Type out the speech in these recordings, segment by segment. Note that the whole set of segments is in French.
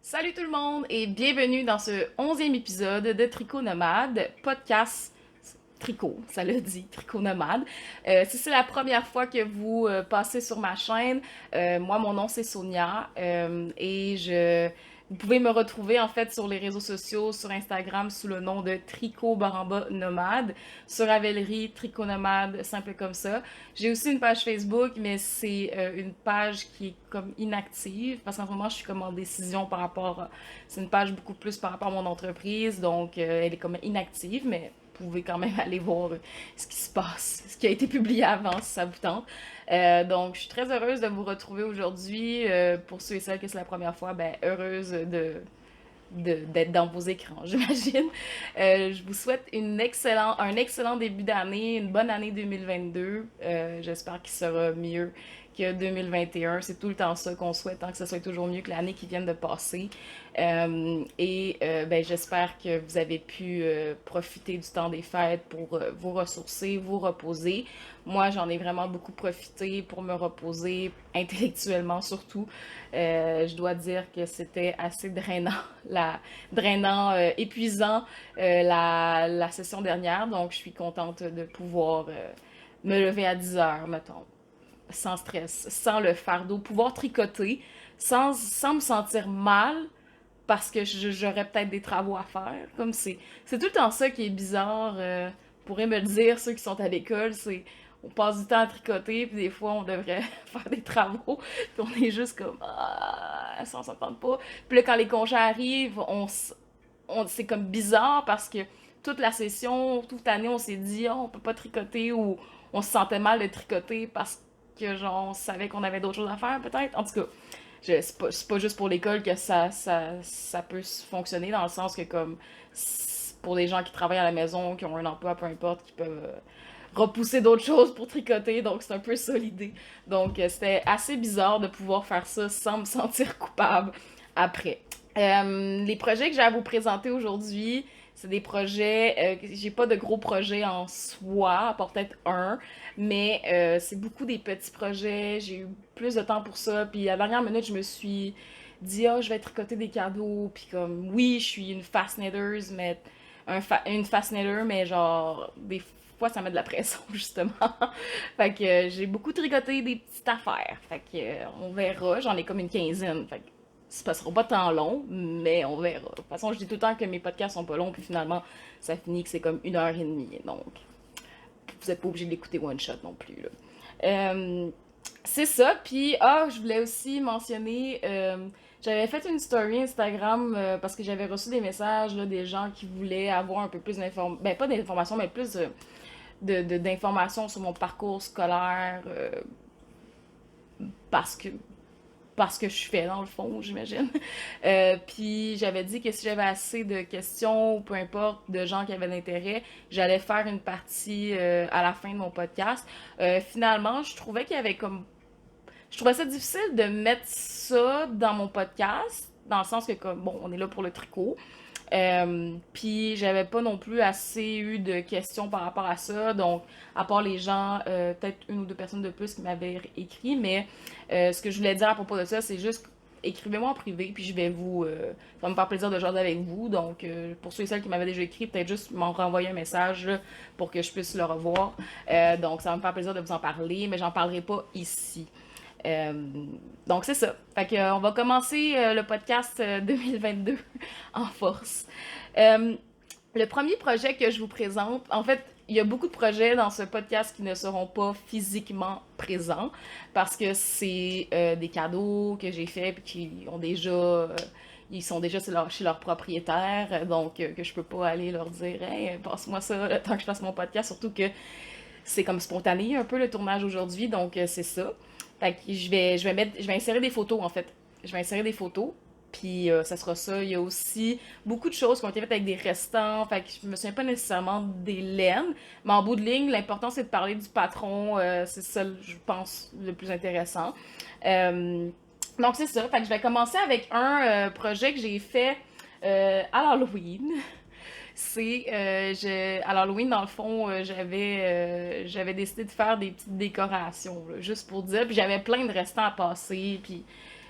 Salut tout le monde et bienvenue dans ce 11e épisode de Tricot Nomade, podcast tricot, ça le dit, tricot nomade. Si c'est la première fois que vous passez sur ma chaîne, moi mon nom c'est Sonia vous pouvez me retrouver en fait sur les réseaux sociaux, sur Instagram sous le nom de Tricot Baramba Nomade, sur Ravelry Tricot Nomade, simple comme ça. J'ai aussi une page Facebook, mais c'est une page qui est comme inactive parce qu'en ce moment je suis comme en décision par rapport, c'est une page beaucoup plus par rapport à mon entreprise, donc elle est comme inactive, mais vous pouvez quand même aller voir ce qui se passe, ce qui a été publié avant si ça vous tente. Donc, je suis très heureuse de vous retrouver aujourd'hui. Pour ceux et celles que c'est la première fois, ben, heureuse d'être dans vos écrans, j'imagine. Je vous souhaite un excellent début d'année, une bonne année 2022. J'espère qu'il sera mieux que 2021. C'est tout le temps ça qu'on souhaite, hein, que ce soit toujours mieux que l'année qui vient de passer. Ben, j'espère que vous avez pu profiter du temps des fêtes pour vous ressourcer, vous reposer. Moi, j'en ai vraiment beaucoup profité pour me reposer, intellectuellement surtout. Je dois dire que c'était assez épuisant la session dernière. Donc, je suis contente de pouvoir me lever à 10 heures, mettons, sans stress, sans le fardeau, pouvoir tricoter, sans me sentir mal parce que j'aurais peut-être des travaux à faire. Comme c'est tout le temps ça qui est bizarre. Pourraient me le dire ceux qui sont à l'école, c'est on passe du temps à tricoter, puis des fois on devrait faire des travaux, puis on est juste comme ça on s'entend pas. Puis là quand les congés arrivent, c'est comme bizarre parce que toute la session, toute l'année on s'est dit oh, on peut pas tricoter ou on se sentait mal de tricoter parce que genre on savait qu'on avait d'autres choses à faire peut-être. En tout cas, c'est pas juste pour l'école que ça peut fonctionner dans le sens que comme pour les gens qui travaillent à la maison, qui ont un emploi, peu importe, qui peuvent repousser d'autres choses pour tricoter, donc c'est un peu ça l'idée. Donc c'était assez bizarre de pouvoir faire ça sans me sentir coupable après. Les projets que j'ai à vous présenter aujourd'hui, c'est des projets, j'ai pas de gros projets en soi, à part peut-être un, mais c'est beaucoup des petits projets, j'ai eu plus de temps pour ça, puis à la dernière minute, je me suis dit, ah, je vais tricoter des cadeaux, puis comme, oui, je suis une fascinator, mais une fascinator, mais genre, des fois, ça met de la pression, justement. Fait que j'ai beaucoup tricoté des petites affaires, fait que on verra, j'en ai comme une quinzaine, fait que ça passera pas tant long, mais on verra. De toute façon, je dis tout le temps que mes podcasts sont pas longs, puis finalement, ça finit que c'est comme 1 heure et demie. Donc, vous n'êtes pas obligé de l'écouter one shot non plus. Là. C'est ça. Puis, je voulais aussi mentionner, j'avais fait une story Instagram parce que j'avais reçu des messages là, des gens qui voulaient avoir un peu plus d'informations, ben pas d'informations, mais plus d'informations sur mon parcours scolaire parce que je fais dans le fond, j'imagine. Puis j'avais dit que si j'avais assez de questions ou peu importe de gens qui avaient d'intérêt, j'allais faire une partie à la fin de mon podcast. Finalement, je trouvais ça difficile de mettre ça dans mon podcast, dans le sens que comme bon, on est là pour le tricot. Puis j'avais pas non plus assez eu de questions par rapport à ça, donc à part les gens, peut-être une ou deux personnes de plus qui m'avaient écrit, mais ce que je voulais dire à propos de ça, c'est juste écrivez-moi en privé, puis ça va me faire plaisir de jaser avec vous, donc pour ceux et celles qui m'avaient déjà écrit, peut-être juste m'en renvoyer un message là, pour que je puisse le revoir. Donc ça va me faire plaisir de vous en parler, mais j'en parlerai pas ici. Euh, donc c'est ça. Fait que, on va commencer le podcast 2022 en force. Euh, le premier projet que je vous présente, en fait, il y a beaucoup de projets dans ce podcast qui ne seront pas physiquement présents parce que c'est des cadeaux que j'ai faits et qui ont ils sont déjà chez leur propriétaire, donc que je peux pas aller leur dire hey, passe-moi ça le temps que je fasse mon podcast, surtout que c'est comme spontané un peu le tournage aujourd'hui, donc c'est ça. Fait que je vais insérer des photos en fait. Je vais insérer des photos, puis ça sera ça. Il y a aussi beaucoup de choses qui ont été faites avec des restants, fait que je me souviens pas nécessairement des laines, mais en bout de ligne, l'important c'est de parler du patron, c'est ça, je pense, le plus intéressant. Euh, donc c'est ça, fait que je vais commencer avec un projet que j'ai fait à l'Halloween. À l'Halloween, dans le fond, j'avais décidé de faire des petites décorations, là, juste pour dire. Puis j'avais plein de restants à passer. Puis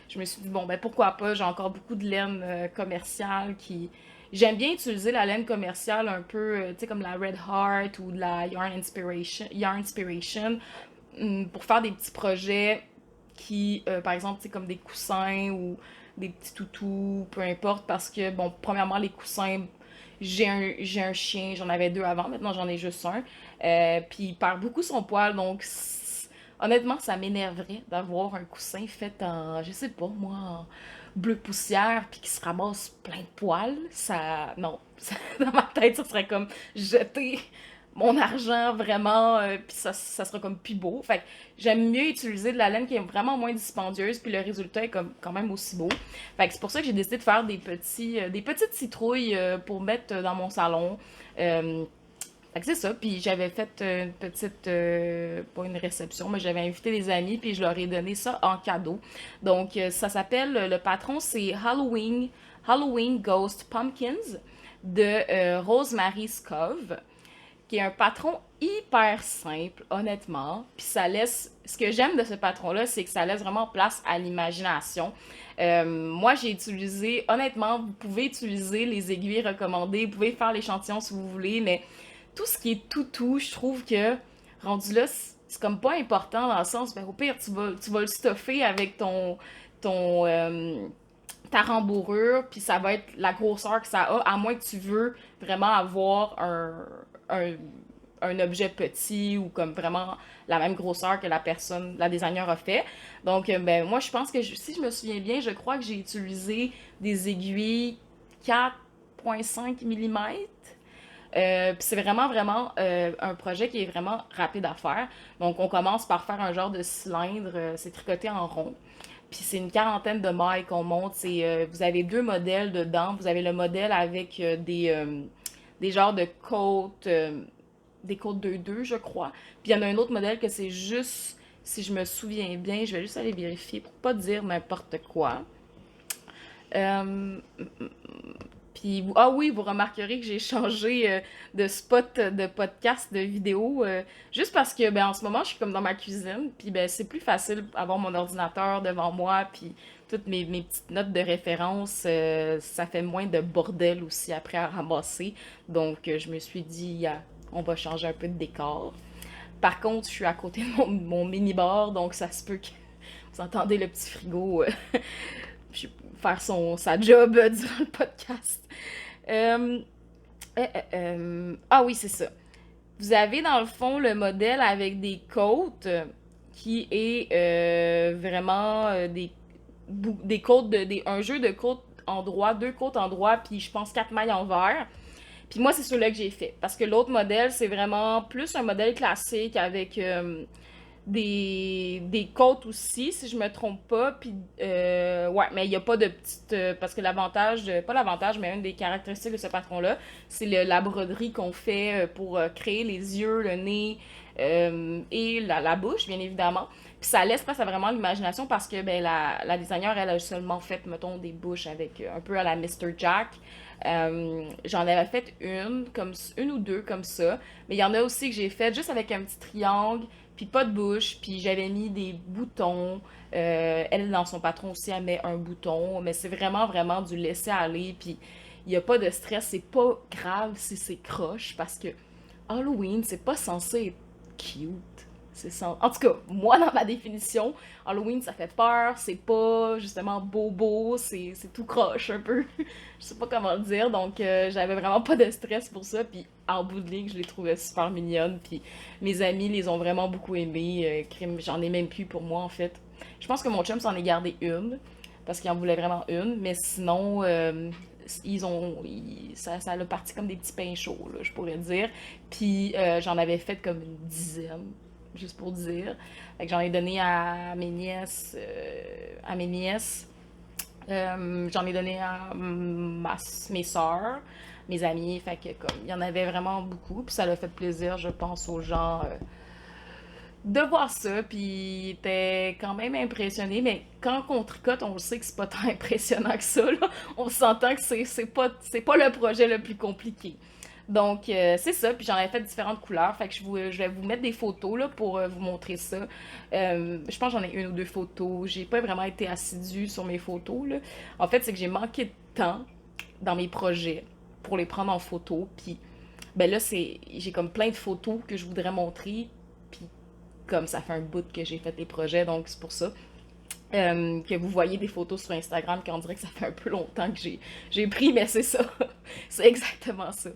je me suis dit, bon, ben pourquoi pas, j'ai encore beaucoup de laine commerciale qui... J'aime bien utiliser la laine commerciale un peu, tu sais, comme la Red Heart ou de la Yarn Inspiration pour faire des petits projets qui, par exemple, c'est comme des coussins ou des petits toutous, peu importe, parce que, bon, premièrement, les coussins, j'ai un chien, j'en avais deux avant, maintenant j'en ai juste un. Puis il perd beaucoup son poil, donc honnêtement, ça m'énerverait d'avoir un coussin fait en, je sais pas, moi, en bleu poussière, puis qui se ramasse plein de poils. Ça, non, dans ma tête, ça serait comme jeter mon argent vraiment, puis ça sera comme plus beau. Fait que j'aime mieux utiliser de la laine qui est vraiment moins dispendieuse, puis le résultat est comme quand même aussi beau. Fait que c'est pour ça que j'ai décidé de faire des petites citrouilles pour mettre dans mon salon. Euh, fait que c'est ça, puis j'avais fait une petite, pas une réception, mais j'avais invité des amis, puis je leur ai donné ça en cadeau. Donc ça s'appelle, le patron c'est Halloween Ghost Pumpkins de Rosemary Scove, qui est un patron hyper simple, honnêtement. Puis ça laisse. Ce que j'aime de ce patron-là, c'est que ça laisse vraiment place à l'imagination. Moi, j'ai utilisé. Honnêtement, vous pouvez utiliser les aiguilles recommandées, vous pouvez faire l'échantillon si vous voulez, mais tout ce qui est toutou, je trouve que rendu là, c'est comme pas important dans le sens, ben, au pire, tu vas le stuffer avec ta rembourrure, puis ça va être la grosseur que ça a, à moins que tu veux vraiment avoir un, un objet petit ou comme vraiment la même grosseur que la designer a fait. Donc, ben, moi, je pense que si je me souviens bien, je crois que j'ai utilisé des aiguilles 4,5 mm. Puis c'est vraiment un projet qui est vraiment rapide à faire. Donc on commence par faire un genre de cylindre, c'est tricoté en rond. Puis c'est une quarantaine de mailles qu'on monte. Vous avez deux modèles dedans. Vous avez le modèle avec des genres de côtes, des côtes 2-2, je crois. Puis il y en a un autre modèle que c'est juste, si je me souviens bien, je vais juste aller vérifier pour pas dire n'importe quoi. Euh, Puis, ah oui, vous remarquerez que j'ai changé de spot de podcast, de vidéo, juste parce que, ben, en ce moment, je suis comme dans ma cuisine, puis ben, c'est plus facile d'avoir mon ordinateur devant moi, puis toutes mes petites notes de référence, ça fait moins de bordel aussi après à ramasser. Donc, je me suis dit, ah, on va changer un peu de décor. Par contre, je suis à côté de mon mini-bar, donc ça se peut que vous entendez le petit frigo faire sa job durant le podcast. Euh, ah oui, c'est ça. Vous avez dans le fond le modèle avec des côtes qui est vraiment des côtes un jeu de côtes en droit, deux côtes en droit, puis je pense quatre mailles en vert. Puis moi, c'est celui-là que j'ai fait. Parce que l'autre modèle, c'est vraiment plus un modèle classique avec des côtes aussi, si je me trompe pas. Puis, ouais, mais il n'y a pas de petite. Parce que l'avantage, pas l'avantage, mais une des caractéristiques de ce patron-là, c'est la broderie qu'on fait pour créer les yeux, le nez et la bouche, bien évidemment. Puis ça laisse place à vraiment l'imagination parce que ben, la designer, elle a seulement fait, mettons, des bouches avec un peu à la Mr. Jack. J'en avais fait une ou deux comme ça. Mais il y en a aussi que j'ai fait juste avec un petit triangle, puis pas de bouche, puis j'avais mis des boutons. Elle, dans son patron aussi, elle met un bouton. Mais c'est vraiment du laisser-aller, puis il n'y a pas de stress. C'est pas grave si c'est croche, parce que Halloween, c'est pas censé être cute. En tout cas, moi, dans ma définition, Halloween, ça fait peur, c'est pas justement bobo, c'est tout croche un peu. Je sais pas comment le dire, donc j'avais vraiment pas de stress pour ça, puis en bout de ligne, je les trouvais super mignonnes, puis mes amis les ont vraiment beaucoup aimées. J'en ai même plus pour moi, en fait. Je pense que mon chum s'en est gardé une, parce qu'il en voulait vraiment une, mais sinon, ça a parti comme des petits pains chauds, là, je pourrais dire. Puis j'en avais fait comme une dizaine, juste pour dire. Fait que j'en ai donné à mes nièces. J'en ai donné à mes soeurs, mes amis. Fait que comme il y en avait vraiment beaucoup. Puis ça a fait plaisir, je pense, aux gens de voir ça. Puis ils étaient quand même impressionnés. Mais quand on tricote, on sait que c'est pas tant impressionnant que ça, là. On s'entend que c'est pas le projet le plus compliqué. Donc, c'est ça. Puis j'en ai fait différentes couleurs. Fait que je vais vous mettre des photos là, pour vous montrer ça. Je pense que j'en ai une ou deux photos. J'ai pas vraiment été assidue sur mes photos, là. En fait, c'est que j'ai manqué de temps dans mes projets pour les prendre en photo. Puis, ben là, j'ai comme plein de photos que je voudrais montrer. Puis, comme ça fait un bout que j'ai fait les projets, donc c'est pour ça. Que vous voyez des photos sur Instagram, qu'on dirait que ça fait un peu longtemps que j'ai pris, mais c'est ça. C'est exactement ça.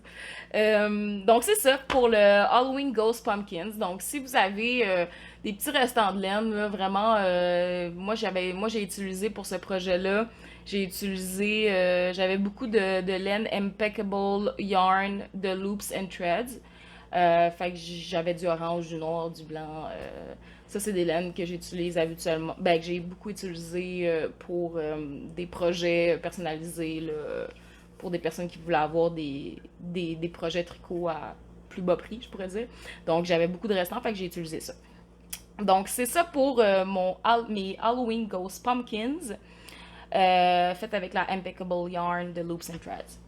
Donc c'est ça pour le Halloween Ghost Pumpkins. Donc si vous avez des petits restants de laine, là, vraiment, moi j'ai utilisé pour ce projet-là, j'avais beaucoup de laine Impeccable Yarn de Loops and Threads. Fait que j'avais du orange, du noir, du blanc. Ça, c'est des laines que j'utilise habituellement. Ben, que j'ai beaucoup utilisé pour des projets personnalisés, là, pour des personnes qui voulaient avoir des projets tricot à plus bas prix, je pourrais dire. Donc, j'avais beaucoup de restants, fait que j'ai utilisé ça. Donc, c'est ça pour mes Halloween Ghost Pumpkins, faites avec la Impeccable Yarn de Loops and Threads,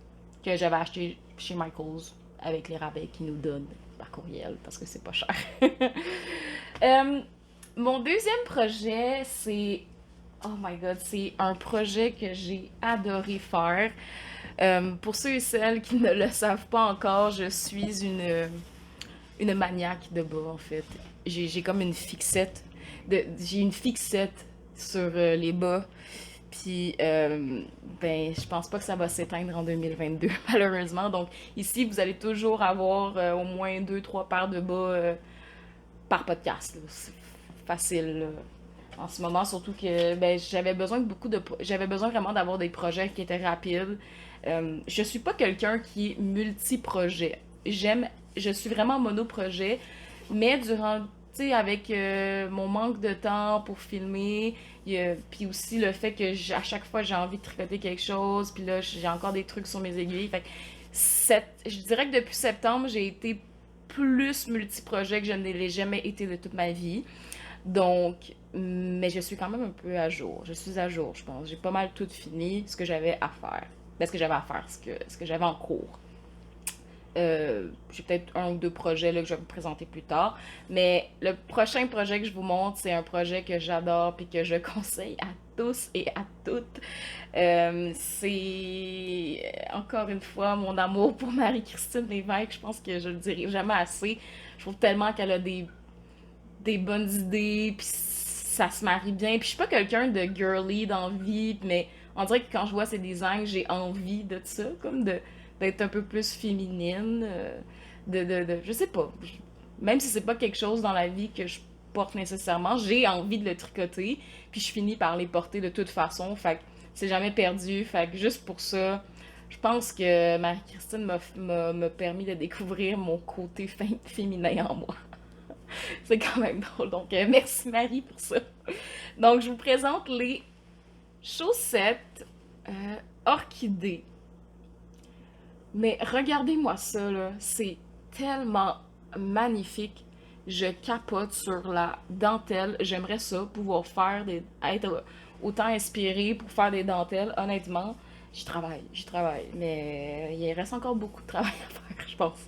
que j'avais acheté chez Michaels avec les rabais qu'ils nous donnent par courriel parce que c'est pas cher. Euh, Mon deuxième projet, c'est. Oh my god, c'est un projet que j'ai adoré faire. Pour ceux et celles qui ne le savent pas encore, je suis une maniaque de bas en fait. J'ai comme une fixette. J'ai une fixette sur les bas. Puis, ben, je pense pas que ça va s'éteindre en 2022, malheureusement. Donc, ici, vous allez toujours avoir au moins deux, trois paires de bas par podcast. C'est facile là, en ce moment, surtout que ben, j'avais besoin vraiment d'avoir des projets qui étaient rapides. Je suis pas quelqu'un qui est multi-projet. Je suis vraiment monoprojet, mais durant, tu sais, avec mon manque de temps pour filmer, puis aussi le fait que à chaque fois j'ai envie de tricoter quelque chose, puis là j'ai encore des trucs sur mes aiguilles. Fait que je dirais que depuis septembre, j'ai été plus multi-projet que je ne l'ai jamais été de toute ma vie. Donc, mais je suis quand même un peu à jour. Je suis à jour, je pense. J'ai pas mal tout fini ce que j'avais à faire. Ben, ce que j'avais à faire, ce que j'avais en cours. J'ai peut-être un ou deux projets là, que je vais vous présenter plus tard. Mais le prochain projet que je vous montre, c'est un projet que j'adore et que je conseille à tous et à toutes. C'est encore une fois mon amour pour Marie-Christine Lévesque. Je pense que je le dirai jamais assez. Je trouve tellement qu'elle a des bonnes idées, puis ça se marie bien. Puis je suis pas quelqu'un de girly dans la vie, mais on dirait que quand je vois ses designs, j'ai envie de ça, comme d'être un peu plus féminine, je sais pas. Même si c'est pas quelque chose dans la vie que je porte nécessairement, j'ai envie de le tricoter, puis je finis par les porter de toute façon, fait que c'est jamais perdu, fait que juste pour ça, je pense que Marie-Christine m'a permis de découvrir mon côté féminin en moi. C'est quand même drôle. Donc, merci Marie pour ça. Donc, je vous présente les chaussettes orchidées. Mais regardez-moi ça, là. C'est tellement magnifique. Je capote sur la dentelle. J'aimerais ça, pouvoir être autant inspirée pour faire des dentelles. Honnêtement, j'y travaille. Mais il reste encore beaucoup de travail à faire, je pense.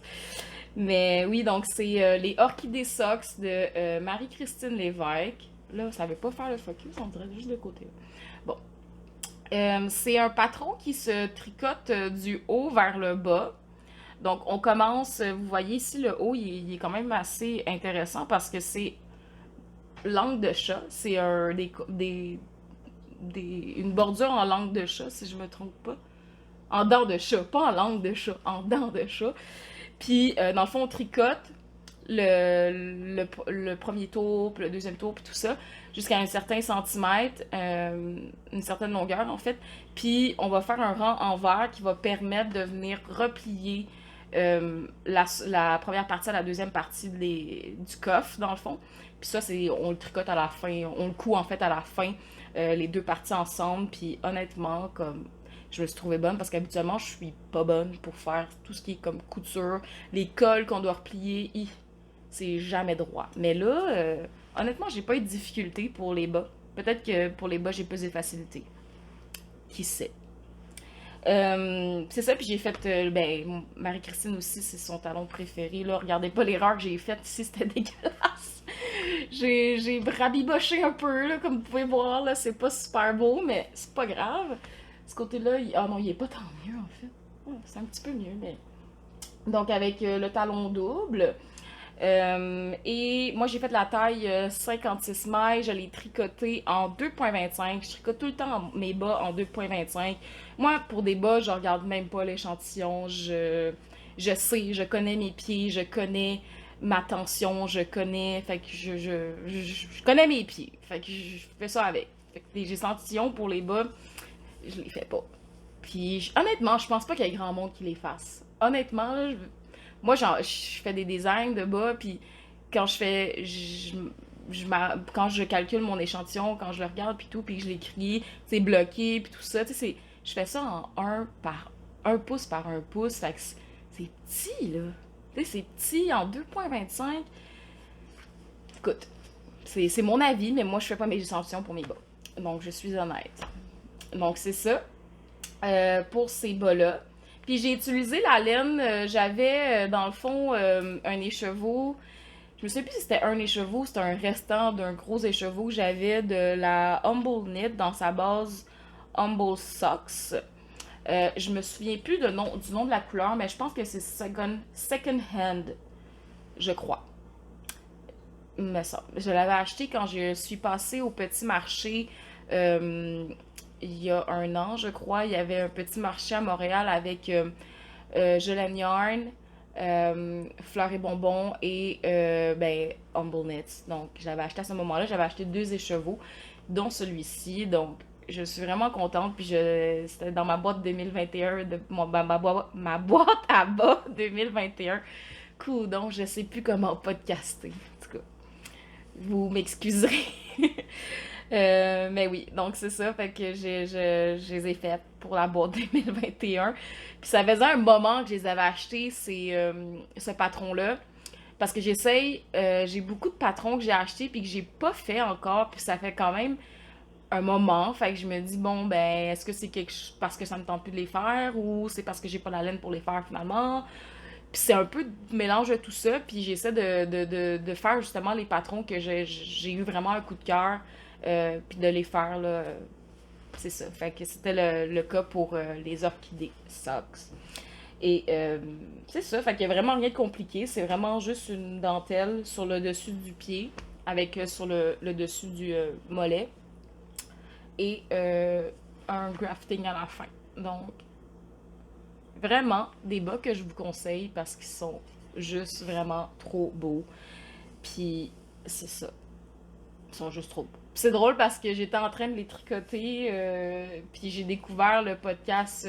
Mais oui, donc c'est les Orchidées Socks de Marie-Christine Lévesque. Là, ça ne veut pas faire le focus, on dirait juste de côté. Bon. C'est un patron qui se tricote du haut vers le bas. Donc, on commence, vous voyez ici, le haut, il est quand même assez intéressant parce que c'est langue de chat. C'est une bordure en langue de chat, si je me trompe pas. En dents de chat, pas en langue de chat, en dents de chat. Puis, dans le fond, on tricote le premier tour, puis le deuxième tour, puis tout ça, jusqu'à un certain centimètre, une certaine longueur, en fait. Puis, on va faire un rang envers qui va permettre de venir replier la première partie à la deuxième partie du coffre, dans le fond. Puis ça, on le tricote à la fin, on le coud, en fait, à la fin, les deux parties ensemble. Puis, honnêtement, comme je me suis trouvée bonne parce qu'habituellement je suis pas bonne pour faire tout ce qui est comme couture, les cols qu'on doit replier, c'est jamais droit. Mais là, honnêtement, j'ai pas eu de difficulté pour les bas. Peut-être que pour les bas, j'ai plus de facilité. Qui sait? C'est ça, puis j'ai fait, ben, Marie-Christine aussi, c'est son talon préféré, là. Regardez pas l'erreur que j'ai faite ici, c'était dégueulasse. J'ai rabiboché un peu, là, comme vous pouvez voir, là, c'est pas super beau, mais c'est pas grave. Ce côté-là, ah non, il est pas tant mieux, en fait. Ouais, c'est un petit peu mieux, mais... Donc, avec le talon double. Et moi, j'ai fait la taille 56 mailles. Je l'ai tricoté en 2,25. Je tricote tout le temps mes bas en 2,25. Moi, pour des bas, je regarde même pas l'échantillon. Je sais, je connais mes pieds, je connais ma tension, je connais. Fait que je connais mes pieds. Fait que je fais ça avec. Fait que les échantillons pour les bas, je les fais pas. Puis honnêtement, je pense pas qu'il y ait grand monde qui les fasse. Honnêtement, là, moi, je fais des designs de bas, puis quand je fais, quand je calcule mon échantillon, quand je le regarde, puis tout, puis que je l'écris, c'est bloqué, puis tout ça, tu sais, je fais ça en un pouce par un pouce, fait que c'est petit, là. Tu sais, c'est petit, en 2,25. Écoute, c'est mon avis, mais moi, je fais pas mes échantillons pour mes bas. Donc, je suis honnête. Donc, c'est ça. Pour ces bas-là. Puis j'ai utilisé la laine, j'avais dans le fond un écheveau. Je me souviens plus si c'était un écheveau, c'était un restant d'un gros écheveau. J'avais de la Humble Knit dans sa base Humble Socks. Je me souviens plus du nom de la couleur, mais je pense que c'est second Hand, je crois. Mais ça, je l'avais acheté quand je suis passée au petit marché il y a un an, je crois. Il y avait un petit marché à Montréal avec Gelaine Yarn, Fleurs et Bonbons et ben, Humble Knits. Donc, je l'avais acheté à ce moment-là. J'avais acheté 2 écheveaux, dont celui-ci. Donc, je suis vraiment contente. Puis, c'était dans ma boîte 2021, ma boîte à bas 2021. Cool, donc je sais plus comment podcaster. En tout cas, vous m'excuserez. Mais oui, donc c'est ça, fait que je les ai faites pour la boîte 2021. Puis ça faisait un moment que je les avais achetés, ce patron-là. Parce que j'ai beaucoup de patrons que j'ai achetés puis que j'ai pas fait encore, puis ça fait quand même un moment. Fait que je me dis, bon, ben, est-ce que c'est parce que ça me tente plus de les faire ou c'est parce que j'ai pas la laine pour les faire finalement? Puis c'est un peu de mélange de tout ça, puis j'essaie de faire justement les patrons que j'ai eu vraiment un coup de cœur, puis de les faire, là. C'est ça. Fait que c'était le cas pour les orchidées socks. Et c'est ça. Fait qu'il n'y a vraiment rien de compliqué. C'est vraiment juste une dentelle sur le dessus du pied, avec sur le dessus du mollet, et un grafting à la fin. Donc, vraiment des bas que je vous conseille parce qu'ils sont juste vraiment trop beaux. Puis c'est ça. Ils sont juste trop beaux. C'est drôle parce que j'étais en train de les tricoter, puis j'ai découvert le podcast,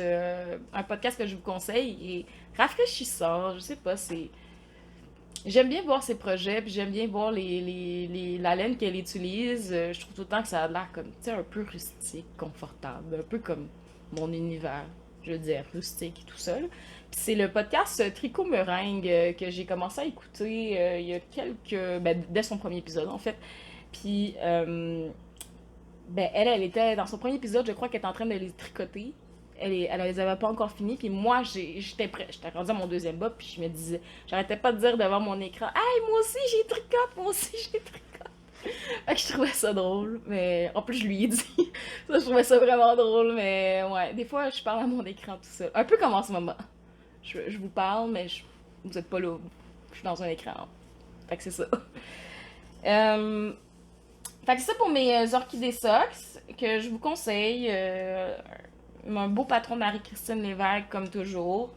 un podcast que je vous conseille, et rafraîchissant, je sais pas, c'est... J'aime bien voir ses projets, puis j'aime bien voir la laine qu'elle utilise. Je trouve tout le temps que ça a l'air comme, tu sais, un peu rustique, confortable, un peu comme mon univers, je veux dire, rustique et tout ça. Puis c'est le podcast Tricot Meringue que j'ai commencé à écouter il y a ben, dès son premier épisode en fait. Puis, ben, elle était dans son premier épisode, je crois qu'elle était en train de les tricoter. Elle les avait pas encore finis, puis moi, j'étais prêt. J'étais rendue à mon deuxième bas, puis je me disais, j'arrêtais pas de dire devant mon écran, hey, moi aussi j'ai tricote, moi aussi j'ai tricote. Fait que je trouvais ça drôle, mais en plus, je lui ai dit. Ça, je trouvais ça vraiment drôle, mais ouais, des fois, je parle à mon écran tout seul. Un peu comme en ce moment. Je vous parle, mais vous êtes pas là. Je suis dans un écran. Fait que c'est ça. Euh, Fait que c'est ça pour mes orchidées socks que je vous conseille. Un beau patron de Marie-Christine Lévesque comme toujours.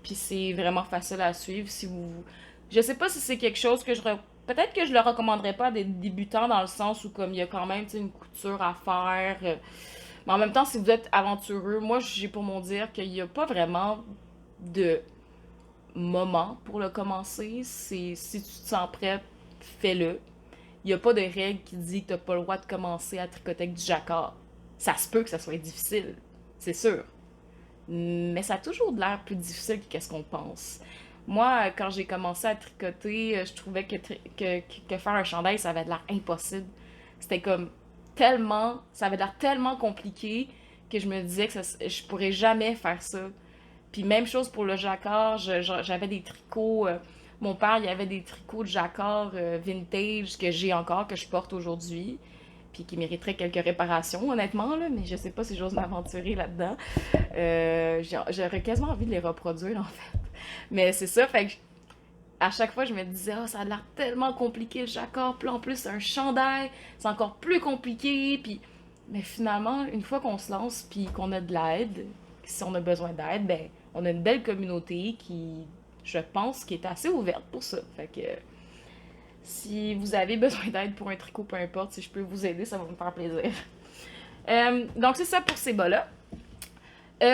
Puis c'est vraiment facile à suivre si vous... Je sais pas si c'est quelque chose que peut-être que je le recommanderais pas à des débutants dans le sens où comme il y a quand même une couture à faire. Mais en même temps, si vous êtes aventureux, moi j'ai pour mon dire qu'il n'y a pas vraiment de moment pour le commencer. C'est si tu te sens prête, fais-le. Il n'y a pas de règle qui dit que tu n'as pas le droit de commencer à tricoter avec du jacquard. Ça se peut que ça soit difficile, c'est sûr. Mais ça a toujours de l'air plus difficile que ce qu'on pense. Moi, quand j'ai commencé à tricoter, je trouvais que faire un chandail, ça avait de l'air impossible. C'était comme tellement, ça avait l'air tellement compliqué que je me disais que je pourrais jamais faire ça. Puis même chose pour le jacquard, j'avais des tricots. Mon père, il avait des tricots de jacquard vintage que j'ai encore, que je porte aujourd'hui, puis qui mériteraient quelques réparations, honnêtement, là, mais je sais pas si j'ose m'aventurer là-dedans. J'aurais quasiment envie de les reproduire, en fait. Mais c'est ça, fait que à chaque fois, je me disais, oh, ça a l'air tellement compliqué le jacquard, puis en plus, c'est un chandail, c'est encore plus compliqué, puis... Mais finalement, une fois qu'on se lance, puis qu'on a de l'aide, si on a besoin d'aide, ben, on a une belle communauté qui, je pense, qui est assez ouverte pour ça. Fait que si vous avez besoin d'aide pour un tricot, peu importe, si je peux vous aider, ça va me faire plaisir. Donc c'est ça pour ces bas-là.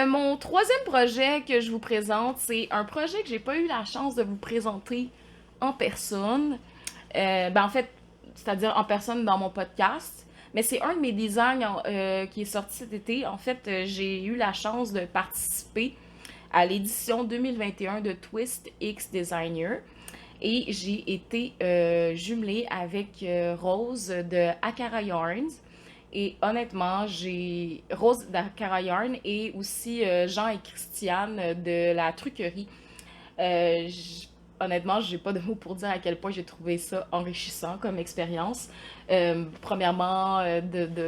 Mon troisième projet que je vous présente, c'est un projet que j'ai pas eu la chance de vous présenter en personne. En fait, c'est-à-dire en personne dans mon podcast. Mais c'est un de mes designs qui est sorti cet été. En fait, j'ai eu la chance de participer à l'édition 2021 de Twist X Designer. Et j'ai été jumelée avec Rose de Akara Yarns. Et honnêtement, j'ai Rose d'Akara Yarn et aussi Jean et Christiane de la truquerie. Euh, j- Honnêtement, j'ai pas de mots pour dire à quel point j'ai trouvé ça enrichissant comme expérience. Premièrement,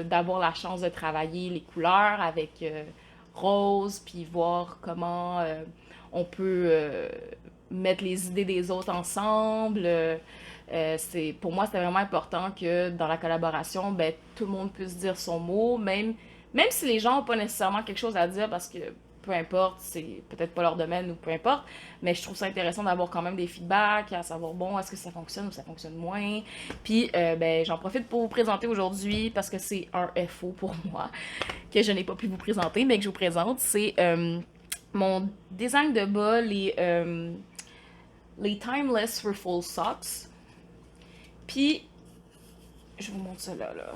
d'avoir la chance de travailler les couleurs avec Rose, puis voir comment on peut mettre les idées des autres ensemble. Pour moi, c'était vraiment important que dans la collaboration, ben, tout le monde puisse dire son mot, même si les gens n'ont pas nécessairement quelque chose à dire parce que peu importe, c'est peut-être pas leur domaine ou peu importe, mais je trouve ça intéressant d'avoir quand même des feedbacks, à savoir, bon, est-ce que ça fonctionne ou ça fonctionne moins. Puis, ben, j'en profite pour vous présenter aujourd'hui, parce que c'est un FO pour moi, que je n'ai pas pu vous présenter, mais que je vous présente. C'est mon design de bas, les Timeless Ruffle Socks. Puis, je vous montre ça là.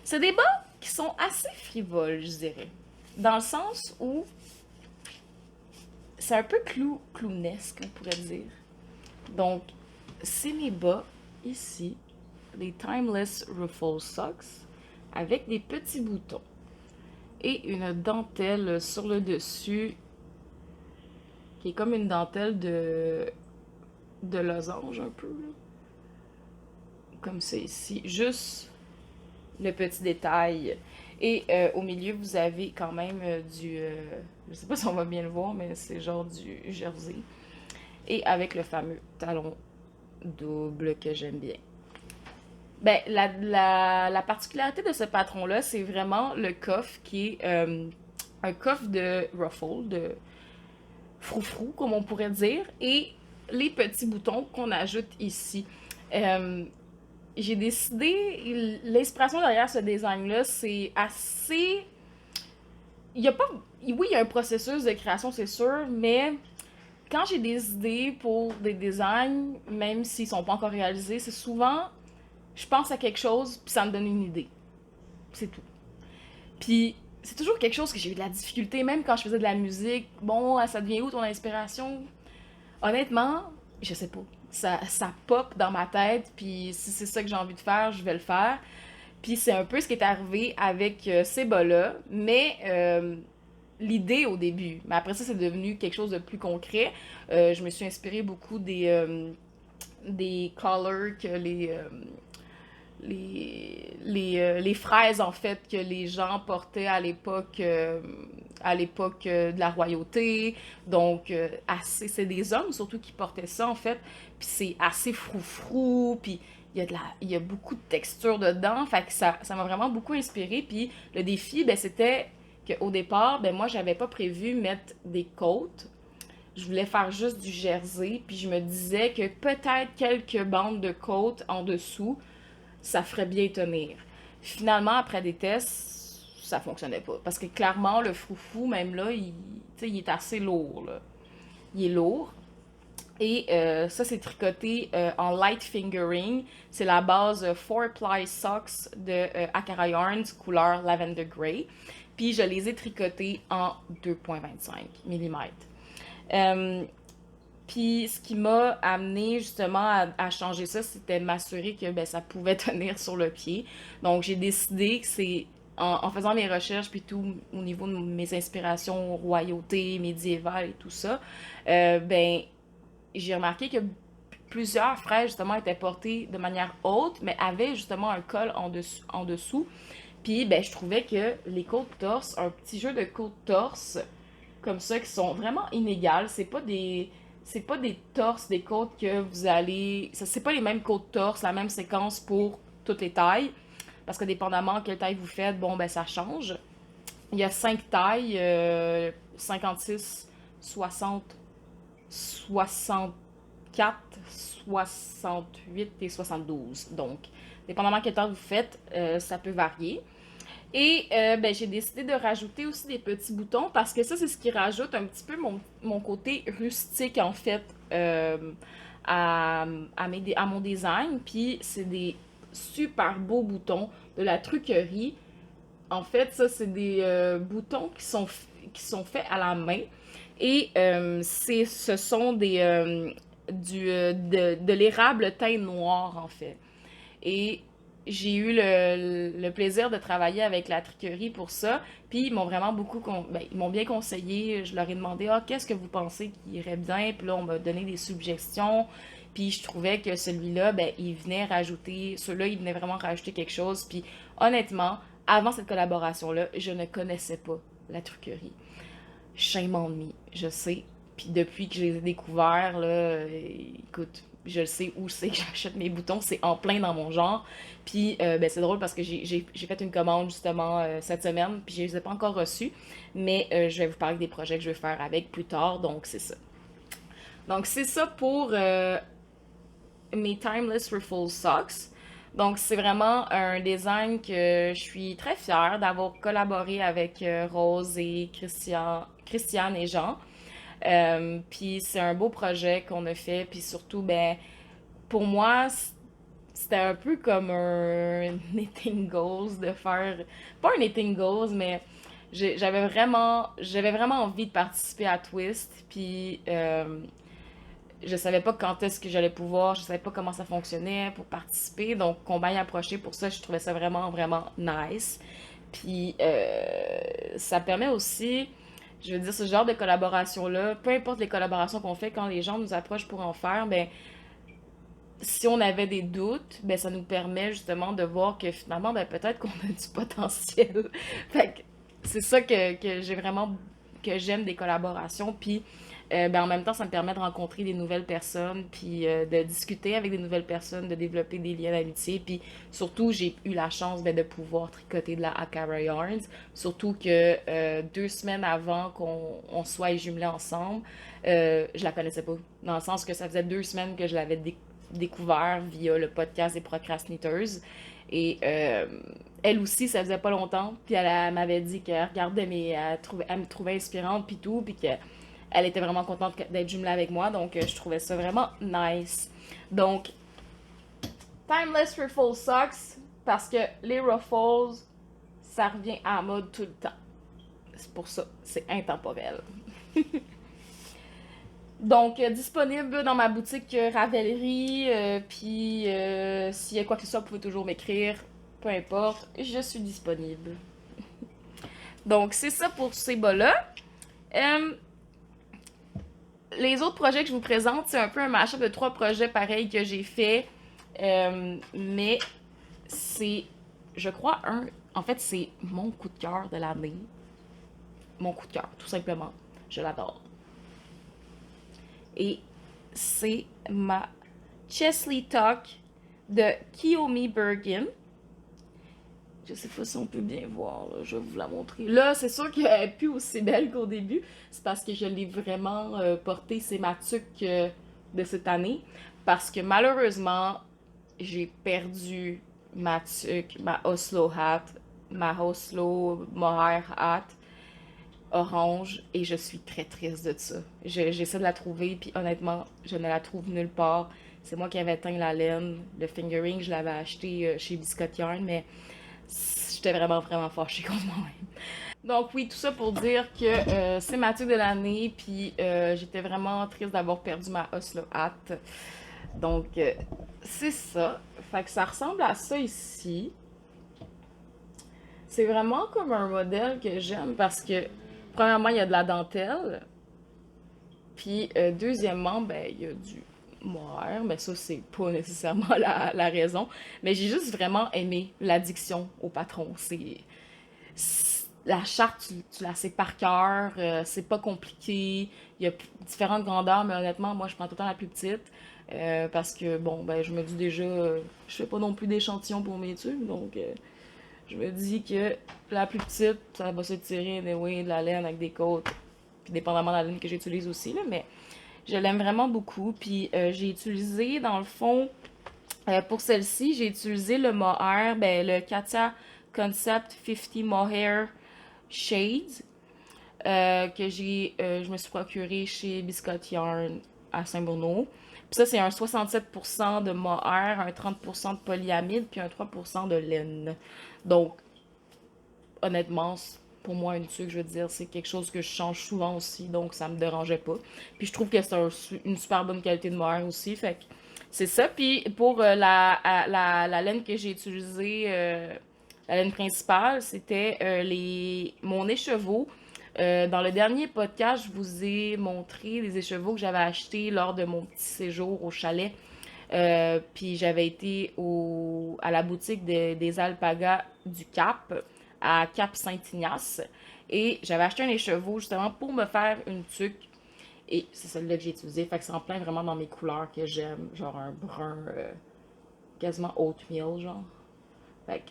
C'est des bas qui sont assez frivoles, je dirais. Dans le sens où c'est un peu clownesque, on pourrait dire. Donc, c'est mes bas ici, les Timeless Ruffle Socks, avec des petits boutons et une dentelle sur le dessus qui est comme une dentelle de losange un peu, là. Comme ça ici. Juste le petit détail. Et au milieu, vous avez quand même je sais pas si on va bien le voir, mais c'est genre du jersey. Et avec le fameux talon double que j'aime bien. Ben, la particularité de ce patron-là, c'est vraiment le coffre qui est un coffre de ruffle, de froufrou, comme on pourrait dire, et les petits boutons qu'on ajoute ici. Euh, j'ai décidé, l'inspiration derrière ce design-là, c'est assez... Il y a pas... Oui, il y a un processus de création, c'est sûr, mais quand j'ai des idées pour des designs, même s'ils sont pas encore réalisés, c'est souvent, je pense à quelque chose, puis ça me donne une idée. C'est tout. Puis c'est toujours quelque chose que j'ai eu de la difficulté, même quand je faisais de la musique. Bon, ça devient où ton inspiration? Honnêtement, je sais pas. Ça pop dans ma tête, puis si c'est ça que j'ai envie de faire, je vais le faire. Puis c'est un peu ce qui est arrivé avec ces bas-là, mais l'idée au début. Mais après ça, c'est devenu quelque chose de plus concret. Je me suis inspirée beaucoup des colors que les fraises en fait que les gens portaient à l'époque de la royauté. Donc c'est des hommes surtout qui portaient ça en fait. Puis c'est assez froufrou, puis il y a beaucoup de texture dedans, fait que ça m'a vraiment beaucoup inspiré. Puis le défi, ben, c'était qu'au départ, ben, moi, j'avais pas prévu mettre des côtes. Je voulais faire juste du jersey, puis je me disais que peut-être quelques bandes de côtes en dessous, ça ferait bien tenir. Finalement, après des tests, ça fonctionnait pas. Parce que clairement, le froufou, même là, il est assez lourd, là. Il est lourd. Et ça, c'est tricoté en light fingering. C'est la base 4-ply socks de Akara Yarns, couleur Lavender Grey. Puis je les ai tricotés en 2,25 mm. Puis ce qui m'a amené justement à changer ça, c'était de m'assurer que ben, ça pouvait tenir sur le pied. Donc j'ai décidé que c'est en faisant mes recherches, puis tout au niveau de mes inspirations royauté, médiévale et tout ça, ben, j'ai remarqué que plusieurs fraises, justement, étaient portées de manière haute, mais avaient justement un col en dessous. Puis, ben, je trouvais que les côtes torse, un petit jeu de côtes torse, comme ça, qui sont vraiment inégales, c'est pas des torses, des côtes que vous allez, c'est pas les mêmes côtes torse, la même séquence pour toutes les tailles, parce que dépendamment quelle taille vous faites, bon, ben, ça change. Il y a 5 tailles, 56, 60, 64, 68 et 72. Donc, dépendamment quelle taille vous faites, ça peut varier. Et ben, j'ai décidé de rajouter aussi des petits boutons parce que ça, c'est ce qui rajoute un petit peu mon côté rustique, en fait, à mon design. Puis, c'est des super beaux boutons de la truquerie. En fait, ça, c'est des boutons qui sont faits à la main. Et ce sont de l'érable teint noir, en fait. Et j'ai eu le plaisir de travailler avec la triquerie pour ça. Puis ils m'ont vraiment ben, ils m'ont bien conseillé. Je leur ai demandé, ah, qu'est-ce que vous pensez qui irait bien? Puis là, on m'a donné des suggestions. Puis je trouvais que celui-là, ben, ceux-là, ils venaient vraiment rajouter quelque chose. Puis honnêtement, avant cette collaboration-là, je ne connaissais pas la truquerie. Shame on me, je sais. Puis depuis que je les ai découverts, là, écoute, je le sais où c'est que j'achète mes boutons, c'est en plein dans mon genre. Puis ben, c'est drôle parce que j'ai fait une commande justement cette semaine, puis je les ai pas encore reçus, mais je vais vous parler des projets que je vais faire avec plus tard, donc c'est ça. Donc c'est ça pour mes Timeless Ruffle Socks. Donc c'est vraiment un design que je suis très fière d'avoir collaboré avec Rose et Christiane et Jean. Puis c'est un beau projet qu'on a fait, puis surtout, ben, pour moi, c'était un peu comme un knitting goals de faire, pas un knitting goals, mais j'avais vraiment envie de participer à Twist, puis je savais pas quand est-ce que j'allais pouvoir, je savais pas comment ça fonctionnait pour participer, donc qu'on m'aille approcher pour ça, je trouvais ça vraiment, vraiment nice. Puis ça permet aussi, je veux dire, ce genre de collaboration-là, peu importe les collaborations qu'on fait, quand les gens nous approchent pour en faire, ben, si on avait des doutes, ben, ça nous permet justement de voir que finalement, ben, peut-être qu'on a du potentiel. Fait que c'est ça que j'ai vraiment, que j'aime des collaborations. Puis, ben, en même temps, ça me permet de rencontrer des nouvelles personnes, puis de discuter avec des nouvelles personnes, de développer des liens d'amitié. Puis surtout, j'ai eu la chance ben, de pouvoir tricoter de la Akara Yarns. Surtout que 2 semaines avant qu'on soit jumelés ensemble, je la connaissais pas. Dans le sens que ça faisait 2 semaines que je l'avais découvert via le podcast des Procrastinators. Et elle aussi, ça faisait pas longtemps. Puis elle m'avait dit qu'elle regardait elle me trouvait inspirante, puis tout. Puis qu'elle était vraiment contente d'être jumelée avec moi. Donc je trouvais ça vraiment nice. Donc, Timeless Ruffle Socks, parce que les ruffles, ça revient à la mode tout le temps. C'est pour ça, c'est intemporel. Donc, disponible dans ma boutique Ravelry. Puis, s'il y a quoi que ce soit, vous pouvez toujours m'écrire. Peu importe, je suis disponible. Donc, c'est ça pour ces bas-là. Les autres projets que je vous présente, c'est un peu un mashup de 3 projets pareils que j'ai fait. Mais c'est, je crois, en fait, c'est mon coup de cœur de l'année. Mon coup de cœur, tout simplement. Je l'adore. Et c'est ma Chesley Talk de Kiyomi Bergen. Je sais pas si on peut bien voir, là. Je vais vous la montrer. Là, c'est sûr qu'elle est plus aussi belle qu'au début. C'est parce que je l'ai vraiment portée. C'est ma tuque de cette année. Parce que malheureusement, j'ai perdu ma tuque, ma Oslo hat, ma Oslo mohair hat orange, et je suis très triste de ça. J'essaie de la trouver, puis honnêtement, je ne la trouve nulle part. C'est moi qui avais teint la laine. Le fingering, je l'avais acheté chez Biscuit Yarn, mais j'étais vraiment, vraiment fâchée contre moi-même. Donc oui, tout ça pour dire que c'est ma tuque de l'année, puis j'étais vraiment triste d'avoir perdu ma Oslo hat. Donc c'est ça. Fait que ça ressemble à ça ici. C'est vraiment comme un modèle que j'aime parce que, premièrement, il y a de la dentelle, puis deuxièmement, ben, il y a du mohair, mais ça, c'est pas nécessairement la raison. Mais j'ai juste vraiment aimé l'addiction au patron. La charte, tu la sais par cœur, c'est pas compliqué. Il y a différentes grandeurs, mais honnêtement, moi, je prends tout le temps la plus petite. Parce que, bon, ben, je me dis déjà, je fais pas non plus d'échantillons pour mes tubes, donc je me dis que la plus petite, ça va se tirer anyway, de la laine avec des côtes, puis dépendamment de la laine que j'utilise aussi, là, mais je l'aime vraiment beaucoup. Puis j'ai utilisé, dans le fond, pour celle-ci, j'ai utilisé le mohair, ben, le Katia Concept 50 Mohair Shades, je me suis procuré chez Biscotte Yarn à Saint-Bruno. Puis ça, c'est un 67% de mohair, un 30% de polyamide, puis un 3% de laine. Donc, honnêtement, pour moi, une tuque, je veux dire, c'est quelque chose que je change souvent aussi, donc ça me dérangeait pas. Puis je trouve que c'est une super bonne qualité de mohair aussi, fait que c'est ça. Puis pour la laine que j'ai utilisée, la laine principale, c'était mon écheveau. Dans le dernier podcast, je vous ai montré les écheveaux que j'avais achetés lors de mon petit séjour au chalet. Puis j'avais été à la boutique des alpagas du Cap, à Cap Saint-Ignace. Et j'avais acheté un écheveau justement pour me faire une tuque. Et c'est celle-là que j'ai utilisée. Fait que c'est en plein vraiment dans mes couleurs que j'aime. Genre un brun quasiment oatmeal, genre. Fait que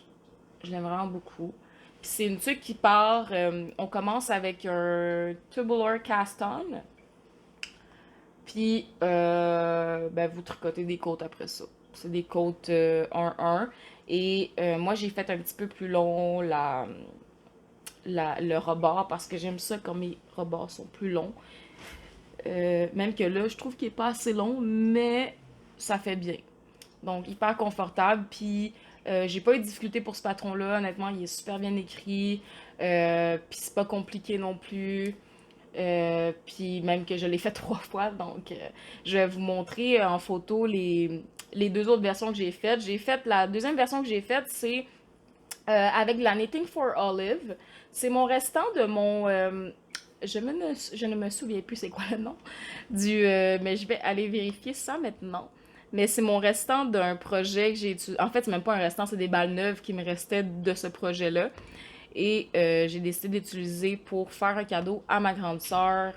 je l'aime vraiment beaucoup. Puis c'est une tuque qui part. On commence avec un tubular cast-on. Puis, ben, vous tricotez des côtes après ça. C'est des côtes 1-1. Et moi, j'ai fait un petit peu plus long le rebord parce que j'aime ça quand mes rebords sont plus longs. Même que là, je trouve qu'il est pas assez long, mais ça fait bien. Donc, hyper confortable. Puis, j'ai pas eu de difficulté pour ce patron-là. Honnêtement, il est super bien écrit. Puis, c'est pas compliqué non plus. Puis même que je l'ai fait 3 fois, donc je vais vous montrer en photo les deux autres versions que j'ai faites. La deuxième version que j'ai faite, c'est avec de la Knitting for Olive. C'est mon restant de mon... je ne me souviens plus c'est quoi le nom mais je vais aller vérifier ça maintenant. Mais c'est mon restant d'un projet que j'ai utilisé. En fait, c'est même pas un restant, c'est des balles neuves qui me restaient de ce projet-là. Et j'ai décidé d'utiliser pour faire un cadeau à ma grande sœur,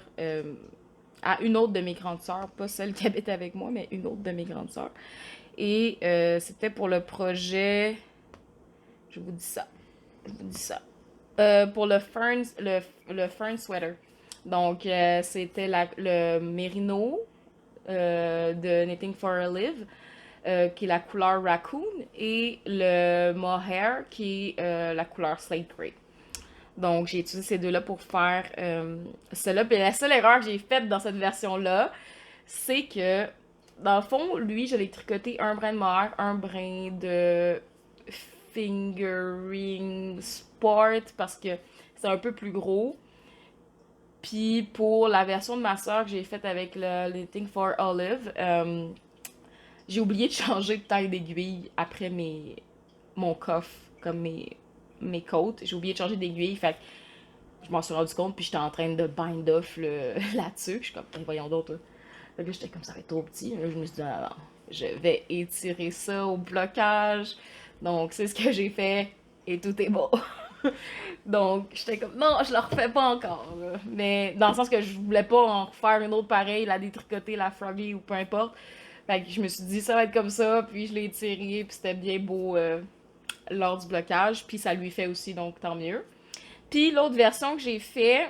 à une autre de mes grandes sœurs, pas celle qui habite avec moi, mais une autre de mes grandes sœurs. Et c'était pour le projet, je vous dis ça, je vous dis ça, pour le fern sweater. Donc c'était le mérino de Knitting for a Live, qui est la couleur raccoon, et le mohair qui est la couleur slate gray. Donc, j'ai utilisé ces deux-là pour faire cela. Puis la seule erreur que j'ai faite dans cette version-là, c'est que, dans le fond, lui, je l'ai tricoté un brin de mohair, un brin de fingering sport parce que c'est un peu plus gros. Puis pour la version de ma soeur que j'ai faite avec le Knitting for Olive, j'ai oublié de changer de taille d'aiguille après mon coffre, comme mes côtes. J'ai oublié de changer d'aiguille, fait que je m'en suis rendu compte, puis j'étais en train de bind off là-dessus. Je suis comme, ben, voyons d'autres. Fait que là, j'étais comme, ça va être trop petit. Là, je me suis dit, non, non, je vais étirer ça au blocage. Donc, c'est ce que j'ai fait, et tout est beau. Donc, j'étais comme, non, je le refais pas encore. Là. Mais dans le sens que je voulais pas en refaire une autre pareille, la détricoter, la froggy ou peu importe. Fait que je me suis dit, ça va être comme ça, puis je l'ai étiré, puis c'était bien beau lors du blocage, puis ça lui fait aussi, donc tant mieux. Puis l'autre version que j'ai fait,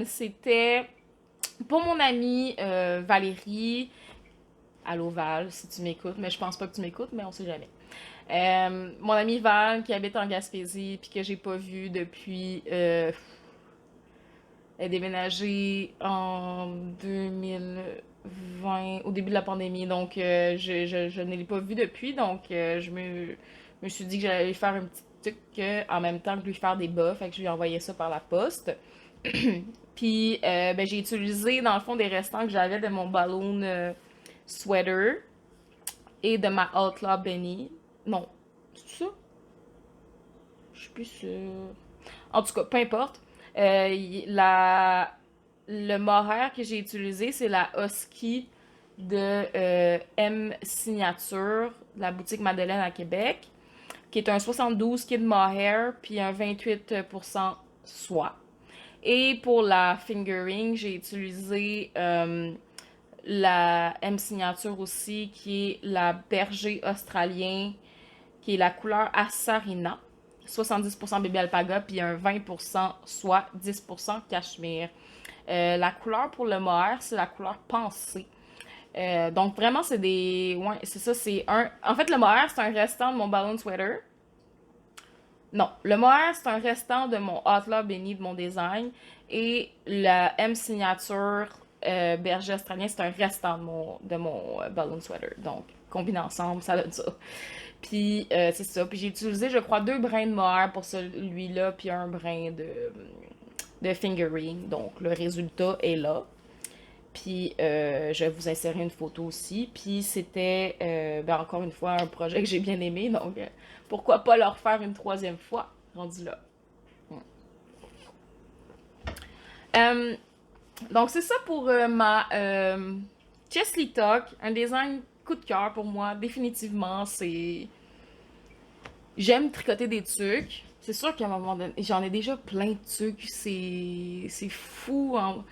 c'était pour mon amie Valérie. Allô Val, si tu m'écoutes, mais je pense pas que tu m'écoutes, mais on sait jamais. Mon amie Val qui habite en Gaspésie, puis que j'ai pas vue depuis. Elle est déménagée en 2020, au début de la pandémie, donc je ne l'ai pas vue depuis, donc me suis dit que j'allais lui faire un petit truc en même temps que lui faire des bas, fait que je lui ai envoyé ça par la poste. Puis ben, j'ai utilisé dans le fond des restants que j'avais de mon balloon sweater et de ma Outlaw Benny. Non, c'est ça? Je suis suis plus sûre. En tout cas, peu importe. Le mohair que j'ai utilisé, c'est la Husky de M Signature, de la boutique Madeleine à Québec, qui est un 72 kid mohair, puis un 28% soie. Et pour la fingering, j'ai utilisé la M Signature aussi, qui est la berger australien, qui est la couleur Assarina. 70% bébé alpaga, puis un 20% soie, 10% cachemire. La couleur pour le mohair, c'est la couleur pensée. Donc vraiment, c'est des... Ouais, c'est ça, c'est un... En fait, le mohair, c'est un restant de mon balloon sweater. Non, le mohair, c'est un restant de mon Outlaw Benny, de mon design. Et la M Signature berger australien, c'est un restant de mon balloon sweater. Donc, combiné ensemble, ça donne ça. Puis, c'est ça. Puis j'ai utilisé, je crois, 2 brins de mohair pour celui-là, puis un brin de fingering. Donc, le résultat est là. Puis, je vais vous insérer une photo aussi. Puis, c'était, encore une fois, un projet que j'ai bien aimé. Donc, pourquoi pas le refaire une 3e fois, rendu là. Euh, donc, c'est ça pour ma Chesley Talk. Un design coup de cœur pour moi, définitivement. C'est... J'aime tricoter des trucs. C'est sûr qu'à un moment donné, j'en ai déjà plein de trucs. C'est fou. Hein.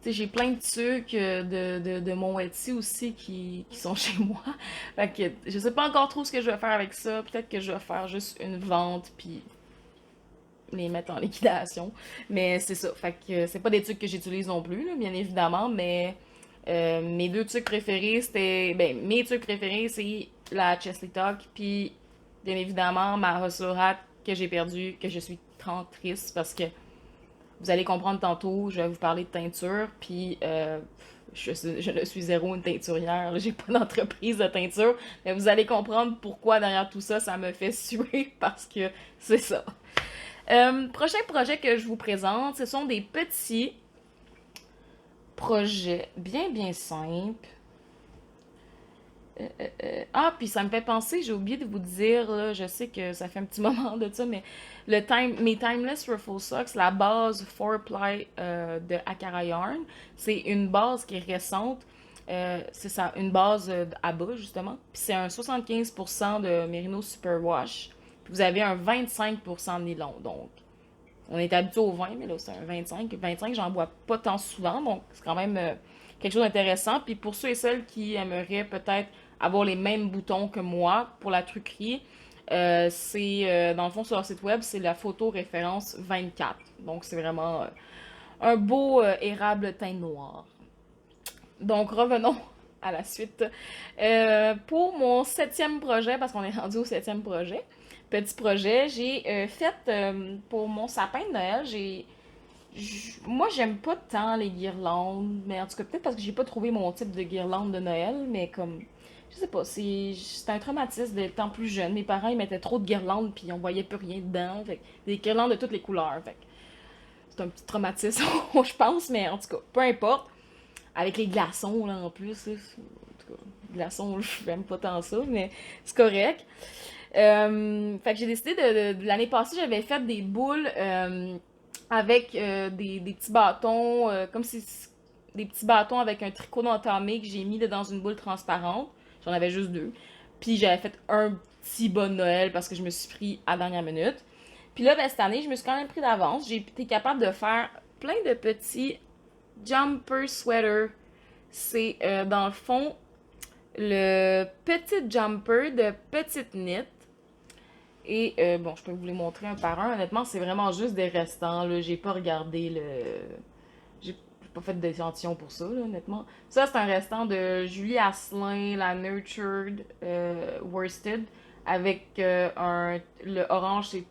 J'ai plein de trucs de mon Etsy aussi qui sont chez moi. Fait que je sais pas encore trop ce que je vais faire avec ça. Peut-être que je vais faire juste une vente puis les mettre en liquidation. Mais c'est ça. Fait que c'est pas des trucs que j'utilise non plus, là, bien évidemment. Mais mes 2 trucs préférés, c'était. Ben, mes trucs préférés, c'est la Chesley Talk puis bien évidemment ma Hustle Hat que j'ai perdue, que je suis trop triste parce que vous allez comprendre tantôt, je vais vous parler de teinture, puis je ne suis zéro une teinturière, j'ai pas d'entreprise de teinture, mais vous allez comprendre pourquoi derrière tout ça, ça me fait suer, parce que c'est ça. Prochain projet que je vous présente, ce sont des petits projets bien simples. Ah, puis ça me fait penser, j'ai oublié de vous dire, là, je sais que ça fait un petit moment de ça, mais mes Timeless Ruffle Socks, la base 4-ply de Akara Yarn, c'est une base qui est récente. C'est ça, une base à bas, justement. Puis c'est un 75% de Merino Superwash. Puis vous avez un 25% de nylon. Donc, on est habitué au 20, mais là, c'est un 25. 25, j'en vois pas tant souvent, donc c'est quand même quelque chose d'intéressant. Puis pour ceux et celles qui aimeraient peut-être avoir les mêmes boutons que moi pour la truquerie, dans le fond, sur leur site web, c'est la photo référence 24. Donc, c'est vraiment un beau érable teint noir. Donc, revenons à la suite. Pour mon 7e projet, parce qu'on est rendu au 7e projet, petit projet, j'ai fait pour mon sapin de Noël, moi, j'aime pas tant les guirlandes, mais en tout cas, peut-être parce que j'ai pas trouvé mon type de guirlande de Noël, mais comme, je sais pas, c'est un traumatisme d'étant plus jeune. Mes parents, ils mettaient trop de guirlandes, puis on voyait plus rien dedans, fait que des guirlandes de toutes les couleurs, fait que c'est un petit traumatisme, je pense, mais en tout cas, peu importe. Avec les glaçons, là, en plus, là, en tout cas, les glaçons, j'aime pas tant ça, mais c'est correct. Fait que j'ai décidé l'année passée, j'avais fait des boules avec des petits bâtons, comme si des petits bâtons avec un tricot entamé que j'ai mis dans une boule transparente. J'en avais juste 2. Puis j'avais fait un petit bas de Noël parce que je me suis pris à la dernière minute. Puis là, ben, cette année, je me suis quand même pris d'avance. J'ai été capable de faire plein de petits jumper sweater. C'est dans le fond le petit jumper de petite knit. Et bon, je peux vous les montrer un par un. Honnêtement, c'est vraiment juste des restants. Là. J'ai pas regardé le. J'ai pas fait d'échantillon pour ça, là, honnêtement. Ça, c'est un restant de Julie Asselin, la Nurtured Worsted. Avec le orange, c'est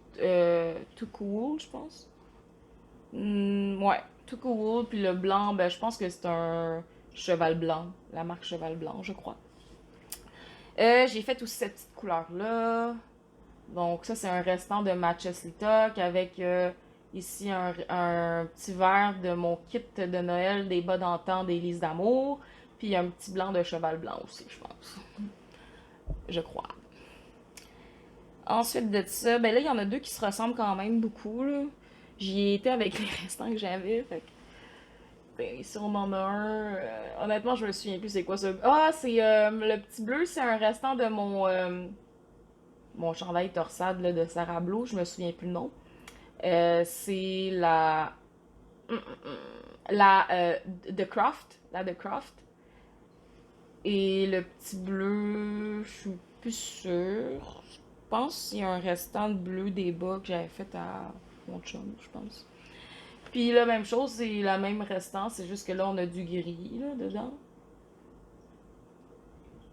Too Cool, je pense. Ouais, Too Cool. Puis le blanc, ben, je pense que c'est un cheval blanc. La marque cheval blanc, je crois. J'ai fait aussi cette petite couleur-là. Donc ça, c'est un restant de ma Chesley Talk avec ici un petit verre de mon kit de Noël des bas d'antan des Lys d'amour. Puis un petit blanc de cheval blanc aussi, je pense. Je crois. Ensuite de ça, ben là, il y en a deux qui se ressemblent quand même beaucoup, là. J'y ai été avec les restants que j'avais, fait que, ben, ici on en a un. Honnêtement, je me souviens plus c'est quoi ça. Ah, c'est le petit bleu, c'est un restant de mon chandail torsade là, de Sarah Blue, je me souviens plus le nom. C'est la The Croft, la The Croft. Et le petit bleu, je suis plus sûre. Je pense qu'il y a un restant de bleu des bas que j'avais fait à mon chum, je pense. Puis la même chose, c'est la même restant, c'est juste que là, on a du gris là, dedans.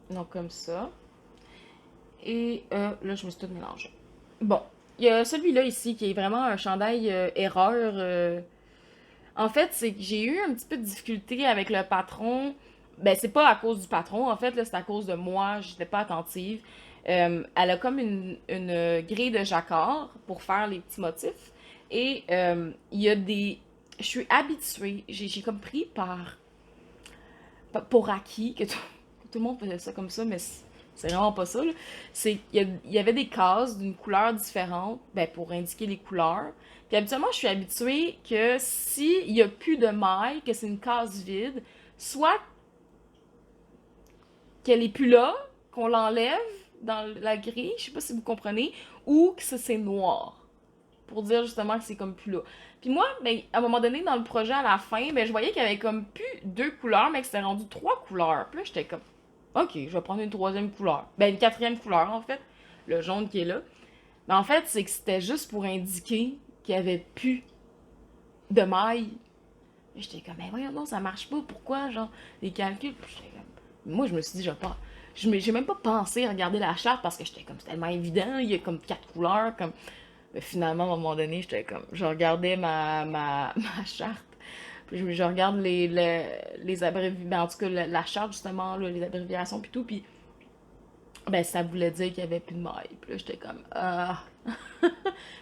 Donc comme ça. Et là, je me suis tout mélangé. Bon, il y a celui-là ici qui est vraiment un chandail erreur. En fait, c'est que j'ai eu un petit peu de difficulté avec le patron. Ben, c'est pas à cause du patron, en fait, là, c'est à cause de moi, j'étais pas attentive. Elle a comme une grille de jacquard pour faire les petits motifs. Et il y a des. Je suis habituée, j'ai comme pris pour acquis que tout le monde faisait ça comme ça, mais c'est vraiment pas ça, là. Il y avait des cases d'une couleur différente, ben, pour indiquer les couleurs. Puis habituellement, je suis habituée que s'il y a plus de maille, que c'est une case vide, soit qu'elle est plus là, qu'on l'enlève dans la grille, je sais pas si vous comprenez, ou que c'est noir, pour dire justement que c'est comme plus là. Puis moi, ben, à un moment donné, dans le projet, à la fin, ben, je voyais qu'il y avait comme plus deux couleurs, mais que c'était rendu trois couleurs. Puis là, j'étais comme, ok, je vais prendre une troisième couleur. Ben, une quatrième couleur, en fait, le jaune qui est là. Mais en fait, c'est que c'était juste pour indiquer qu'il y avait plus de mailles. Et j'étais comme, mais voyons, non, ça marche pas. Pourquoi, genre, les calculs? Puis j'étais comme, moi, je me suis dit, je vais pas. J'ai même pas pensé à regarder la charte parce que j'étais comme, c'est tellement évident, il y a comme quatre couleurs, comme. Mais finalement, à un moment donné, j'étais comme, je regardais ma charte. Puis je regarde les abréviations, ben, en tout cas, la charte, justement, là, les abréviations, puis tout, puis ben, ça voulait dire qu'il y avait plus de mailles. Puis là, j'étais comme, ah.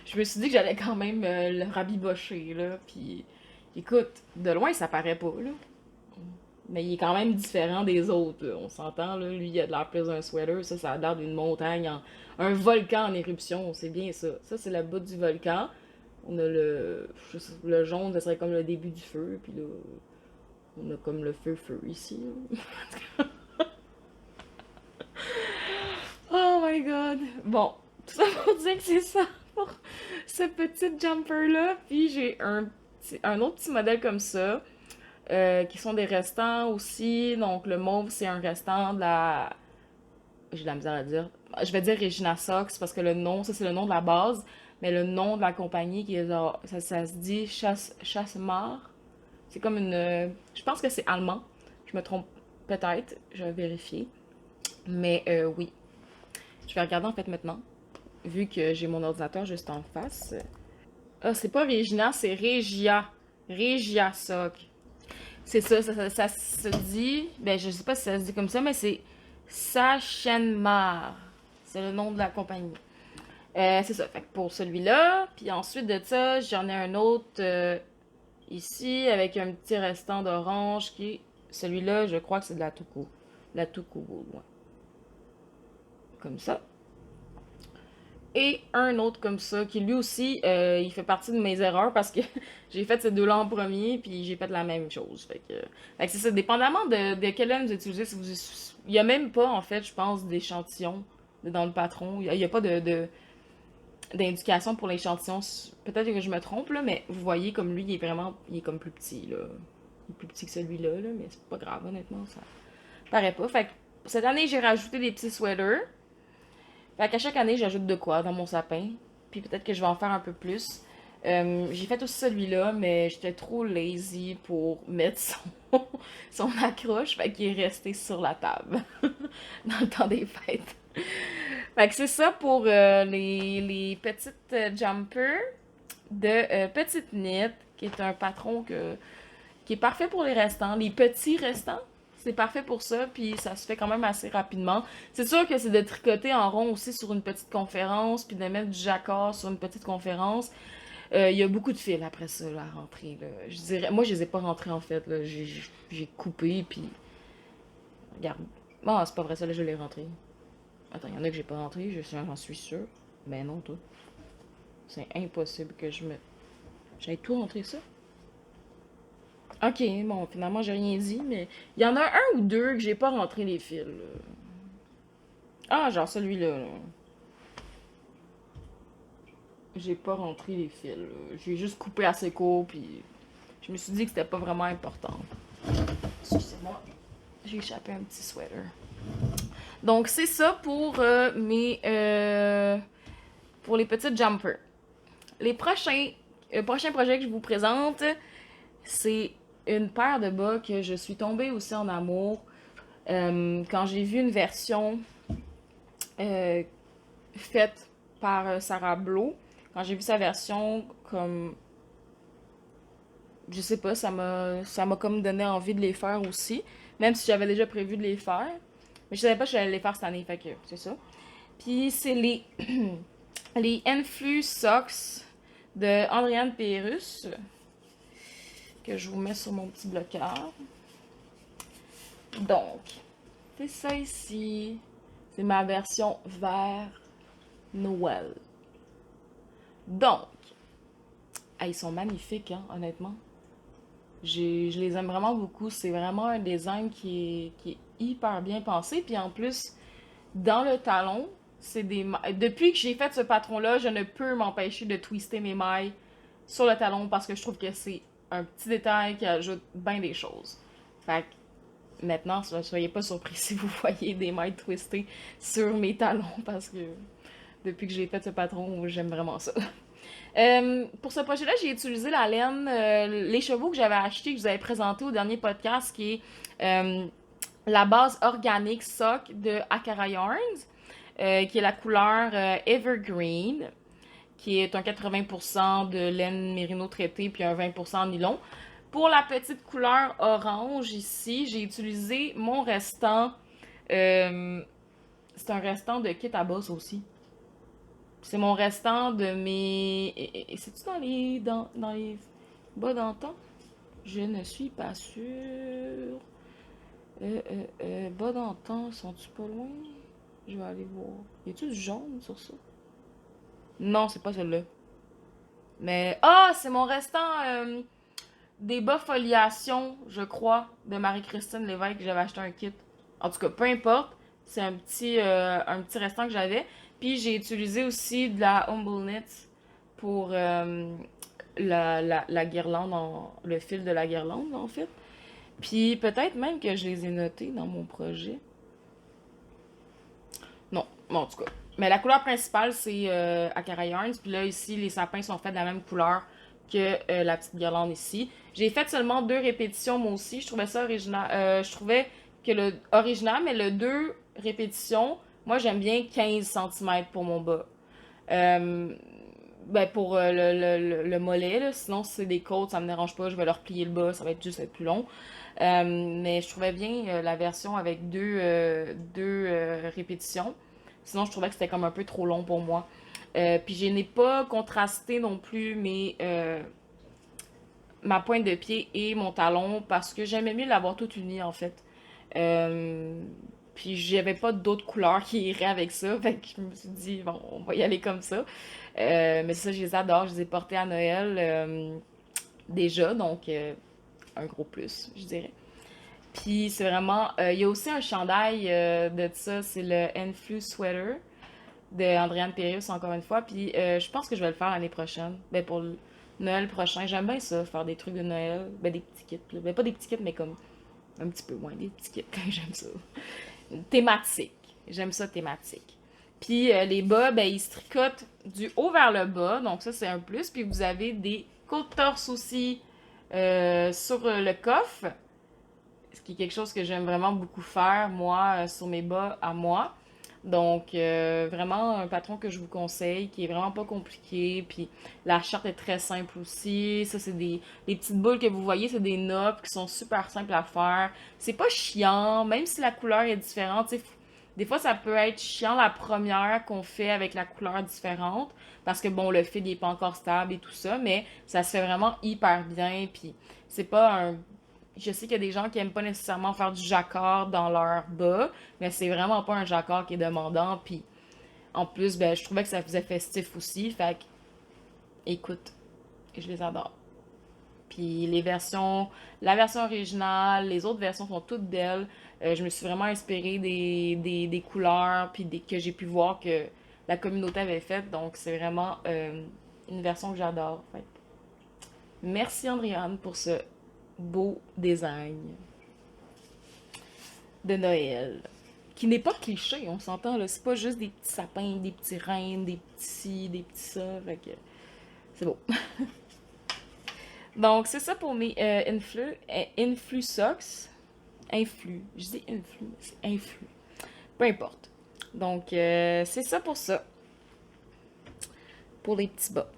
Je me suis dit que j'allais quand même le rabibocher, là. Puis, écoute, de loin, ça paraît pas, là. Mais il est quand même différent des autres, là. On s'entend, là. Lui, il a de l'air plus d'un sweater. Ça a l'air d'une montagne, un volcan en éruption. C'est bien ça. Ça, c'est la bout du volcan. On a le jaune, ça serait comme le début du feu. Puis là, on a comme le feu ici, là. Oh my god. Bon, tout ça pour dire que c'est ça pour ce petit jumper-là. Puis j'ai un autre petit modèle comme ça, qui sont des restants aussi. Donc le mauve, c'est un restant de la. J'ai de la misère à dire. Je vais dire Regina Sox parce que le nom, ça c'est le nom de la base, mais le nom de la compagnie qui est genre, ça se dit Chasse-Mar. C'est comme une. Je pense que c'est allemand. Je me trompe peut-être. Je vais vérifier. Mais oui. Je vais regarder en fait maintenant, vu que j'ai mon ordinateur juste en face. Ah, c'est pas Regina, c'est Regia. Regia Soc. C'est ça se dit. Ben, je sais pas si ça se dit comme ça, mais c'est Sachenmar. C'est le nom de la compagnie. C'est ça. Fait que pour celui-là. Puis ensuite de ça, j'en ai un autre ici avec un petit restant d'orange qui est. Celui-là, je crois que c'est de la Tuco. La Tuco, ouais. Comme ça. Et un autre comme ça, qui lui aussi, il fait partie de mes erreurs parce que j'ai fait ces deux-là en premier, puis j'ai fait la même chose. Fait que c'est ça, dépendamment de quelle laine vous utilisez, si il y a même pas, en fait, je pense, d'échantillon dans le patron. Il y a pas d'indication pour l'échantillon. Peut-être que je me trompe, là, mais vous voyez comme lui, il est comme plus petit, là. Il est plus petit que celui-là, là, mais c'est pas grave, honnêtement, ça paraît pas. Fait que cette année, j'ai rajouté des petits sweaters. Fait qu'à chaque année, j'ajoute de quoi dans mon sapin. Puis peut-être que je vais en faire un peu plus. J'ai fait aussi celui-là, mais j'étais trop lazy pour mettre son accroche. Fait qu'il est resté sur la table dans le temps des fêtes. Fait que c'est ça pour les petites jumpers de Petite Knit, qui est un patron qui est parfait pour les restants. Les petits restants, c'est parfait pour ça, puis ça se fait quand même assez rapidement. C'est sûr que c'est de tricoter en rond aussi sur une petite conférence, puis de mettre du jacquard sur une petite conférence. Il y a beaucoup de fils après ça, là, à rentrer. Là. Je dirais, moi, je les ai pas rentrés en fait. Là. J'ai coupé, puis. Regarde. Bon, c'est pas vrai, ça, là, je l'ai rentré. Attends, il y en a que j'ai pas rentré, j'en suis sûre. Ben non, toi. C'est impossible que j'aille tout rentrer ça. Ok, bon, finalement, j'ai rien dit, mais il y en a un ou deux que j'ai pas rentré les fils, là. Ah, genre celui-là, là. J'ai pas rentré les fils, là. J'ai juste coupé assez court, puis je me suis dit que c'était pas vraiment important. Excusez-moi, j'ai échappé un petit sweater. Donc, c'est ça pour pour les petites jumpers. Les prochains projets que je vous présente, c'est une paire de bas que je suis tombée aussi en amour quand j'ai vu une version euh, faite par Sarah Blow. Quand j'ai vu sa version, comme je sais pas, ça m'a comme donné envie de les faire aussi, même si j'avais déjà prévu de les faire. Mais je savais pas que j'allais les faire cette année, fait que c'est ça. Puis c'est les les Enflux Socks de Andréane Pérus que je vous mets sur mon petit bloqueur. Donc, c'est ça ici. C'est ma version vert Noël. Donc, ah, ils sont magnifiques, hein, honnêtement. Je les aime vraiment beaucoup. C'est vraiment un design qui est hyper bien pensé. Puis en plus, dans le talon, depuis que j'ai fait ce patron-là, je ne peux m'empêcher de twister mes mailles sur le talon parce que je trouve que c'est un petit détail qui ajoute bien des choses. Fait que maintenant, ne soyez pas surpris si vous voyez des mailles twistées sur mes talons parce que depuis que j'ai fait ce patron, j'aime vraiment ça. Pour ce projet-là, j'ai utilisé la laine, les chevaux que j'avais achetés, que je vous avais présenté au dernier podcast, qui est la base organique sock de Akara Yarns, qui est la couleur Evergreen, qui est un 80% de laine mérino traitée, puis un 20% nylon. Pour la petite couleur orange ici, j'ai utilisé mon restant. C'est un restant de kit à boss aussi. C'est mon restant de mes. Et c'est-tu dans les bas d'antan? Je ne suis pas sûre. Bas d'antan, sont-tu pas loin? Je vais aller voir. Y a-tu du jaune sur ça? Non, c'est pas celle-là. Mais. Ah, c'est mon restant des bas foliation, je crois, de Marie-Christine Lévesque. J'avais acheté un kit. En tout cas, peu importe. C'est un petit restant que j'avais. Puis j'ai utilisé aussi de la Humble Knit pour la guirlande, le fil de la guirlande, en fait. Puis peut-être même que je les ai notés dans mon projet. Non, bon, en tout cas. Mais la couleur principale, c'est Akara Yarns. Puis là, ici, les sapins sont faits de la même couleur que la petite guirlande ici. J'ai fait seulement 2 répétitions, moi aussi. Je trouvais ça original. Je trouvais que le original, mais le 2 répétitions, moi, j'aime bien 15 cm pour mon bas. Euh, ben pour le mollet, là. Sinon, si c'est des côtes, ça me dérange pas. Je vais leur plier le bas, ça va être juste être plus long. Mais je trouvais bien la version avec deux répétitions. Sinon, je trouvais que c'était comme un peu trop long pour moi. Puis je n'ai pas contrasté non plus ma pointe de pied et mon talon parce que j'aimais mieux l'avoir tout uni en fait. Euh, Puis j'avais pas d'autres couleurs qui iraient avec ça. Fait que je me suis dit, bon, on va y aller comme ça. Mais ça, je les adore. Je les ai portés à Noël déjà. Donc, un gros plus, je dirais. Puis c'est vraiment. Il y a aussi un chandail de ça. C'est le Enflux Sweater de Andréane Périus, encore une fois. Puis je pense que je vais le faire l'année prochaine. Ben, pour le Noël prochain. J'aime bien ça, faire des trucs de Noël. Ben, des petits kits. Ben, pas des petits kits, mais comme un petit peu moins des petits kits. J'aime ça. Thématique. J'aime ça thématique. Puis les bas, ben, ils se tricotent du haut vers le bas. Donc ça, c'est un plus. Puis vous avez des côtes torse aussi sur le coffre. Ce qui est quelque chose que j'aime vraiment beaucoup faire, moi, sur mes bas à moi. Donc, vraiment un patron que je vous conseille, qui est vraiment pas compliqué. Puis la charte est très simple aussi. Ça, c'est les petites boules que vous voyez, c'est des noppes qui sont super simples à faire. C'est pas chiant, même si la couleur est différente. Des fois, ça peut être chiant la première qu'on fait avec la couleur différente. Parce que bon, le fil n'est pas encore stable et tout ça. Mais ça se fait vraiment hyper bien. Puis c'est pas un je sais qu'il y a des gens qui aiment pas nécessairement faire du jacquard dans leur bas, mais c'est vraiment pas un jacquard qui est demandant. Puis En plus, ben, je trouvais que ça faisait festif aussi. Fait que, écoute, je les adore. Puis la version originale, les autres versions sont toutes belles. Je me suis vraiment inspirée des couleurs puis que j'ai pu voir que la communauté avait faites. Donc, c'est vraiment une version que j'adore. Fait merci Andréane pour ce beau design de Noël. Qui n'est pas cliché, on s'entend là. C'est pas juste des petits sapins, des petits rennes, des petits ça. Fait que c'est beau. Donc, c'est ça pour mes influx socks. Influx. Je dis influx, mais c'est influx. Peu importe. Donc, c'est ça pour ça. Pour les petits bas.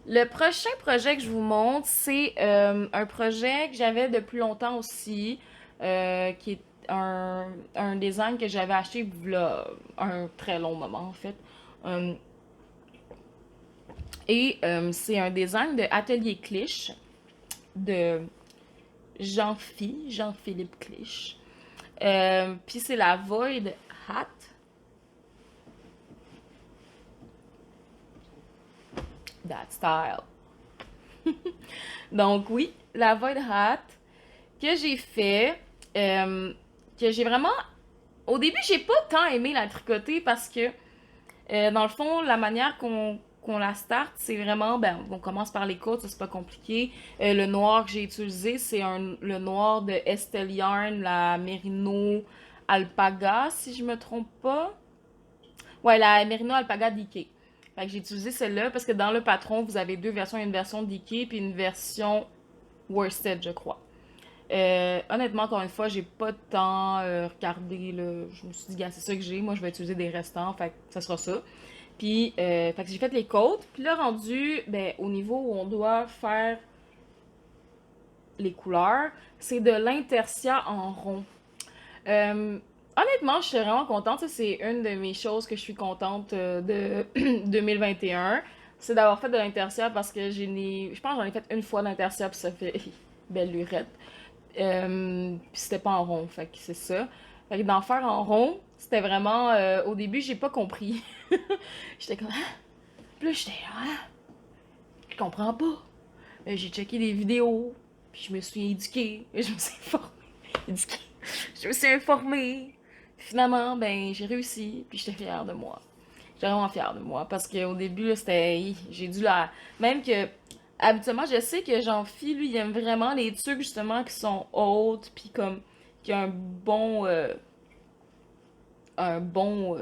Le prochain projet que je vous montre, c'est un projet que j'avais depuis longtemps aussi, qui est un design que j'avais acheté il y a un très long moment en fait. Euh, c'est un design de Atelier Clich de Jean-Philippe Clich. Puis c'est la Void Hat. That style. Donc oui, la Void Hat que j'ai fait, que j'ai vraiment... Au début, j'ai pas tant aimé la tricoter parce que, dans le fond, la manière qu'on la start, c'est vraiment, ben, on commence par les côtes, ça c'est pas compliqué. Le noir que j'ai utilisé, c'est le noir de Estelle Yarn, la Merino Alpaga, si je me trompe pas. Ouais, la Merino Alpaga d'Ikea. Fait que j'ai utilisé celle-là parce que dans le patron, vous avez deux versions. Il y a une version d'Ikea puis une version worsted, je crois. Honnêtement, encore une fois, j'ai pas tant regardé. Là. Je me suis dit, gars, c'est ça que j'ai. Moi, je vais utiliser des restants. Fait que ça sera ça. Puis, fait que j'ai fait les côtes. Puis là, rendu, ben, au niveau où on doit faire les couleurs, c'est de l'intersia en rond. Honnêtement, je suis vraiment contente. Ça, c'est une de mes choses que je suis contente de 2021. C'est d'avoir fait de l'intercia parce que je pense que j'en ai fait une fois d'intercia puis ça fait belle lurette. Puis c'était pas en rond, fait que c'est ça. Fait que d'en faire en rond, c'était vraiment... au début, j'ai pas compris. J'étais comme... Ah! Puis là, j'étais... Ah! Je comprends pas. Mais j'ai checké des vidéos, puis je me suis éduquée, je me suis informée. Éduquée. Je me suis informée. Finalement, ben, j'ai réussi, puis j'étais fière de moi. J'étais vraiment fière de moi, parce qu'au début, là, c'était... J'ai dû la... Même que... Habituellement, je sais que Jean-Phi, lui, il aime vraiment les trucs, justement, qui sont hautes, puis comme... Qui a un bon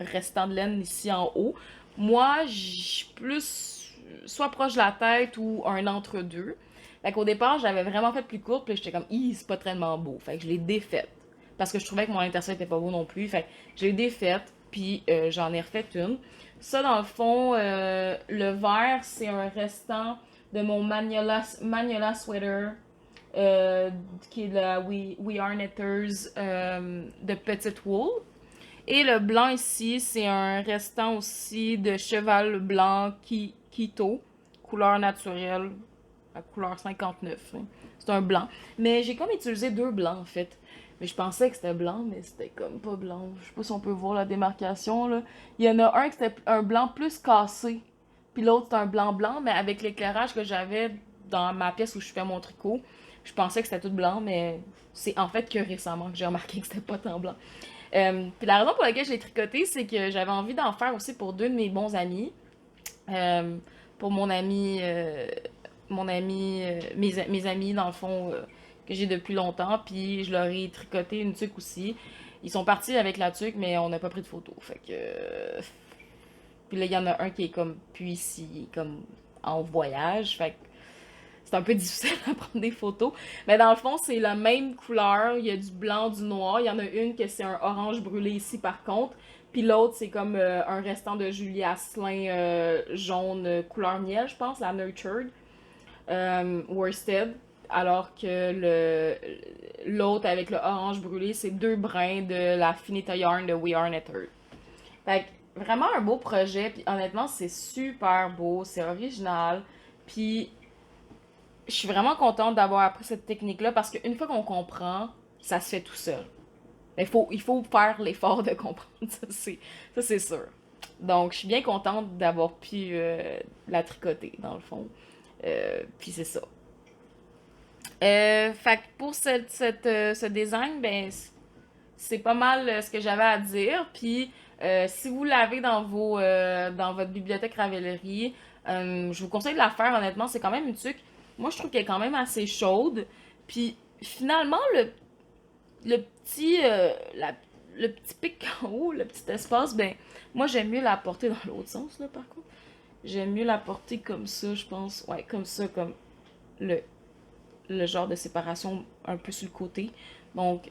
restant de laine ici en haut. Moi, je suis plus soit proche de la tête ou un entre-deux. Fait qu'au départ, j'avais vraiment fait plus courte, puis j'étais comme, c'est pas tellement beau. Fait que je l'ai défaite. Parce que je trouvais que mon intercept était pas beau non plus. Fait que je l'ai défaite, puis j'en ai refait une. Ça, dans le fond, le vert, c'est un restant de mon Magnola sweater, qui est la We Are Knitters de Petite Wool. Et le blanc ici, c'est un restant aussi de cheval blanc Quito, couleur naturelle, la couleur 59. Hein. C'est un blanc. Mais j'ai comme utilisé deux blancs en fait. Mais je pensais que c'était blanc, mais c'était comme pas blanc. Je sais pas si on peut voir la démarcation là. Il y en a un qui était un blanc plus cassé. Puis l'autre c'est un blanc blanc, mais avec l'éclairage que j'avais dans ma pièce où je fais mon tricot, je pensais que c'était tout blanc, mais c'est en fait que récemment que j'ai remarqué que c'était pas tant blanc. Puis la raison pour laquelle je l'ai tricoté, c'est que j'avais envie d'en faire aussi pour deux de mes bons amis. Pour mes amis dans le fond que j'ai depuis longtemps. Puis je leur ai tricoté une tuque aussi. Ils sont partis avec la tuque, mais on n'a pas pris de photo. Fait que. Puis là, il y en a un qui est comme puis ici, comme en voyage. Fait que c'est un peu difficile à prendre des photos. Mais dans le fond, c'est la même couleur. Il y a du blanc, du noir. Il y en a une que c'est un orange brûlé ici par contre. Puis l'autre, c'est comme un restant de Julie Asselin jaune couleur miel, je pense, la Nurtured Worsted. Alors que l'autre avec le orange brûlé, c'est deux brins de la Finita Yarn de We Are Knitters. Fait que vraiment un beau projet. Puis honnêtement, c'est super beau. C'est original. Puis je suis vraiment contente d'avoir appris cette technique-là parce qu'une fois qu'on comprend, ça se fait tout seul. Il faut faire l'effort de comprendre, ça c'est sûr. Donc, je suis bien contente d'avoir pu la tricoter, dans le fond. Puis c'est ça. Fait que pour ce design, ben, c'est pas mal ce que j'avais à dire. Puis, si vous l'avez dans votre bibliothèque Ravelry, je vous conseille de la faire, honnêtement. C'est quand même une tuque. Moi, je trouve qu'elle est quand même assez chaude. Puis, finalement, le petit, le petit pic en haut, le petit espace, ben, moi, j'aime mieux la porter dans l'autre sens, là, par contre. J'aime mieux la porter comme ça, je pense. Ouais, comme ça, comme le, le genre de séparation un peu sur le côté. Donc,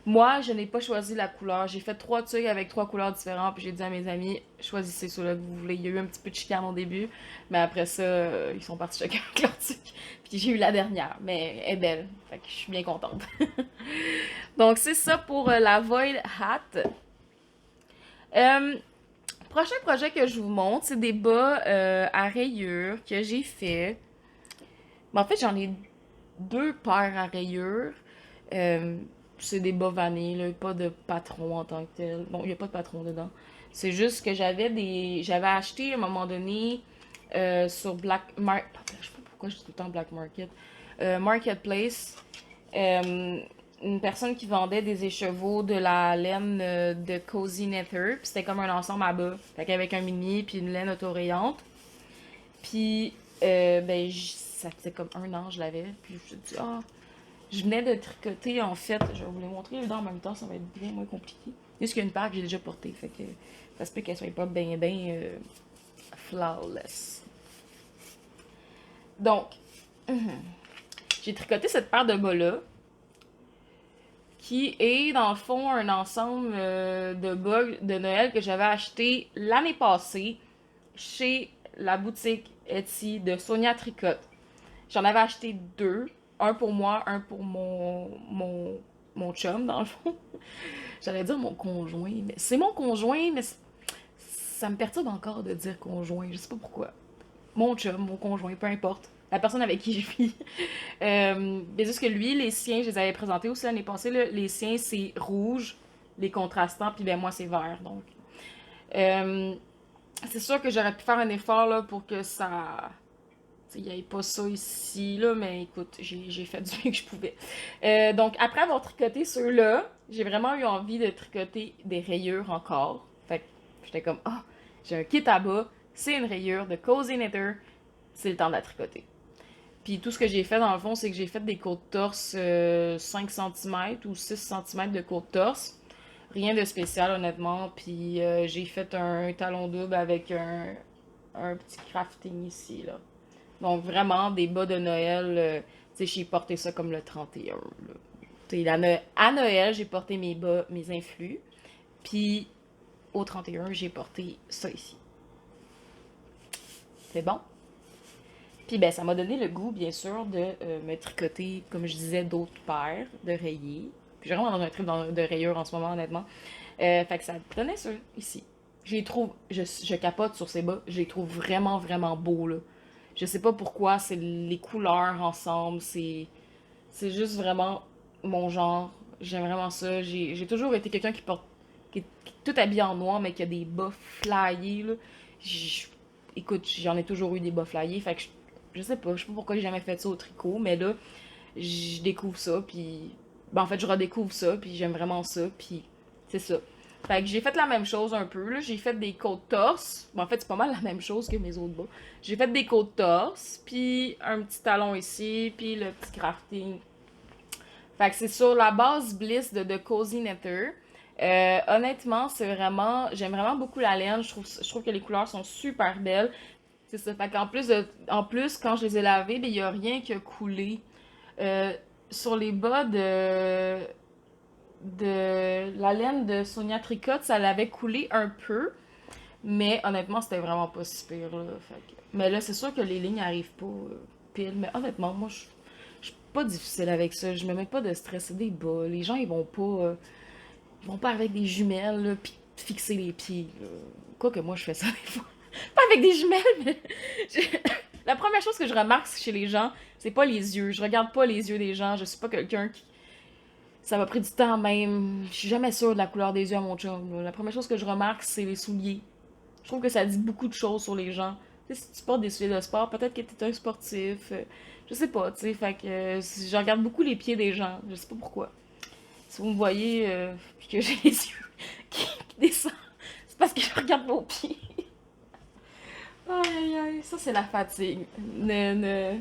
moi, je n'ai pas choisi la couleur. J'ai fait 3 tuiles avec 3 couleurs différentes, puis j'ai dit à mes amis, choisissez ceux-là que vous voulez. Il y a eu un petit peu de chicane au début, mais après ça, ils sont partis chacun avec leur tuile. Puis j'ai eu la dernière, mais elle est belle. Fait que je suis bien contente. Donc, c'est ça pour la Void Hat. Euh, Prochain projet que je vous montre, c'est des bas à rayures que j'ai fait. Mais en fait, j'en ai 2 paires à rayures. Euh, c'est des bas vanille, là, pas de patron en tant que tel. Bon, il n'y a pas de patron dedans. C'est juste que j'avais acheté à un moment donné sur Black Market. Je sais pas pourquoi je dis tout le temps Black Market. Marketplace. euh, une personne qui vendait des écheveaux de la laine de Cozy Nether. Puis c'était comme un ensemble à bas. Fait qu'avec un mini puis une laine autorayante. Puis, ben, ça faisait comme 1 an, je l'avais. Puis je me suis dit, ah, je venais de tricoter, en fait. Je vais vous les montrer les deux en même temps, ça va être bien moins compliqué. Juste qu'il y a une paire que j'ai déjà portée, fait que ça se peut qu'elle soit pas bien, bien flawless. Donc, j'ai tricoté cette paire de bas-là, qui est dans le fond un ensemble de bas de Noël que j'avais acheté l'année passée chez la boutique Etsy de Sonia Tricotte. J'en avais acheté 2, un pour moi, un pour mon chum, dans le fond. J'allais dire mon conjoint, mais c'est mon conjoint, mais ça me perturbe encore de dire conjoint, je sais pas pourquoi. Mon chum, mon conjoint, peu importe. La personne avec qui je vis. Mais juste que lui, les siens, je les avais présentés aussi l'année passée, là. Les siens, c'est rouge, les contrastants, puis ben moi, c'est vert, donc. Euh, c'est sûr que j'aurais pu faire un effort là, pour que ça. Il n'y avait pas ça ici, là, mais écoute, j'ai fait du mieux que je pouvais. Donc, après avoir tricoté ceux-là, j'ai vraiment eu envie de tricoter des rayures encore. Fait que j'étais comme, ah, oh, j'ai un kit à bas, c'est une rayure de Cozy Knitter, c'est le temps de la tricoter. Puis tout ce que j'ai fait dans le fond, c'est que j'ai fait des côtes torse 5 cm ou 6 cm de côte torse. Rien de spécial honnêtement. Puis j'ai fait un talon double avec un petit crafting ici là. Donc vraiment des bas de Noël. Tu sais, j'ai porté ça comme le 31. À Noël, j'ai porté mes bas, mes influx. Puis au 31, j'ai porté ça ici. C'est bon? Puis ben, ça m'a donné le goût, bien sûr, de me tricoter, comme je disais, d'autres paires de rayés. Puis j'ai vraiment dans un trip de rayures en ce moment, honnêtement. Fait que ça donnait ça, ici. Je les trouve, je capote sur ces bas, je les trouve vraiment, vraiment beaux, là. Je sais pas pourquoi, c'est les couleurs ensemble, c'est juste vraiment mon genre. J'aime vraiment ça. J'ai toujours été quelqu'un qui est tout habillé en noir, mais qui a des bas flyés, là. J- Écoute, j'en ai toujours eu des bas flyés, fait que je sais pas pourquoi j'ai jamais fait ça au tricot, mais là, je découvre ça, puis... Ben, en fait, je redécouvre ça, puis j'aime vraiment ça, puis c'est ça. Fait que j'ai fait la même chose un peu, là. J'ai fait des côtes torse. Ben, en fait, c'est pas mal la même chose que mes autres bas. J'ai fait des côtes torse, puis un petit talon ici, puis le petit crafting. Fait que c'est sur la base Bliss de Cozy Nether. Honnêtement, c'est vraiment... J'aime vraiment beaucoup la laine. Je trouve que les couleurs sont super belles. C'est ça. Fait qu'en plus, en plus, quand je les ai lavés, ben, il n'y a rien qui a coulé. Euh, sur les bas de la laine de Sonia Tricotte, ça l'avait coulé un peu. Mais honnêtement, c'était vraiment pas si pire, là. Mais là, c'est sûr que les lignes arrivent pas pile. Mais honnêtement, moi, je suis pas difficile avec ça. Je me mets pas de stresser des bas. Les gens, ils vont pas avec des jumelles, là, pis fixer les pieds, là. Quoi que moi, je fais ça des fois. Pas avec des jumelles, mais la première chose que je remarque chez les gens, c'est pas les yeux. Je regarde pas les yeux des gens. Je suis pas quelqu'un qui. Ça m'a pris du temps même. Je suis jamais sûre de la couleur des yeux à mon chum, là. La première chose que je remarque, c'est les souliers. Je trouve que ça dit beaucoup de choses sur les gens. Tu sais, si tu portes des souliers de sport, peut-être que t'es un sportif. Je sais pas, tu sais. Fait que je regarde beaucoup les pieds des gens. Je sais pas pourquoi. Si vous me voyez, puis que j'ai les yeux qui descendent, c'est parce que je regarde vos pieds. Aïe, aïe, ça c'est la fatigue. Ne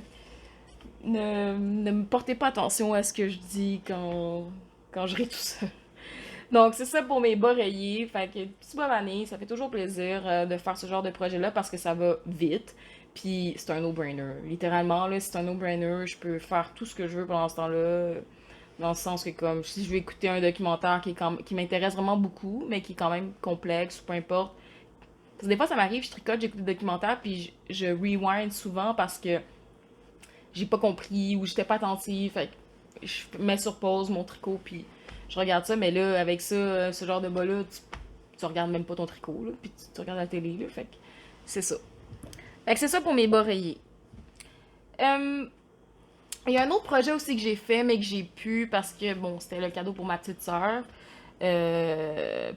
me portez pas attention à ce que je dis quand je ris tout seul. Donc, c'est ça pour mes bas rayés. Fait que, petit bonne année, ça fait toujours plaisir de faire ce genre de projet-là parce que ça va vite. Puis, c'est un no-brainer. Littéralement, là, c'est un no-brainer. Je peux faire tout ce que je veux pendant ce temps-là. Dans le sens que, comme, si je veux écouter un documentaire qui m'intéresse vraiment beaucoup, mais qui est quand même complexe ou peu importe. Parce que des fois, ça m'arrive, je tricote, j'écoute des documentaires, puis je rewind souvent parce que j'ai pas compris ou j'étais pas attentive. Fait que je mets sur pause mon tricot, puis je regarde ça, mais là, avec ça, ce genre de bas-là, tu regardes même pas ton tricot, là, puis tu regardes la télé, là. Fait que c'est ça. Fait que c'est ça pour mes bas rayés. Euh, Il y a un autre projet aussi que j'ai fait, mais que j'ai pu parce que, bon, c'était le cadeau pour ma petite sœur.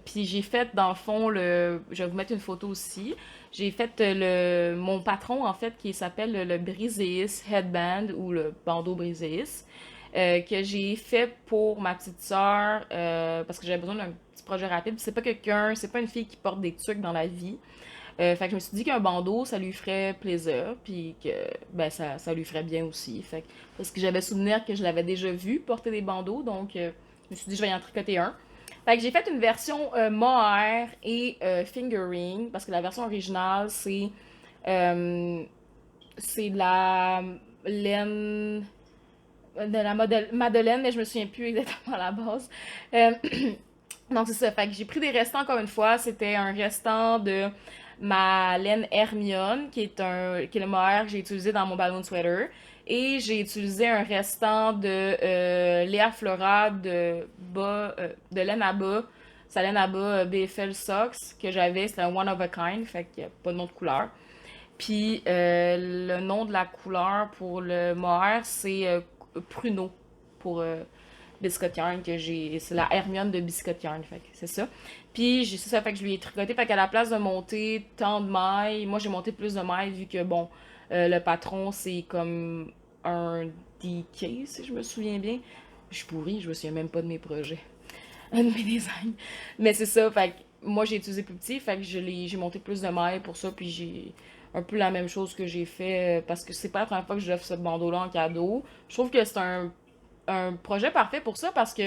Puis j'ai fait, dans le fond, je vais vous mettre une photo aussi. J'ai fait mon patron, en fait, qui s'appelle le Briseis Headband ou le bandeau Briseis, que j'ai fait pour ma petite sœur parce que j'avais besoin d'un petit projet rapide. Puis c'est pas une fille qui porte des trucs dans la vie. Fait que je me suis dit qu'un bandeau, ça lui ferait plaisir, puis que ben ça lui ferait bien aussi. Fait que, parce que j'avais souvenir que je l'avais déjà vu porter des bandeaux, donc je me suis dit je vais y en tricoter un. Fait que j'ai fait une version mohair et fingering, parce que la version originale, euh, c'est de la laine, de la Madeleine, mais je me souviens plus exactement à la base. Euh, donc c'est ça, fait que j'ai pris des restants encore une fois, c'était un restant de ma laine Hermione, qui est le mohair que j'ai utilisé dans mon balloon sweater. Et j'ai utilisé un restant de Léa Flora de laine à bas, sa laine à bas BFL Socks que j'avais, c'était un one of a kind, fait qu'il n'y a pas de nom de couleur. Puis le nom de la couleur pour le mohair, c'est Pruneau pour Biscuit Yarn que j'ai. C'est la Hermione de Biscuit Yarn, fait que c'est ça. Puis c'est ça, fait que je lui ai tricoté. Fait qu'à la place de monter tant de mailles, moi j'ai monté plus de mailles vu que bon, le patron c'est comme un DK si je me souviens bien. Je suis pourrie, je me souviens même pas de mes projets, de mes designs. Mais c'est ça, fait que moi j'ai utilisé plus petit, fait que j'ai monté plus de mailles pour ça, puis j'ai un peu la même chose que j'ai fait parce que c'est pas la première fois que je offre ce bandeau-là en cadeau. Je trouve que c'est un projet parfait pour ça parce que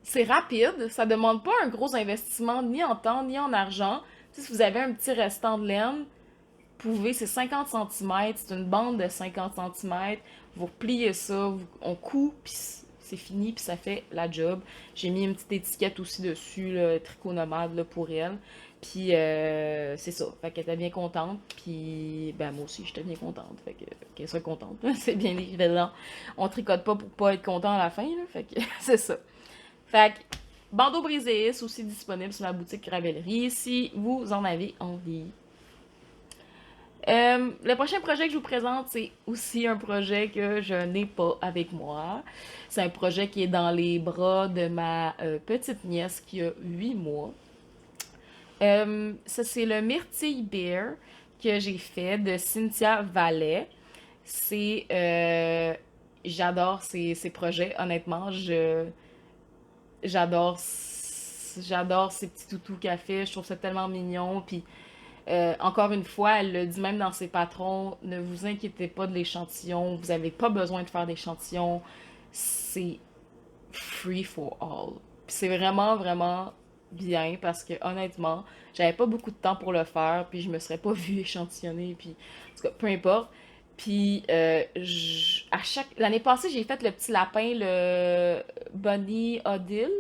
c'est rapide, ça demande pas un gros investissement ni en temps ni en argent. Tu sais, si vous avez un petit restant de laine, vous pouvez, c'est 50 centimètres, c'est une bande de 50 centimètres. Vous repliez ça, on coud, puis c'est fini, puis ça fait la job. J'ai mis une petite étiquette aussi dessus, le tricot nomade là, pour elle. Puis c'est ça. Fait qu'elle était bien contente. Puis ben moi aussi j'étais bien contente. Fait que qu'elle soit contente. C'est bien évident. On tricote pas pour pas être content à la fin. Là, fait que c'est ça. Fait que bandeau brisé aussi disponible sur la boutique Ravelry si vous en avez envie. Le prochain projet que je vous présente, c'est aussi un projet que je n'ai pas avec moi. C'est un projet qui est dans les bras de ma petite nièce qui a 8 mois. Ça, c'est le Myrtille Bear que j'ai fait de Cynthia Vallet. C'est. J'adore ces projets, honnêtement. J'adore. J'adore ces petits toutous qu'elle fait. Je trouve ça tellement mignon. Puis, encore une fois, elle le dit même dans ses patrons, ne vous inquiétez pas de l'échantillon. Vous n'avez pas besoin de faire d'échantillon. C'est free for all. Puis c'est vraiment, vraiment bien parce que honnêtement, j'avais pas beaucoup de temps pour le faire, puis je me serais pas vue échantillonner, puis en tout cas, peu importe. Puis l'année passée, j'ai fait le petit lapin, le Bunny Odile.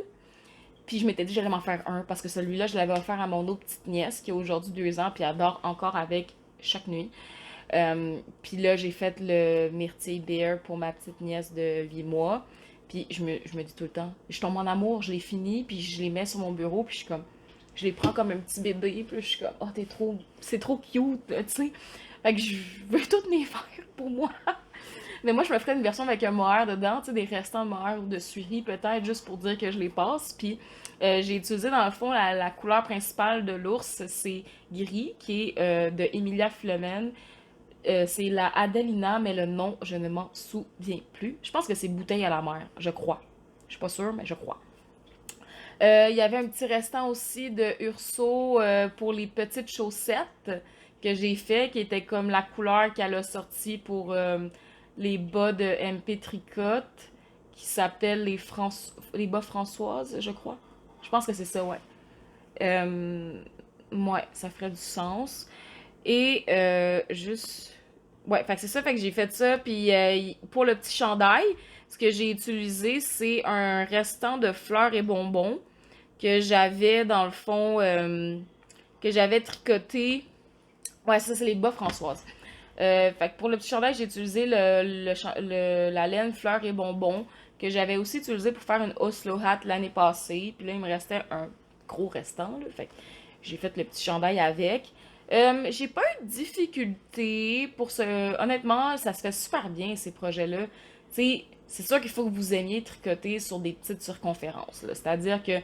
Puis je m'étais dit que j'allais m'en faire un parce que celui-là, je l'avais offert à mon autre petite nièce qui a aujourd'hui 2 ans, puis elle dort encore avec chaque nuit. Puis là, j'ai fait le Myrtille Bear pour ma petite nièce de 8 mois. Puis je me dis tout le temps, je tombe en amour, je les finis, puis je les mets sur mon bureau, puis je suis comme, je les prends comme un petit bébé, puis je suis comme, oh, c'est trop cute, tu sais. Fait que je veux toutes les faire pour moi. Mais moi, je me ferais une version avec un mohair dedans, tu sais, des restants de mohair ou de suie peut-être, juste pour dire que je les passe. Puis j'ai utilisé dans le fond la couleur principale de l'ours, c'est gris, qui est de Emilia Flemmen. C'est la Adelina, mais le nom, je ne m'en souviens plus. Je pense que c'est bouteille à la mer, je crois. Je suis pas sûre, mais je crois. Il y avait un petit restant aussi de Urso pour les petites chaussettes que j'ai fait, qui était comme la couleur qu'elle a sortie pour les bas de MP Tricotte, qui s'appellent les bas Françoises, je crois. Je pense que c'est ça, ouais. Euh, ouais, ça ferait du sens. Et juste. Ouais, fait que c'est ça, fait que j'ai fait ça. Puis pour le petit chandail, ce que j'ai utilisé, c'est un restant de fleurs et bonbons que j'avais dans le fond, que j'avais tricoté. Ouais, ça, c'est les bas Françoise. Fait que pour le petit chandail, j'ai utilisé la laine fleurs et bonbons que j'avais aussi utilisé pour faire une Oslo hat l'année passée. Puis là, il me restait un gros restant. Là. Fait que j'ai fait le petit chandail avec. J'ai pas eu de difficulté pour ce. Honnêtement, ça se fait super bien, ces projets-là. Tu sais, c'est sûr qu'il faut que vous aimiez tricoter sur des petites circonférences. C'est-à-dire que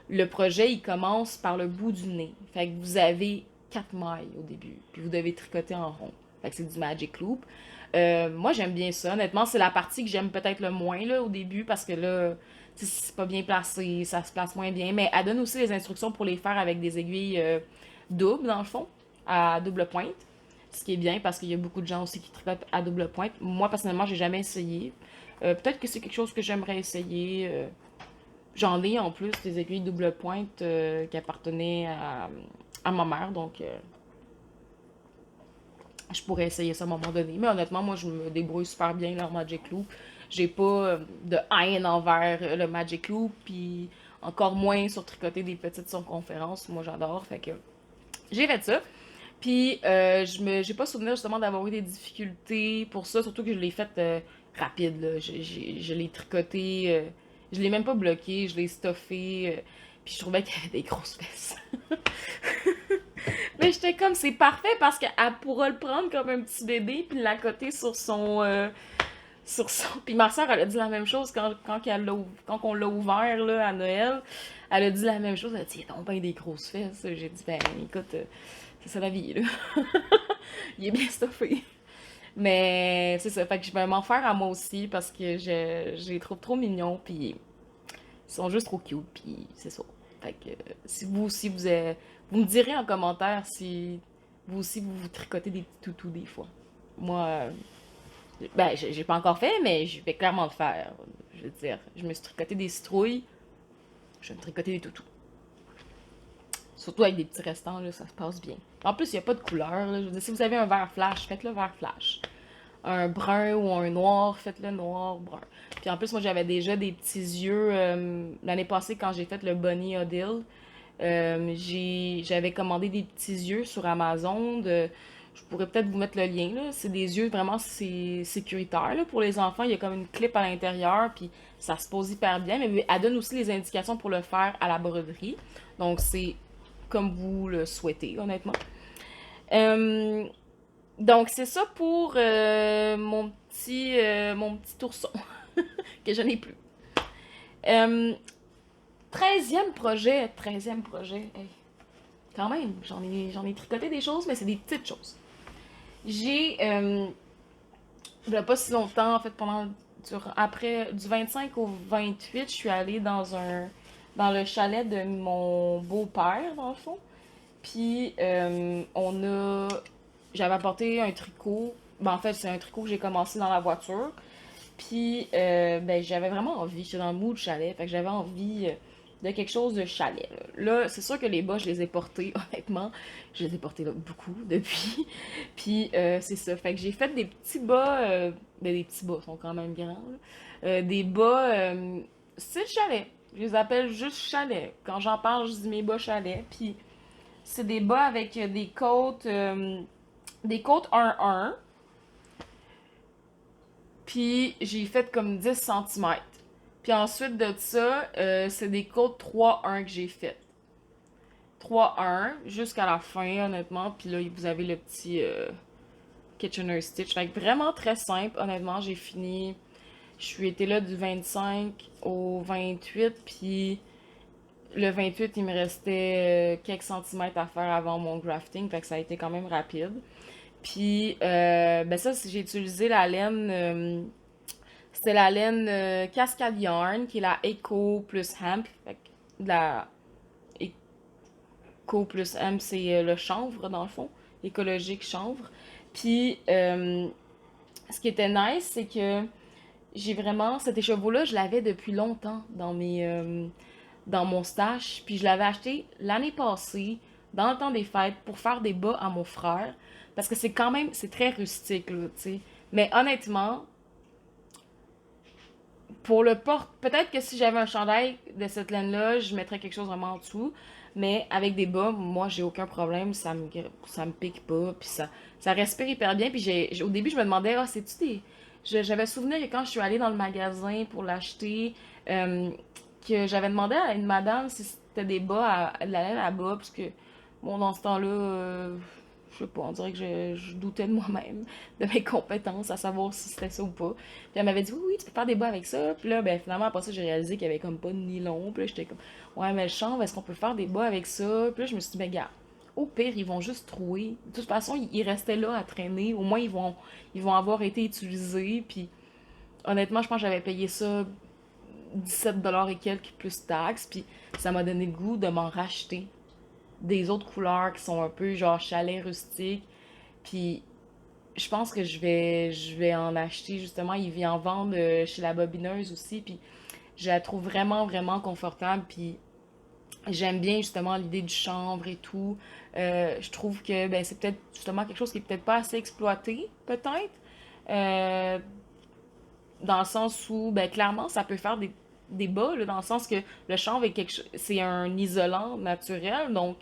le projet, il commence par le bout du nez. Fait que vous avez 4 mailles au début, puis vous devez tricoter en rond. Fait que c'est du Magic Loop. Moi, j'aime bien ça. Honnêtement, c'est la partie que j'aime peut-être le moins là, au début, parce que là, c'est pas bien placé, ça se place moins bien. Mais elle donne aussi les instructions pour les faire avec des aiguilles doubles, dans le fond, à double pointe. Ce qui est bien, parce qu'il y a beaucoup de gens aussi qui tricotent à double pointe. Moi, personnellement, j'ai jamais essayé. Peut-être que c'est quelque chose que j'aimerais essayer. J'en ai en plus des aiguilles double pointe qui appartenaient à ma mère, donc je pourrais essayer ça à un moment donné. Mais honnêtement, moi, je me débrouille super bien dans le Magic Loop. J'ai pas de haine envers le Magic Loop, puis encore moins sur tricoter des petites circonférences. Moi, j'adore, fait que j'ai fait ça. Puis, j'ai pas souvenir justement d'avoir eu des difficultés pour ça, surtout que je l'ai fait rapide, là. Je l'ai tricoté, je l'ai même pas bloqué, je l'ai stuffé, puis je trouvais qu'il y avait des grosses fesses. Mais j'étais comme, c'est parfait parce qu'elle pourra le prendre comme un petit bébé, puis l'accoter sur son, sur son... Puis ma soeur, elle a dit la même chose quand on l'a ouvert là, à Noël. Elle a dit la même chose. Elle a dit, il y a donc bien des grosses fesses. J'ai dit, ben écoute, c'est ça la vie, là. Il est bien stuffé. Mais c'est ça, fait que je vais m'en faire à moi aussi parce que je les trouve trop mignons, puis ils sont juste trop cute, puis c'est ça. Fait que si vous aussi, vous me direz en commentaire si vous aussi vous tricotez des petits toutous des fois. Moi, ben, j'ai pas encore fait, mais je vais clairement le faire. Je veux dire, je me suis tricoté des citrouilles, je vais me tricoter des toutous. Surtout avec des petits restants, là, ça se passe bien. En plus, il n'y a pas de couleur. Là. Je veux dire, si vous avez un vert flash, faites-le vert flash. Un brun ou un noir, faites-le noir, brun. Puis en plus, moi, j'avais déjà des petits yeux. L'année passée, quand j'ai fait le Bunny Odile, j'avais commandé des petits yeux sur Amazon. Je pourrais peut-être vous mettre le lien, là. C'est des yeux vraiment sécuritaires là, pour les enfants. Il y a comme une clip à l'intérieur, puis ça se pose hyper bien. Mais elle donne aussi les indications pour le faire à la broderie. Donc, c'est comme vous le souhaitez, honnêtement. Euh, donc, c'est ça pour mon petit ourson, que je n'ai plus. Euh, 13e projet, 13e projet. Hey, quand même, j'en ai tricoté des choses, mais c'est des petites choses. J'ai, il n'y a pas si longtemps, en fait, après, du 25 au 28, je suis allée dans le chalet de mon beau-père, dans le fond. Puis, j'avais apporté un tricot. Ben, en fait, c'est un tricot que j'ai commencé dans la voiture. Puis, ben, j'avais vraiment envie. J'étais dans le mood chalet. Fait que j'avais envie de quelque chose de chalet. Là, c'est sûr que les bas, je les ai portés, honnêtement. Je les ai portés là, beaucoup depuis. Puis, c'est ça. Fait que j'ai fait des petits bas. Ben, des petits bas, sont quand même grands. Là. Des bas style chalet. Je les appelle juste chalet. Quand j'en parle, je dis mes bas chalet. Puis, c'est des bas avec des côtes 1-1. Puis j'ai fait comme 10 centimètres. Puis ensuite de ça, c'est des côtes 3-1 que j'ai fait. 3-1 jusqu'à la fin, honnêtement. Puis là, vous avez le petit. Kitchener Stitch. Fait que vraiment très simple, honnêtement, j'ai fini. Je suis été là du 25 au 28, puis le 28, il me restait quelques centimètres à faire avant mon grafting, fait que ça a été quand même rapide. Puis, ben ça, j'ai utilisé la laine, c'était la laine Cascade Yarn, qui est la Eco plus Hemp. Fait que la Eco plus Hemp, c'est le chanvre, dans le fond, écologique chanvre. Puis, ce qui était nice, c'est que j'ai vraiment, cet écheveau-là, je l'avais depuis longtemps dans mon stash, puis je l'avais acheté l'année passée, dans le temps des fêtes, pour faire des bas à mon frère, parce que c'est quand même, c'est très rustique, là, tu sais. Mais honnêtement, pour le porte, peut-être que si j'avais un chandail de cette laine-là, je mettrais quelque chose vraiment en dessous, mais avec des bas, moi, j'ai aucun problème, ça me pique pas, puis ça respire hyper bien, puis au début, je me demandais, ah, c'est-tu des... J'avais souvenir que quand je suis allée dans le magasin pour l'acheter, euh, que j'avais demandé à une madame si c'était des bas, de la laine à bas, parce que, bon, dans ce temps-là, je sais pas, on dirait que je doutais de moi-même, de mes compétences, à savoir si c'était ça ou pas. Puis elle m'avait dit, oui, oui, tu peux faire des bas avec ça. Puis là, ben, finalement, après ça, j'ai réalisé qu'il y avait comme pas de nylon. Puis là, j'étais comme, ouais, mais le chanvre, est-ce qu'on peut faire des bas avec ça? Puis là, je me suis dit, ben, gars, au pire, ils vont juste trouer. De toute façon, ils restaient là à traîner. Au moins, ils vont avoir été utilisés. Puis honnêtement, je pense que j'avais payé ça 17 $ et quelques plus taxes. Puis ça m'a donné le goût de m'en racheter des autres couleurs qui sont un peu genre chalet rustique. Puis je pense que je vais en acheter justement. Il vient en vendre chez la bobineuse aussi. Puis je la trouve vraiment, vraiment confortable. Puis j'aime bien justement l'idée du chanvre et tout. Je trouve que ben, c'est peut-être justement quelque chose qui est peut-être pas assez exploité, peut-être. Euh, Dans le sens où, ben, clairement, ça peut faire des bas, là, dans le sens que le chanvre c'est un isolant naturel, donc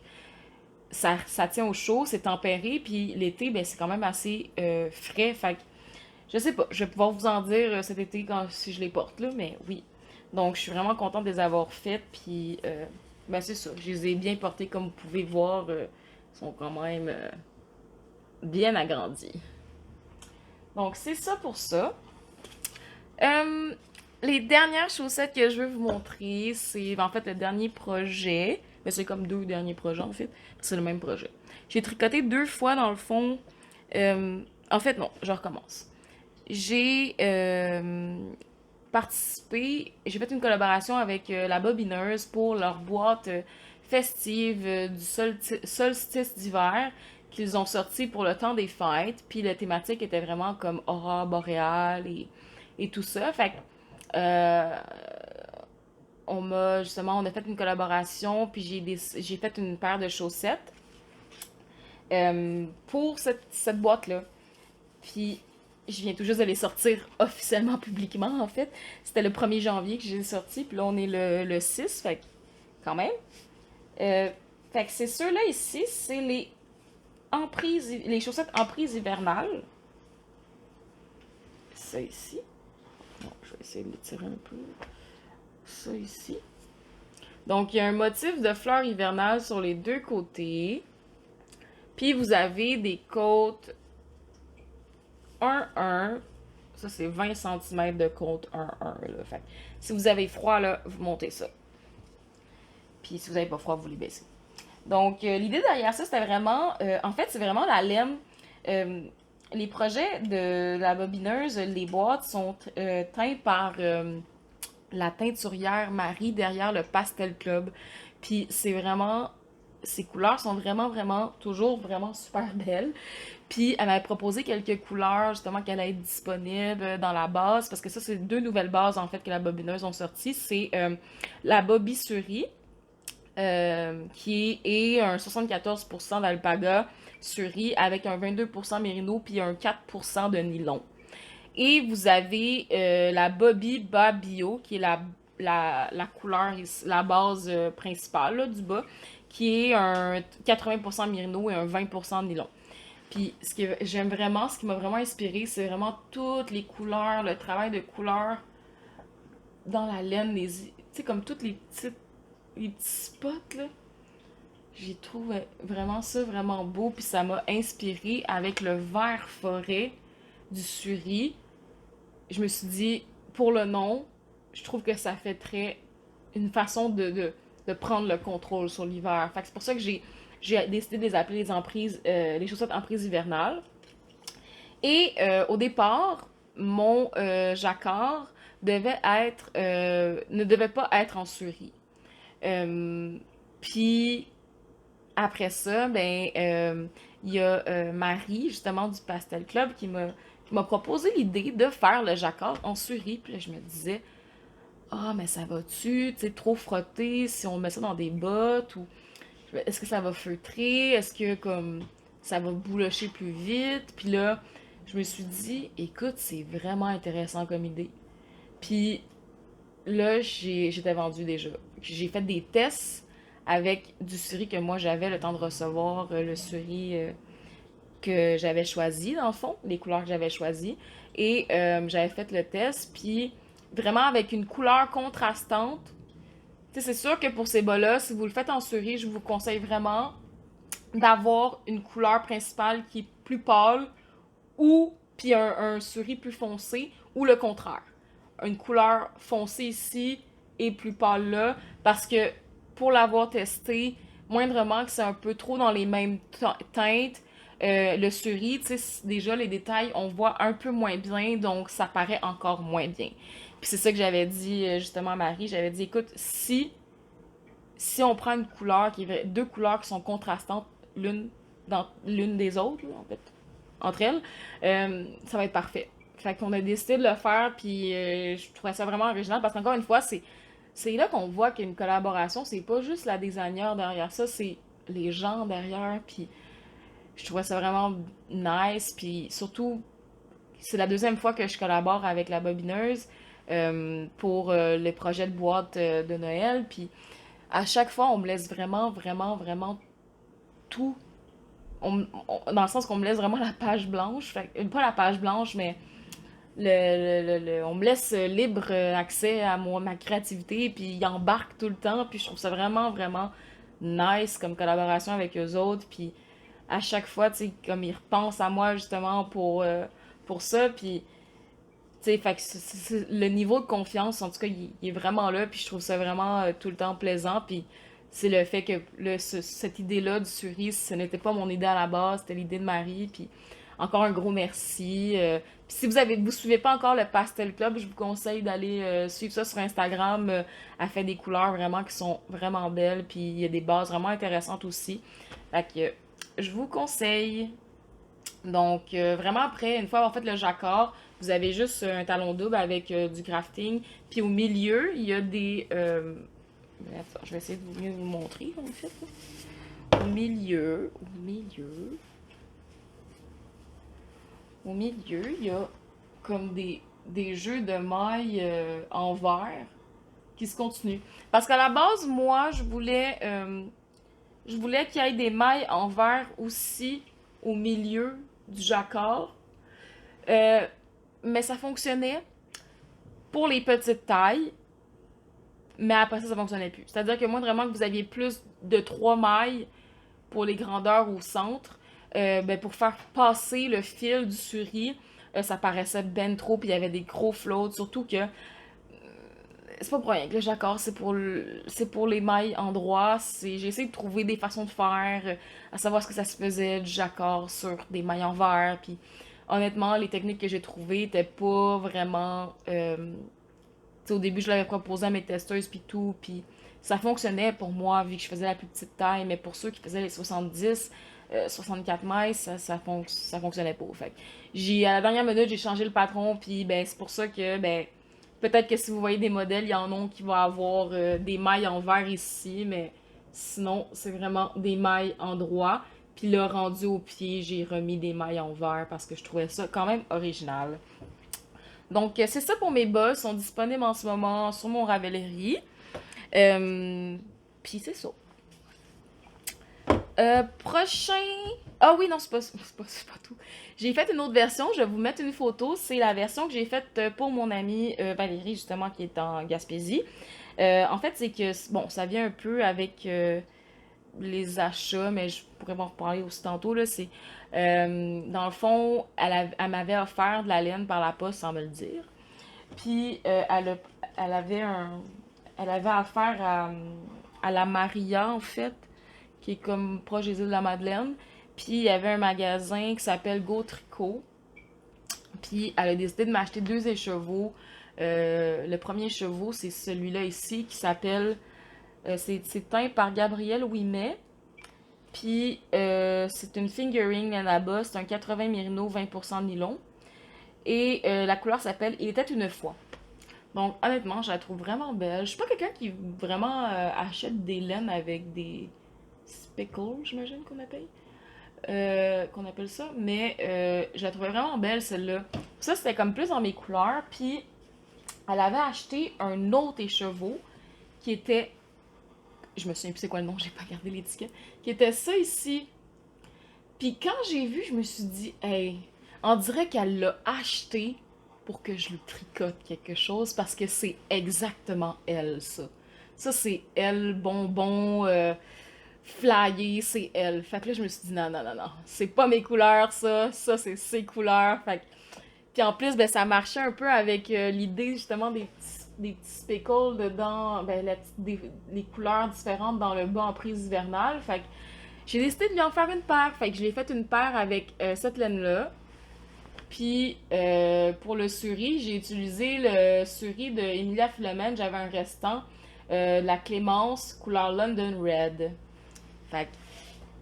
ça tient au chaud, c'est tempéré, puis l'été, ben, c'est quand même assez frais. Fait que, je sais pas, je vais pouvoir vous en dire cet été si je les porte, là, mais oui. Donc, je suis vraiment contente de les avoir faites, puis ben, c'est ça, je les ai bien portées, comme vous pouvez voir, ils sont quand même bien agrandis. Donc, c'est ça pour ça. Euh, les dernières chaussettes que je veux vous montrer, c'est en fait le dernier projet. Mais c'est comme deux derniers projets en fait. C'est le même projet. J'ai tricoté deux fois dans le fond. Euh, En fait, non, je recommence. J'ai participé, j'ai fait une collaboration avec la Bobineuse pour leur boîte festive du solstice d'hiver qu'ils ont sorti pour le temps des fêtes. Puis la thématique était vraiment comme aurore boréale et tout ça. Fait que, euh, on a fait une collaboration, puis j'ai fait une paire de chaussettes pour cette boîte-là. Puis je viens tout juste de les sortir officiellement, publiquement, en fait. C'était le 1er janvier que j'ai sorti, puis là, on est le 6, fait que, quand même. Euh, Fait que c'est ceux-là ici, c'est les chaussettes emprises hivernales. Ça ici. Bon, je vais essayer de les tirer un peu. Ça ici. Donc, il y a un motif de fleurs hivernales sur les deux côtés. Puis, vous avez des côtes 1-1. Ça, c'est 20 cm de côte 1-1. Là. Fait si vous avez froid, là, vous montez ça. Puis, si vous n'avez pas froid, vous les baissez. Donc, l'idée derrière ça, c'était vraiment... en fait, c'est vraiment la laine. euh, les projets de la bobineuse, les boîtes sont teintes par la teinturière Marie derrière le Pastel Club. Puis c'est vraiment, ces couleurs sont vraiment, vraiment, toujours vraiment super belles. Puis elle m'avait proposé quelques couleurs justement qu'elle allait être disponible dans la base, parce que ça, c'est deux nouvelles bases en fait que la bobineuse ont sorties. C'est la Bobby Suri, qui est un 74% d'alpaga suri avec un 22% mérino puis un 4% de nylon. Et vous avez la Bobby Bas Bio, qui est la couleur, la base principale là, du bas, qui est un 80% mérino et un 20% nylon. Puis ce que j'aime vraiment, ce qui m'a vraiment inspiré, c'est vraiment toutes les couleurs, le travail de couleurs dans la laine, tu sais, comme toutes les petits spots, là. J'ai trouvé vraiment ça vraiment beau, puis ça m'a inspiré avec le vert forêt du suri. Je me suis dit, pour le nom, je trouve que ça fait très une façon de prendre le contrôle sur l'hiver. Fait que c'est pour ça que j'ai décidé de les appeler les chaussettes emprise hivernales. Et au départ, mon jacquard ne devait pas être en souris. Euh, Puis après ça, il y a Marie, justement, du Pastel Club, qui m'a proposé l'idée de faire le jacquard en souris. Puis là, je me disais, ah, mais ça va-tu, tu sais, trop frotter si on met ça dans des bottes ou est-ce que ça va feutrer? Est-ce que comme ça va boulocher plus vite? Puis là, je me suis dit, écoute, c'est vraiment intéressant comme idée. Puis là, j'étais vendue déjà. J'ai fait des tests avec du suri que moi j'avais le temps de recevoir, le suri que j'avais choisi, dans le fond, les couleurs que j'avais choisies. Et j'avais fait le test, puis vraiment avec une couleur contrastante. Tu sais, c'est sûr que pour ces bas-là, si vous le faites en souris, je vous conseille vraiment d'avoir une couleur principale qui est plus pâle ou puis un souris plus foncé ou le contraire. Une couleur foncée ici et plus pâle là parce que pour l'avoir testé, moindrement que c'est un peu trop dans les mêmes teintes, le souris, tu sais, déjà les détails, on voit un peu moins bien, donc ça paraît encore moins bien. Puis c'est ça que j'avais dit justement à Marie, j'avais dit écoute, si on prend une couleur deux couleurs qui sont contrastantes l'une dans l'une des autres, là, en fait, entre elles, ça va être parfait. Fait qu'on a décidé de le faire, puis je trouvais ça vraiment original parce qu'encore une fois, c'est là qu'on voit qu'une collaboration, c'est pas juste la designer derrière ça, c'est les gens derrière, puis je trouvais ça vraiment nice, puis surtout, c'est la deuxième fois que je collabore avec la bobineuse pour les projets de boîte de Noël, puis à chaque fois, on me laisse vraiment, vraiment, vraiment tout. Dans le sens qu'on me laisse vraiment la page blanche. Pas la page blanche, mais on me laisse libre accès à ma créativité. Puis ils embarquent tout le temps. Puis je trouve ça vraiment, vraiment nice comme collaboration avec eux autres. Puis à chaque fois, tu sais, comme ils repensent à moi justement pour ça. Puis tu sais, fait que le niveau de confiance, en tout cas, il est vraiment là, puis je trouve ça vraiment tout le temps plaisant, puis c'est le fait que cette idée-là du cerise, ce n'était pas mon idée à la base, c'était l'idée de Marie, puis encore un gros merci. Puis si vous suivez pas encore le Pastel Club, je vous conseille d'aller suivre ça sur Instagram. Elle fait des couleurs vraiment qui sont vraiment belles, puis il y a des bases vraiment intéressantes aussi. Fait que je vous conseille. Donc, vraiment après, une fois avoir fait le jacquard, vous avez juste un talon double avec du crafting. Puis au milieu, il y a des... attends, je vais essayer de mieux vous montrer, en fait. Au milieu, il y a comme des jeux de mailles en verre qui se continuent. Parce qu'à la base, moi, je voulais qu'il y ait des mailles en verre aussi au milieu du jacquard. Euh, mais ça fonctionnait pour les petites tailles, mais après ça, ça fonctionnait plus. C'est-à-dire que moi, vraiment, que vous aviez plus de 3 mailles pour les grandeurs au centre, pour faire passer le fil du suri, ça paraissait ben trop, puis il y avait des gros floats, surtout que c'est pas pour rien que le jacquard, c'est pour les mailles en droit. J'ai essayé de trouver des façons de faire, à savoir ce que ça se faisait du jacquard sur des mailles en verre. Puis honnêtement, les techniques que j'ai trouvées étaient pas vraiment. Au début, je l'avais proposé à mes testeuses puis tout, puis ça fonctionnait pour moi vu que je faisais la plus petite taille, mais pour ceux qui faisaient les 70, 64 mailles, ça fonctionnait pas. Fait à la dernière minute, j'ai changé le patron, puis ben c'est pour ça que peut-être que si vous voyez des modèles, il y en a qui vont avoir des mailles en verre ici, mais sinon, c'est vraiment des mailles en droit. Puis là, rendu au pied, j'ai remis des mailles en verre parce que je trouvais ça quand même original. Donc, c'est ça pour mes bas. Ils sont disponibles en ce moment sur mon Ravelry. Puis c'est ça. Prochain. Ah oui, non, c'est pas tout. J'ai fait une autre version. Je vais vous mettre une photo. C'est la version que j'ai faite pour mon amie Valérie, justement, qui est en Gaspésie. En fait, c'est que, bon, ça vient un peu avec les achats, mais je pourrais en reparler aussi tantôt, là, c'est... dans le fond, elle m'avait offert de la laine par la poste sans me le dire. Puis, elle avait elle avait affaire à la Maria, en fait, qui est comme proche des îles de la Madeleine. Puis, il y avait un magasin qui s'appelle Go Tricot. Puis, elle a décidé de m'acheter 2 écheveaux. Le premier écheveau, c'est celui-là ici, qui s'appelle... c'est teint par Gabrielle Ouimet. Puis, c'est une fingering là-bas. C'est un 80 Merino, 20% nylon. Et la couleur s'appelle Il était une fois. Donc, honnêtement, je la trouve vraiment belle. Je suis pas quelqu'un qui vraiment achète des laines avec des speckles, j'imagine qu'on appelle ça. Mais je la trouvais vraiment belle, celle-là. Ça, c'était comme plus dans mes couleurs. Puis, elle avait acheté un autre écheveau qui était... Je me souviens plus c'est quoi le nom, j'ai pas gardé l'étiquette. Qui était ça ici. Puis quand j'ai vu, je me suis dit, hey, on dirait qu'elle l'a acheté pour que je lui tricote quelque chose parce que c'est exactement elle, ça. Ça, c'est elle, bonbon, flyé, c'est elle. Fait que là, je me suis dit, non, non, non, non, c'est pas mes couleurs, ça, c'est ses couleurs. Fait que... Puis en plus, ben, ça marchait un peu avec l'idée, justement, des petits speckles dedans, ben, les couleurs différentes dans le bas en prise hivernale. Fait que j'ai décidé de lui en faire une paire. Fait que je l'ai fait une paire avec cette laine-là. Puis pour le suri, j'ai utilisé le suri de Emilia Philomène. J'avais un restant. La Clémence couleur London Red. Fait que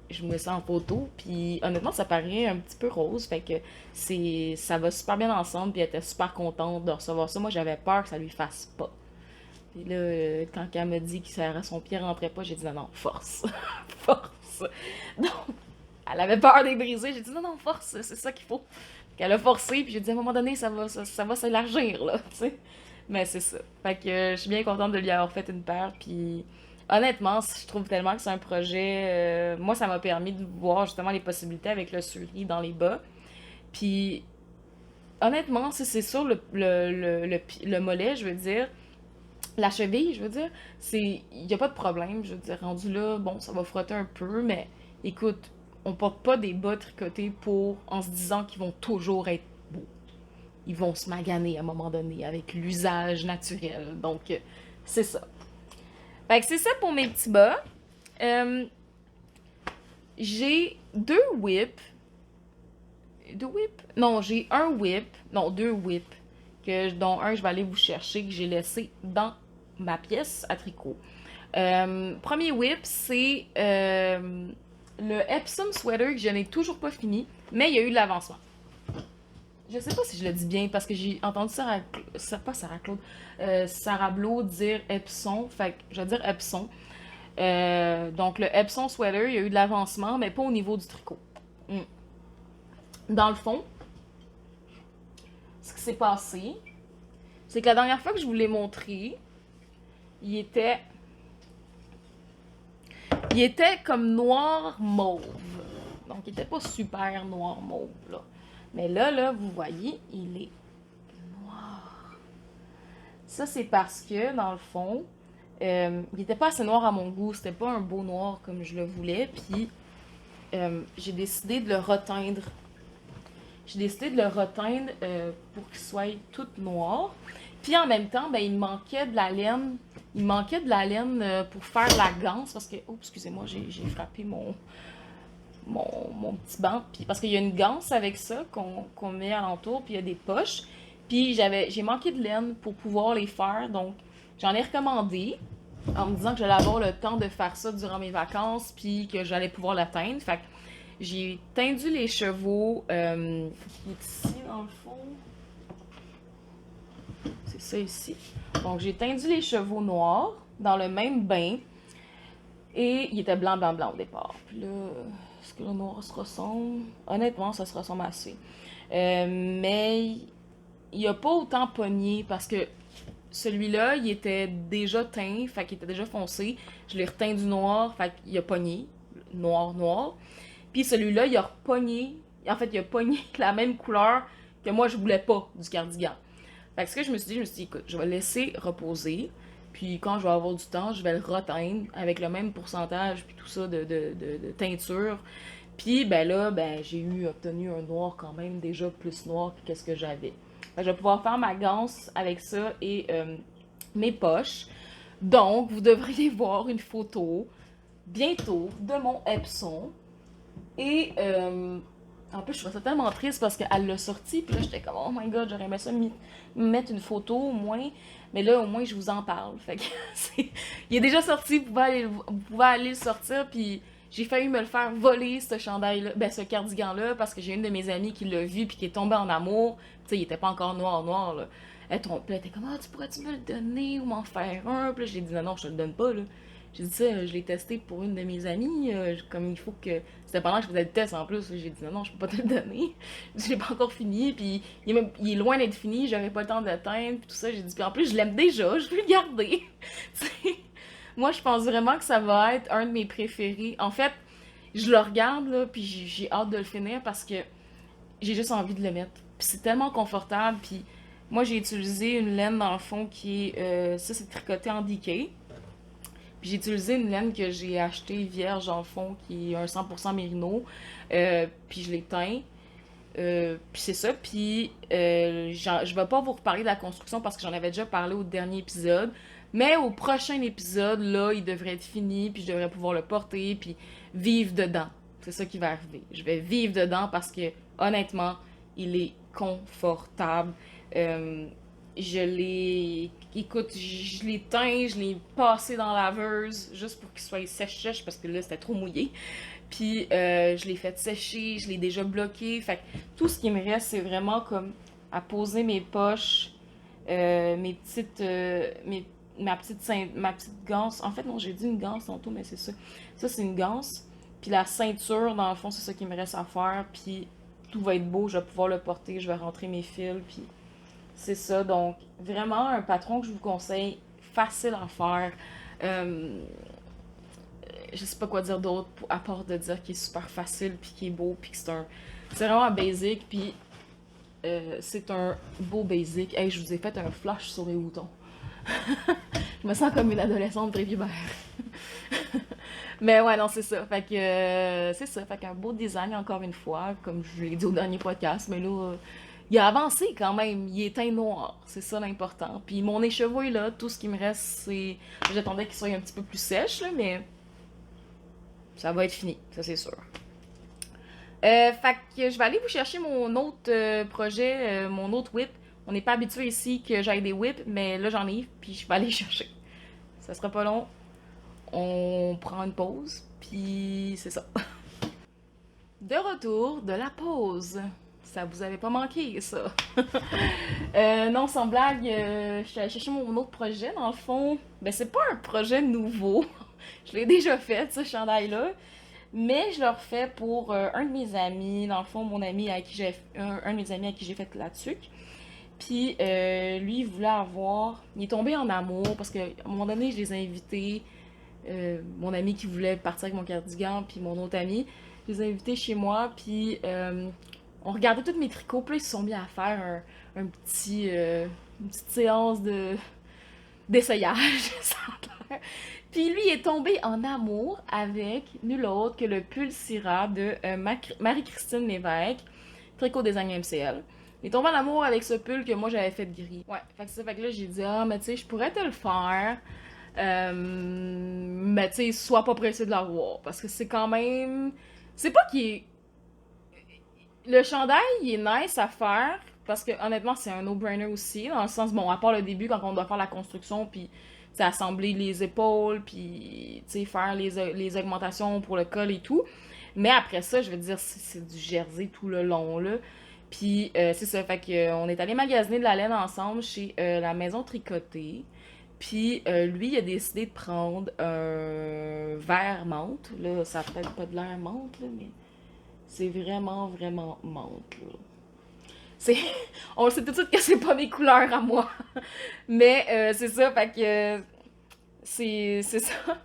je me sens en photo. Puis honnêtement, ça paraît un petit peu rose. Fait que ça va super bien ensemble. Puis elle était super contente de recevoir ça. Moi, j'avais peur que ça lui fasse pas. Puis là, quand elle m'a dit que son pied rentrait pas, j'ai dit non, non, force. Force. Donc, elle avait peur d'être brisée. J'ai dit non, non, force, c'est ça qu'il faut. Qu'elle a forcé, puis j'ai dit à un moment donné, ça va s'élargir, là, tu sais. Mais c'est ça. Fait que je suis bien contente de lui avoir fait une paire, puis honnêtement, je trouve tellement que c'est un projet... moi, ça m'a permis de voir justement les possibilités avec le suri dans les bas. Puis honnêtement, c'est sur le mollet, je veux dire, la cheville, je veux dire, il n'y a pas de problème, je veux dire, rendu là, bon, ça va frotter un peu, mais écoute, on porte pas des bas tricotés en se disant qu'ils vont toujours être beaux. Ils vont se maganer à un moment donné avec l'usage naturel. Donc, c'est ça. Fait que c'est ça pour mes petits bas. J'ai 2 whips. 2 whips? Non, j'ai un whip. Non, 2 whips. Dont un, je vais aller vous chercher, que j'ai laissé dans ma pièce à tricot. Premier whip, c'est le Epsom Sweater que je n'ai toujours pas fini, mais il y a eu de l'avancement. Je sais pas si je le dis bien parce que j'ai entendu Sarah Blo dire Epsom, fait que je vais dire Epsom. Donc le Epsom Sweater, il y a eu de l'avancement, mais pas au niveau du tricot. Dans le fond, ce qui s'est passé, c'est que la dernière fois que je vous l'ai montré, il était comme noir mauve. Donc, il était pas super noir mauve, là. Mais là, vous voyez, il est noir. Ça, c'est parce que, dans le fond, il était pas assez noir à mon goût. C'était pas un beau noir comme je le voulais. Puis, j'ai décidé de le reteindre. J'ai décidé de le reteindre pour qu'il soit tout noir. Puis en même temps, ben, il manquait de la laine. Il manquait de la laine pour faire la ganse parce que... Oh, excusez-moi, j'ai frappé mon petit banc. Puis, parce qu'il y a une ganse avec ça qu'on met alentour, puis il y a des poches. Puis j'ai manqué de laine pour pouvoir les faire. Donc, j'en ai recommandé en me disant que j'allais avoir le temps de faire ça durant mes vacances, puis que j'allais pouvoir l'atteindre. Fait que j'ai tendu les chevaux qui est ici, dans le fond. C'est ça ici. Donc, j'ai tendu les chevaux noirs dans le même bain. Et il était blanc, blanc, blanc au départ. Puis là, est-ce que le noir se ressemble? Honnêtement, ça se ressemble assez. Mais il a pas autant pogné parce que celui-là, il était déjà teint, fait qu'il était déjà foncé. Je l'ai reteint du noir, fait qu'il a pogné. Noir, noir. Puis celui-là, il a repogné. En fait, il a pogné la même couleur que moi, je voulais pas du cardigan. Fait que ce que je me suis dit, écoute, je vais laisser reposer. Puis quand je vais avoir du temps, je vais le reteindre avec le même pourcentage, puis tout ça de teinture. Puis ben là, ben j'ai obtenu un noir quand même déjà plus noir que ce que j'avais. Fait que je vais pouvoir faire ma ganse avec ça et mes poches. Donc, vous devriez voir une photo bientôt de mon Epson. Et en plus, je trouvais ça tellement triste parce qu'elle l'a sorti. Puis là, j'étais comme, oh my god, j'aurais aimé ça mettre une photo au moins. Mais là, au moins, je vous en parle. Fait que il est déjà sorti, vous pouvez aller le sortir. Puis j'ai failli me le faire voler, ce chandail-là, ben ce cardigan-là, parce que j'ai une de mes amies qui l'a vu puis qui est tombée en amour. Tu sais, il était pas encore noir, là. Elle était comme, ah, tu pourrais-tu me le donner ou m'en faire un? Puis là, j'ai dit, non, non, je te le donne pas, là. J'ai dit ça, je l'ai testé pour une de mes amies, comme il faut que... C'était pendant que je faisais le test en plus, j'ai dit non, non, je peux pas te le donner. Je l'ai pas encore fini, puis il est loin d'être fini, j'aurais pas le temps de le teindre, puis tout ça. J'ai dit, puis en plus, je l'aime déjà, je veux le garder. Moi, je pense vraiment que ça va être un de mes préférés. En fait, je le regarde, là, puis j'ai hâte de le finir parce que j'ai juste envie de le mettre. Puis c'est tellement confortable, puis moi, j'ai utilisé une laine, dans le fond, qui est... ça, c'est tricoté en DK. Puis j'ai utilisé une laine que j'ai achetée vierge en fond, qui est un 100% mérino. Puis je l'ai teint. Puis c'est ça. Puis je vais pas vous reparler de la construction parce que j'en avais déjà parlé au dernier épisode. Mais au prochain épisode, là, il devrait être fini. Puis je devrais pouvoir le porter. Puis vivre dedans. C'est ça qui va arriver. Je vais vivre dedans parce que honnêtement, il est confortable. Euh, je l'ai. Écoute, je l'ai teint, je l'ai passé dans la laveuse juste pour qu'il soit sèche-sèche parce que là c'était trop mouillé. Puis je l'ai fait sécher, je l'ai déjà bloqué. Fait que tout ce qui me reste, c'est vraiment comme à poser mes poches, mes petites. Ma petite ganse. En fait, non, j'ai dit une ganse tantôt, mais c'est ça. Ça, c'est une ganse. Puis la ceinture, dans le fond, c'est ça qui me reste à faire. Puis tout va être beau, je vais pouvoir le porter, je vais rentrer mes fils. Puis c'est ça, donc vraiment un patron que je vous conseille, facile à faire. Euh, je sais pas quoi dire d'autre à part de dire qu'il est super facile, puis qu'il est beau, puis que c'est vraiment un basic, puis c'est un beau basic. Hey, je vous ai fait un flash sur les boutons. Je me sens comme une adolescente prépubère. Mais ouais, non, c'est ça. Fait que c'est ça. Fait qu'un beau design, encore une fois, comme je l'ai dit au dernier podcast, mais là, il a avancé quand même. Il est teint noir. C'est ça l'important. Puis mon écheveau est là. Tout ce qui me reste, c'est. J'attendais qu'il soit un petit peu plus sèche, là, mais ça va être fini. Ça, c'est sûr. Fait que je vais aller vous chercher mon autre projet, mon autre whip. On n'est pas habitué ici que j'aille des whips, mais là j'en ai, puis je vais aller chercher. Ça sera pas long. On prend une pause, puis c'est ça. De retour de la pause. Ça vous avait pas manqué, ça. Non, sans blague, je suis allée chercher mon autre projet. Dans le fond, ben c'est pas un projet nouveau. Je l'ai déjà fait, ce chandail-là. Mais je le refais pour un de mes amis. Dans le fond, mon ami à qui j'ai un de mes amis à qui j'ai fait la tuque. Puis lui, il voulait avoir. Il est tombé en amour parce qu'à un moment donné, je les ai invités. Mon ami qui voulait partir avec mon cardigan, puis mon autre ami. Je les ai invités chez moi, puis on regardait tous mes tricots. Puis là, ils se sont mis à faire un petit, une petite séance d'essayage. Puis lui est tombé en amour avec nul autre que le pull Syrah de Marie-Christine Lévesque, Tricot Design MCL. Il est tombé en amour avec ce pull que moi j'avais fait gris. Ouais, fait que ça, fait que là j'ai dit, ah, mais tu sais, je pourrais te le faire. Mais tu sais, sois pas pressé de l'avoir. Parce que c'est quand même. C'est pas qu'il est. Le chandail, il est nice à faire. Parce que honnêtement, c'est un no-brainer aussi. Dans le sens, bon, à part le début, quand on doit faire la construction, puis assembler les épaules, puis faire les augmentations pour le col et tout. Mais après ça, je veux dire, c'est du jersey tout le long, là. Puis c'est ça, fait que on est allé magasiner de la laine ensemble chez la maison tricotée. Puis lui, il a décidé de prendre un vert menthe. Là, ça a peut-être pas de l'air menthe, là, mais c'est vraiment, vraiment menthe, là. C'est... On sait tout de suite que c'est pas mes couleurs à moi. Mais c'est ça, fait que c'est ça.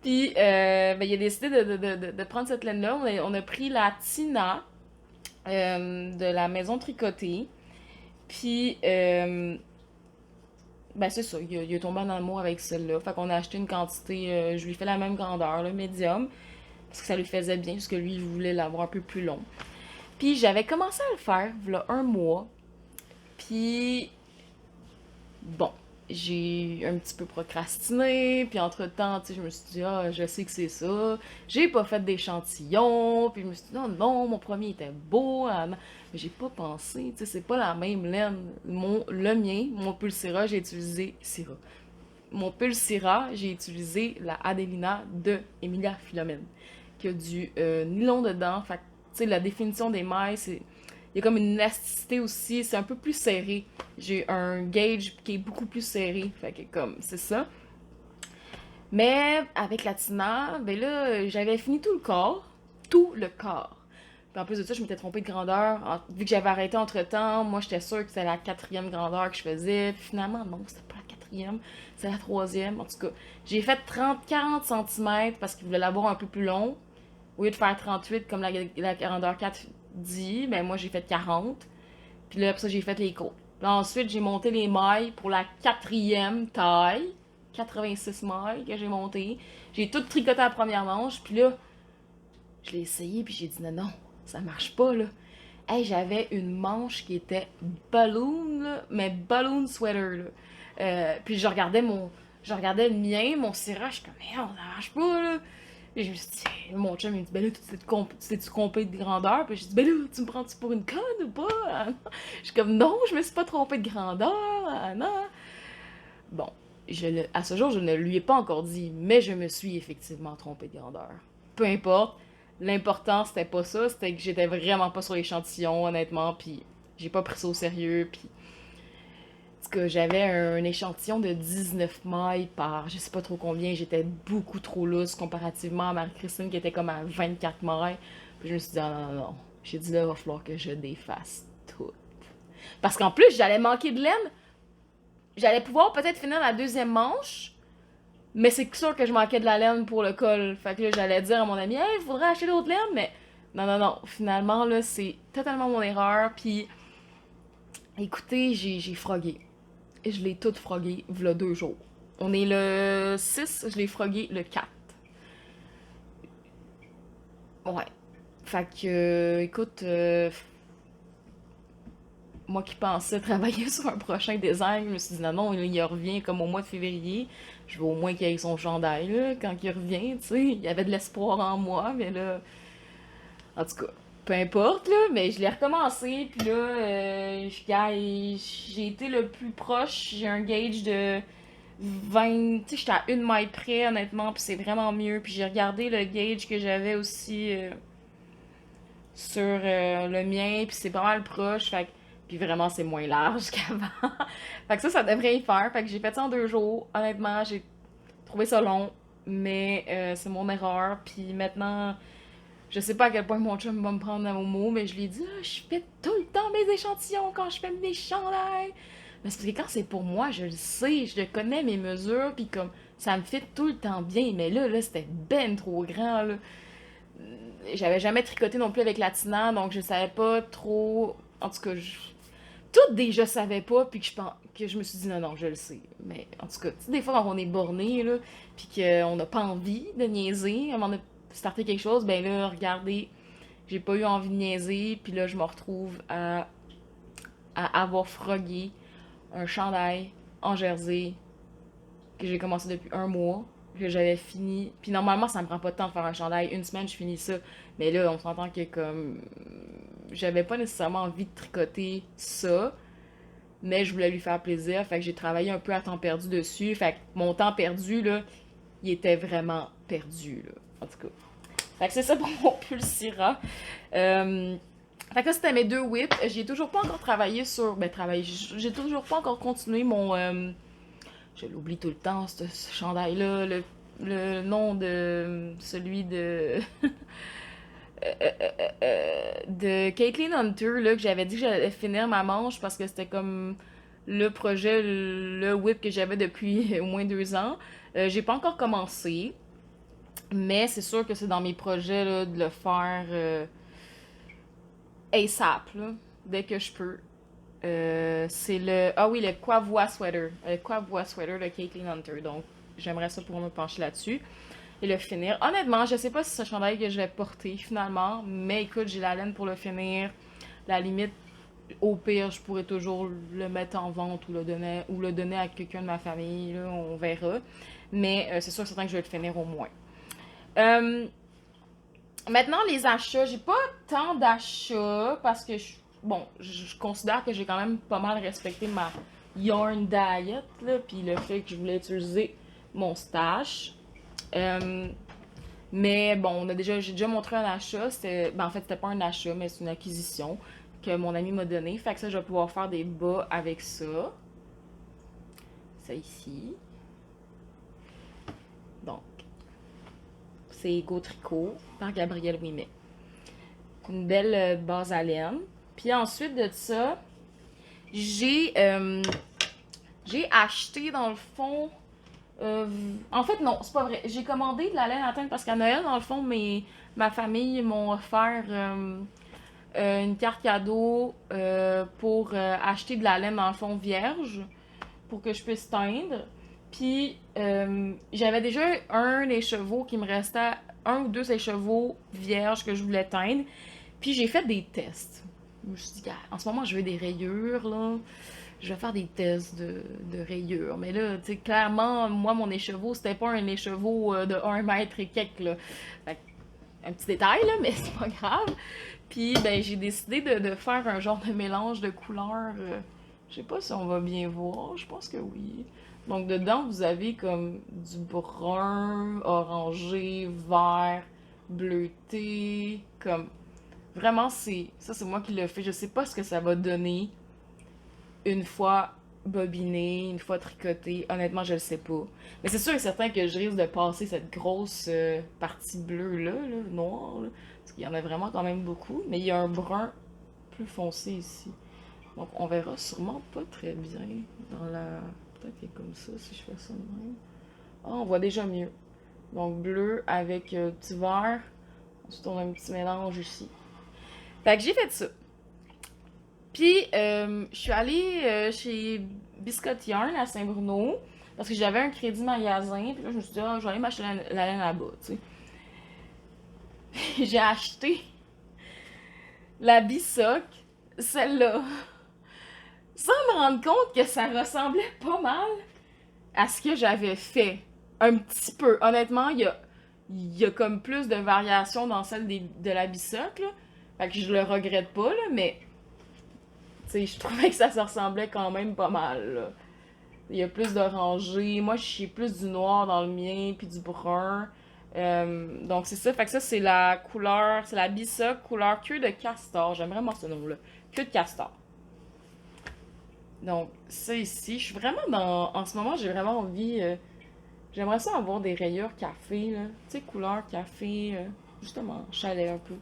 Puis ben, il a décidé de prendre cette laine-là. On a pris la Tina de la maison tricotée. Puis Ben c'est ça, il a tombé en amour avec celle-là. Fait qu'on a acheté une quantité, je lui fais la même grandeur, le médium, parce que ça lui faisait bien, parce que lui, il voulait l'avoir un peu plus long. Puis j'avais commencé à le faire, voilà un mois. Puis bon, j'ai un petit peu procrastiné, puis entre-temps, tu sais, je me suis dit, ah, je sais que c'est ça. J'ai pas fait d'échantillon, puis je me suis dit, non, non, mon premier était beau, ah, non. Mais j'ai pas pensé, tu sais, c'est pas la même laine. Le mien, mon Pulsera, j'ai utilisé Syrah. Mon Pulsera, j'ai utilisé la Adelina de Emilia Philomène, qui a du nylon dedans. Fait que, tu sais, la définition des mailles, c'est. Il y a comme une élasticité aussi, c'est un peu plus serré. J'ai un gauge qui est beaucoup plus serré. Fait que, comme, c'est ça. Mais avec la Tina, ben là, j'avais fini tout le corps. Tout le corps. Puis en plus de ça, je m'étais trompée de grandeur. Vu que j'avais arrêté entre temps, moi j'étais sûre que c'était la quatrième grandeur que je faisais. Puis finalement, non, c'était pas la quatrième, c'est la troisième. En tout cas, j'ai fait 30-40 cm parce qu'il voulait l'avoir un peu plus long. Au lieu de faire 38 comme la grandeur 4 dit, ben moi j'ai fait 40. Puis là, après ça, j'ai fait les côtes. Puis ensuite, j'ai monté les mailles pour la quatrième taille. 86 mailles que j'ai monté. J'ai tout tricoté à la première manche. Puis là, je l'ai essayé, puis j'ai dit non, non, ça marche pas, là. Hey, j'avais une manche qui était balloon, là, mais balloon sweater, là. Puis je regardais le mien, mon cirage, je suis comme, merde, ça marche pas, là. Et je me suis dit, mon chum, il me dit, ben là, tu t'es-tu trompé de grandeur? Puis je dis, ben là, tu me prends-tu pour une conne ou pas? Ah, non. Je suis comme, non, je me suis pas trompée de grandeur, ah, non. Bon, à ce jour, je ne lui ai pas encore dit, mais je me suis effectivement trompée de grandeur. Peu importe, l'important c'était pas ça, c'était que j'étais vraiment pas sur l'échantillon, honnêtement, puis j'ai pas pris ça au sérieux, puis en tout cas, j'avais un échantillon de 19 mailles par je sais pas trop combien, j'étais beaucoup trop lousse comparativement à Marie-Christine qui était comme à 24 mailles. Puis je me suis dit, ah non, non, non, j'ai dit là, il va falloir que je défasse tout. Parce qu'en plus, j'allais manquer de laine, j'allais pouvoir peut-être finir la deuxième manche, mais c'est sûr que je manquais de la laine pour le col. Fait que là, j'allais dire à mon ami, hey, il faudrait acheter d'autres laines, mais non, non, non. Finalement, là, c'est totalement mon erreur. Puis, écoutez, j'ai frogué. Et je l'ai toute frogué, v'là 2 jours. On est le 6, je l'ai frogué le 4. Ouais. Fait que, écoute, moi qui pensais travailler sur un prochain design, je me suis dit non, non, il revient comme au mois de février. Je veux au moins qu'il ait son chandail, là, quand il revient, tu sais. Il y avait de l'espoir en moi, mais là, en tout cas, peu importe, là, mais je l'ai recommencé, puis là, j'ai été le plus proche. J'ai un gauge de 20, tu sais, j'étais à une maille près, honnêtement, puis c'est vraiment mieux. Puis j'ai regardé le gauge que j'avais aussi sur le mien, puis c'est pas mal proche, fait que puis vraiment, c'est moins large qu'avant. Fait que ça devrait y faire. Fait que j'ai fait ça en 2 jours. Honnêtement, j'ai trouvé ça long, mais c'est mon erreur. Puis maintenant, je sais pas à quel point mon chum va me prendre à mon mot, mais je lui ai dit, ah, je fais tout le temps mes échantillons quand je fais mes chandails. Mais c'est parce que quand c'est pour moi, je le sais, je connais mes mesures, puis comme ça me fait tout le temps bien. Mais là, c'était ben trop grand, là. J'avais jamais tricoté non plus avec la Tina, donc je savais pas trop. En tout cas, tout des je savais pas, puis que je me suis dit non, non, je le sais. Mais en tout cas, tu sais, des fois quand on est borné, là, puis qu'on n'a pas envie de niaiser, avant de starter quelque chose, ben là, regardez, j'ai pas eu envie de niaiser, puis là, je me retrouve à avoir frogué un chandail en jersey que j'ai commencé depuis un mois, que j'avais fini. Puis normalement, ça me prend pas de temps de faire un chandail. Une semaine, je finis ça. Mais là, on s'entend que comme. J'avais pas nécessairement envie de tricoter ça, mais je voulais lui faire plaisir. Fait que j'ai travaillé un peu à temps perdu dessus. Fait que mon temps perdu, là, il était vraiment perdu, là. En tout cas. Fait que c'est ça pour mon Pulsira. Fait que là, c'était mes 2 whips. J'ai toujours pas encore travaillé sur. Ben, travaillé. J'ai toujours pas encore continué mon. Je l'oublie tout le temps, ce chandail-là. Le nom de celui de. De Caitlin Hunter, là, que j'avais dit que j'allais finir ma manche parce que c'était comme le projet, le whip que j'avais depuis au moins 2 ans. J'ai pas encore commencé, mais c'est sûr que c'est dans mes projets là, de le faire ASAP, là, dès que je peux. C'est le... Ah oui, le Quavois Sweater. Le Quavois Sweater de Caitlin Hunter. Donc, j'aimerais ça pour me pencher là-dessus. Et le finir. Honnêtement, je sais pas si c'est ce chandail que je vais porter finalement. Mais écoute, j'ai la laine pour le finir. La limite, au pire, je pourrais toujours le mettre en vente ou le donner à quelqu'un de ma famille. Là, on verra. Mais c'est sûr certain que je vais le finir au moins. Euh, Maintenant, les achats, j'ai pas tant d'achats parce que bon, je considère que j'ai quand même pas mal respecté ma yarn diet, là, puis le fait que je voulais utiliser mon stash. Euh, mais bon, j'ai déjà montré un achat. En fait, c'était pas un achat, mais c'est une acquisition que mon ami m'a donné. Fait que ça, je vais pouvoir faire des bas avec ça. Ça ici. Donc, c'est Go Tricot par Gabrielle Ouimet. Une belle base à laine. Puis ensuite de ça, j'ai j'ai acheté dans le fond. En fait, non, c'est pas vrai. J'ai commandé de la laine à teindre parce qu'à Noël, dans le fond, ma famille m'ont offert une carte cadeau pour acheter de la laine, dans le fond, vierge pour que je puisse teindre. Puis j'avais déjà un écheveau qui me restait, un ou deux écheveaux vierges que je voulais teindre. Puis j'ai fait des tests. Je me suis dit, en ce moment, je veux des rayures, là. Je vais faire des tests de rayures. Mais là, tu sais, clairement, moi, mon écheveau, c'était pas un écheveau de 1 mètre et quelques, là. Fait un petit détail, là, mais c'est pas grave. Puis, ben, j'ai décidé de faire un genre de mélange de couleurs. Je sais pas si on va bien voir. Je pense que oui. Donc, dedans, vous avez comme du brun, orangé, vert, bleuté. Comme, vraiment, c'est moi qui l'ai fait. Je sais pas ce que ça va donner une fois bobiné, une fois tricoté. Honnêtement, je le sais pas. Mais c'est sûr et certain que je risque de passer cette grosse partie bleue-là, là, noire, là, parce qu'il y en a vraiment quand même beaucoup. Mais il y a un brun plus foncé ici. Donc on verra sûrement pas très bien dans la... Peut-être qu'il est comme ça si je fais ça de même. Ah, on voit déjà mieux. Donc bleu avec du vert. Ensuite on a un petit mélange ici. Fait que j'ai fait ça. Puis, je suis allée chez Biscotte Yarn à Saint-Bruno parce que j'avais un crédit magasin. Puis là, je me suis dit, ah, je vais aller m'acheter la laine là-bas, tu sais. J'ai acheté la Bissoc, celle-là, sans me rendre compte que ça ressemblait pas mal à ce que j'avais fait. Un petit peu. Honnêtement, il y a comme plus de variations dans celle de la Bissoc, là. Fait que je le regrette pas, là, mais tu sais, je trouvais que ça se ressemblait quand même pas mal, là. Il y a plus d'orangé. Moi, j'ai plus du noir dans le mien, puis du brun. Donc, c'est ça. Fait que ça, c'est la couleur, c'est la Bissa couleur queue de castor. J'aime vraiment ce nom-là. Queue de castor. Donc, ça ici, je suis vraiment dans... En ce moment, j'ai vraiment envie... j'aimerais ça avoir des rayures café, là. Tu sais, couleur café, justement, chalet un peu.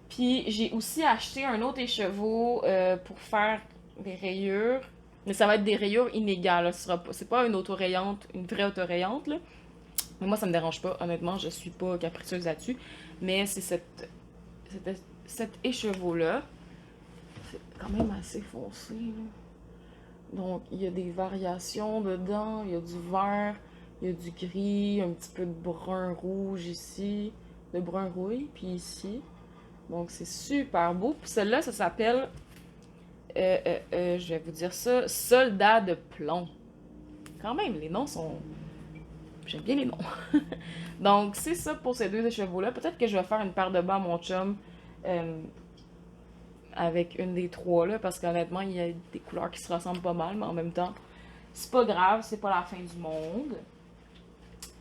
Puis, j'ai aussi acheté un autre écheveau pour faire des rayures. Mais ça va être des rayures inégales, là. C'est pas une autorayante, une vraie autorayante, là. Mais moi, ça me dérange pas. Honnêtement, je suis pas capricieuse là-dessus. Mais c'est cet écheveau-là. C'est quand même assez foncé, là. Donc, il y a des variations dedans. Il y a du vert, il y a du gris, un petit peu de brun rouge ici, de brun rouille, puis ici. Donc, c'est super beau. Puis celle-là, ça s'appelle, je vais vous dire ça, Soldat de plomb. Quand même, les noms sont... J'aime bien les noms. Donc, c'est ça pour ces deux écheveaux-là. Peut-être que je vais faire une paire de bas à mon chum avec une des trois, là, parce qu'honnêtement, il y a des couleurs qui se ressemblent pas mal, mais en même temps, c'est pas grave, c'est pas la fin du monde.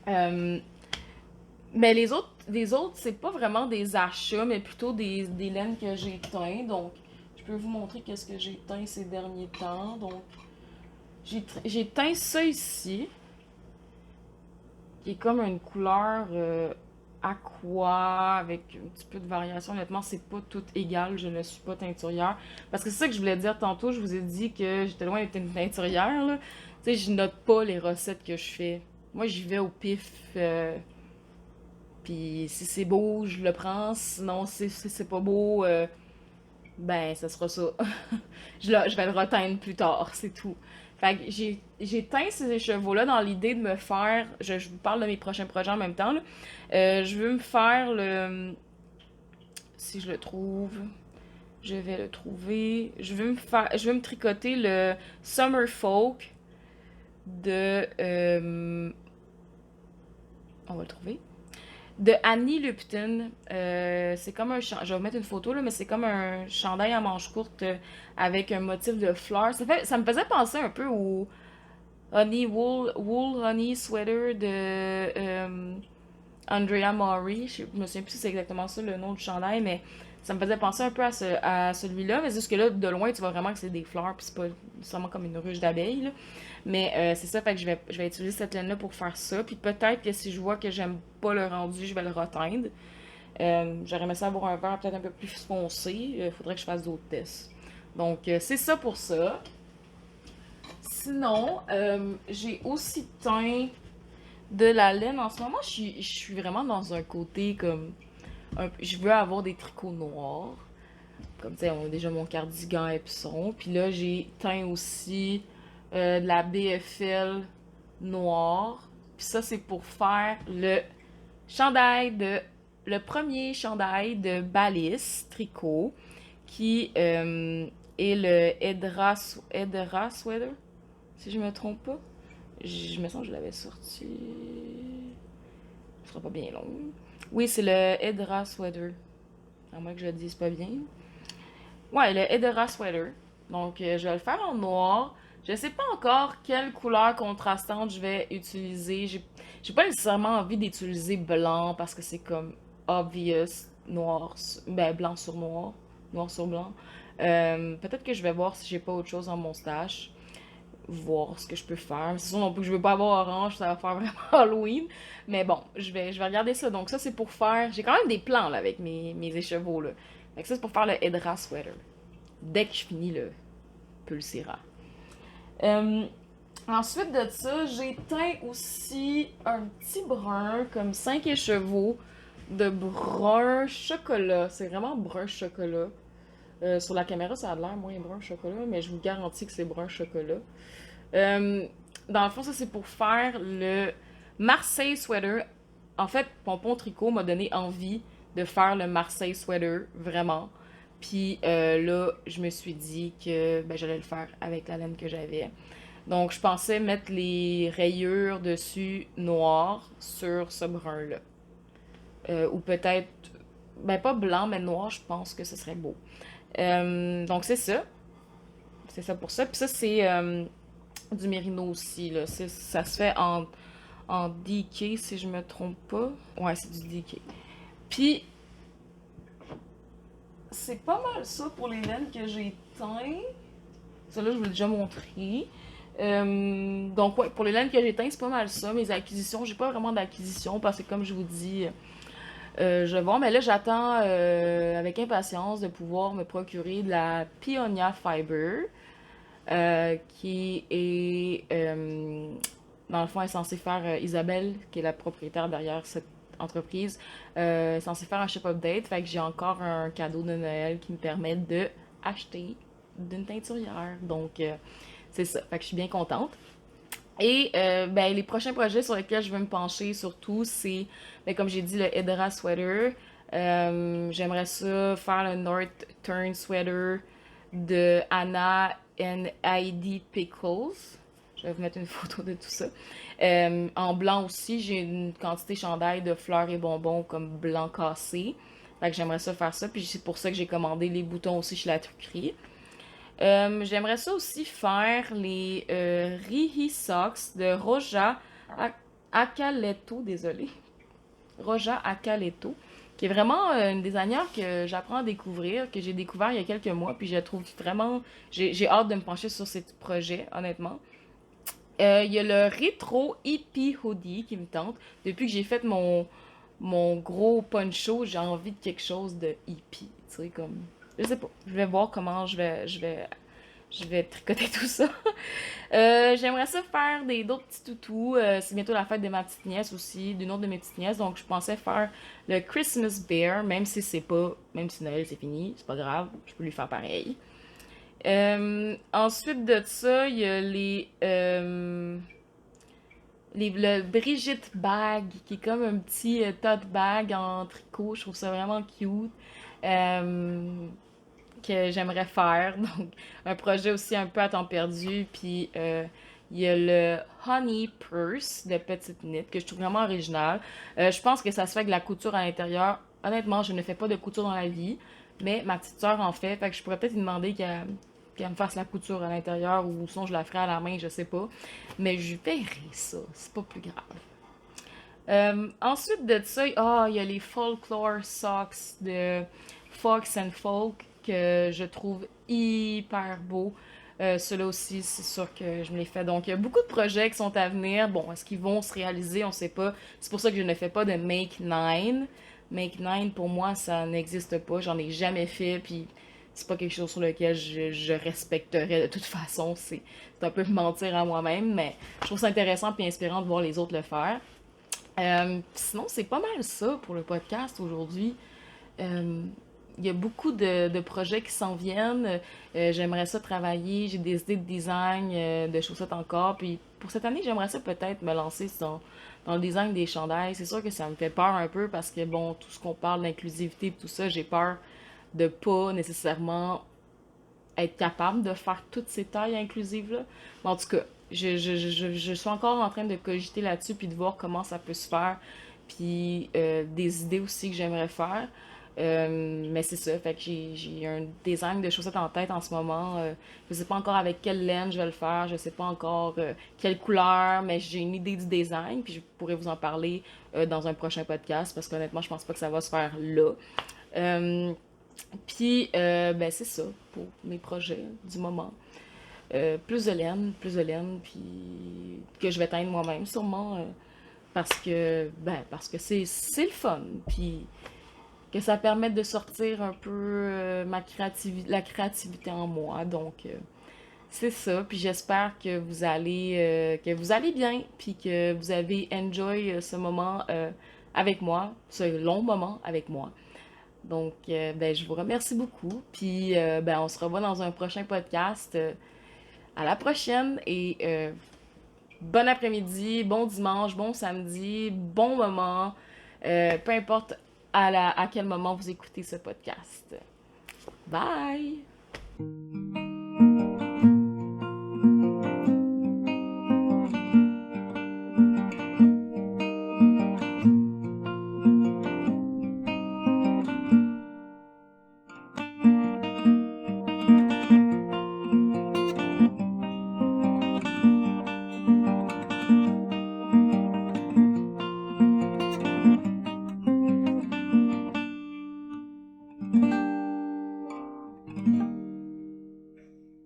Euh, mais les autres, c'est pas vraiment des achats, mais plutôt des laines que j'ai teintes. Donc, je peux vous montrer qu'est-ce que j'ai teint ces derniers temps. Donc, j'ai teint ça ici, qui est comme une couleur aqua, avec un petit peu de variation. Honnêtement, c'est pas tout égal, je ne suis pas teinturière. Parce que c'est ça que je voulais dire tantôt, je vous ai dit que j'étais loin d'être une teinturière, là. Tu sais, je note pas les recettes que je fais. Moi, j'y vais au pif. Puis si c'est beau, je le prends. Sinon, si c'est pas beau, ben, ça sera ça. Je vais le reteindre plus tard, c'est tout. Fait que j'ai teint ces chevaux-là dans l'idée de me faire. Je vous parle de mes prochains projets en même temps, là. Je veux me faire le. Si je le trouve, je vais le trouver. Je veux me tricoter le Summer Folk de. On va le trouver. De Annie Lupton. C'est comme un je vais vous mettre une photo là, mais c'est comme un chandail à manches courtes avec un motif de fleurs. Ça me faisait penser un peu au Wool Honey Sweater de Andrea Maury. Je me souviens plus si c'est exactement ça le nom du chandail, mais ça me faisait penser un peu à celui-là. Mais jusque là, de loin, tu vois vraiment que c'est des fleurs, puis c'est pas seulement comme une ruche d'abeilles, là. Mais c'est ça, fait que je vais utiliser cette laine-là pour faire ça. Puis peut-être que si je vois que j'aime pas le rendu, je vais le reteindre. J'aurais aimé ça avoir un vert peut-être un peu plus foncé. Il faudrait que je fasse d'autres tests. Donc c'est ça pour ça. Sinon, j'ai aussi teint de la laine. En ce moment, je suis vraiment dans un côté comme... je veux avoir des tricots noirs. Comme tu sais, on a déjà mon cardigan Epson. Puis là, j'ai teint aussi de la BFL noire. Puis ça, c'est pour faire chandail de... Le premier chandail de Balis tricot qui est le Edra Sweater, si je me trompe pas. Je me sens que je l'avais sorti. Ce sera pas bien long. Oui, c'est le Edra Sweater. À moins que je le dise pas bien. Ouais, le Edera Sweater. Donc, je vais le faire en noir. Je sais pas encore quelle couleur contrastante je vais utiliser. J'ai pas nécessairement envie d'utiliser blanc parce que c'est comme obvious, noir, ben blanc sur noir, noir sur blanc. Peut-être que je vais voir si j'ai pas autre chose dans mon stash, voir ce que je peux faire. C'est sûr non plus que je veux pas avoir orange, ça va faire vraiment Halloween. Mais bon, je vais regarder ça. Donc ça, c'est pour faire... J'ai quand même des plans là, avec mes écheveaux là. Donc ça, c'est pour faire le Edra Sweater. Dès que je finis le Pulsera. Euh, Ensuite de ça, j'ai teint aussi un petit brun, comme 5 écheveaux de brun chocolat. C'est vraiment brun chocolat. Sur la caméra, ça a l'air moins brun chocolat, mais je vous garantis que c'est brun chocolat. Euh, Dans le fond, ça c'est pour faire le Marseille Sweater. En fait, Pompon Tricot m'a donné envie de faire le Marseille Sweater, vraiment. Puis là, je me suis dit que ben, j'allais le faire avec la laine que j'avais. Donc, je pensais mettre les rayures dessus noires sur ce brun-là. Ou peut-être, ben pas blanc, mais noir, je pense que ce serait beau. Donc, c'est ça. C'est ça pour ça. Puis ça, c'est du mérino aussi, là. Ça se fait en DK, si je me trompe pas. Ouais, c'est du DK. Puis, c'est pas mal ça pour les laines que j'ai teint. Ça, là, je vous l'ai déjà montré. Donc, ouais, pour les laines que j'ai teintes, c'est pas mal ça. Mes acquisitions, j'ai pas vraiment d'acquisition parce que, comme je vous dis, je vais voir. Mais là, j'attends avec impatience de pouvoir me procurer de la Pionia Fiber, qui est, dans le fond, est censée faire Isabelle, qui est la propriétaire derrière cette entreprise, censée faire un ship update. Fait que j'ai encore un cadeau de Noël qui me permet de acheter d'une teinturière. Donc, c'est ça. Fait que je suis bien contente. Et ben, les prochains projets sur lesquels je veux me pencher surtout, c'est, ben, comme j'ai dit, le Edra Sweater. J'aimerais ça faire le North Turn Sweater de Anna and Heidi Pickles. Je vais vous mettre une photo de tout ça. En blanc aussi, j'ai une quantité chandail de fleurs et bonbons comme blanc cassé. Fait que j'aimerais ça faire ça. Puis c'est pour ça que j'ai commandé les boutons aussi chez la truquerie. J'aimerais ça aussi faire les Rihi Socks de Roja Akaletto, désolé. Roja Akaletto, qui est vraiment une designer que j'apprends à découvrir, que j'ai découvert il y a quelques mois, puis je la trouve vraiment... J'ai hâte de me pencher sur ces projets, honnêtement. Il y a le Retro Hippie Hoodie qui me tente. Depuis que j'ai fait mon gros poncho, j'ai envie de quelque chose de hippie, tu sais, comme... Je sais pas. Je vais voir comment je vais Je vais tricoter tout ça. J'aimerais ça faire d'autres petits toutous. C'est bientôt la fête de ma petite nièce aussi, d'une autre de mes petites nièces. Donc, je pensais faire le Christmas Bear, même si Noël c'est fini, c'est pas grave, je peux lui faire pareil. Ensuite de ça, il y a le Brigitte Bag, qui est comme un petit tote bag en tricot. Je trouve ça vraiment cute. Euh, que j'aimerais faire. Donc, un projet aussi un peu à temps perdu. Puis, il y a le Honey Purse de Petite Knit que je trouve vraiment original. Je pense que ça se fait avec de la couture à l'intérieur. Honnêtement, je ne fais pas de couture dans la vie, mais ma petite soeur en fait. Fait que je pourrais peut-être lui demander qu'elle me fasse la couture à l'intérieur ou sinon je la ferai à la main, je sais pas. Mais je verrai ça, c'est pas plus grave. Ensuite de ça, il y a les Folklore Socks de Fox and Folk que je trouve hyper beau. Ceux-là aussi, c'est sûr que je me les fais. Donc, il y a beaucoup de projets qui sont à venir. Bon, est-ce qu'ils vont se réaliser? On ne sait pas. C'est pour ça que je ne fais pas de Make 9. Make 9, pour moi, ça n'existe pas. J'en ai jamais fait. Puis, c'est pas quelque chose sur lequel je respecterais de toute façon. C'est un peu mentir à moi-même. Mais je trouve ça intéressant et inspirant de voir les autres le faire. Sinon, c'est pas mal ça pour le podcast aujourd'hui. Euh, il y a beaucoup de projets qui s'en viennent. J'aimerais ça travailler. J'ai des idées de design de chaussettes encore. Puis pour cette année, j'aimerais ça peut-être me lancer dans le design des chandails. C'est sûr que ça me fait peur un peu parce que, bon, tout ce qu'on parle d'inclusivité et tout ça, j'ai peur de pas nécessairement être capable de faire toutes ces tailles inclusives-là. Mais en tout cas, je suis encore en train de cogiter là-dessus puis de voir comment ça peut se faire. Puis des idées aussi que j'aimerais faire. Mais c'est ça, fait que j'ai un design de chaussettes en tête en ce moment. Je sais pas encore avec quelle laine je vais le faire, je sais pas encore quelle couleur, mais j'ai une idée du design, puis je pourrais vous en parler dans un prochain podcast, parce qu'honnêtement, je pense pas que ça va se faire là. Euh, Puis, ben c'est ça pour mes projets du moment. Plus de laine, puis que je vais teindre moi-même sûrement, parce que c'est le fun, puis que ça permet de sortir un peu la créativité en moi. Donc, c'est ça. Puis j'espère que vous allez bien, puis que vous avez enjoy ce moment avec moi, ce long moment avec moi. Donc, ben, je vous remercie beaucoup. Puis, ben, on se revoit dans un prochain podcast. À la prochaine et bon après-midi, bon dimanche, bon samedi, bon moment. Peu importe à quel moment vous écoutez ce podcast. Bye!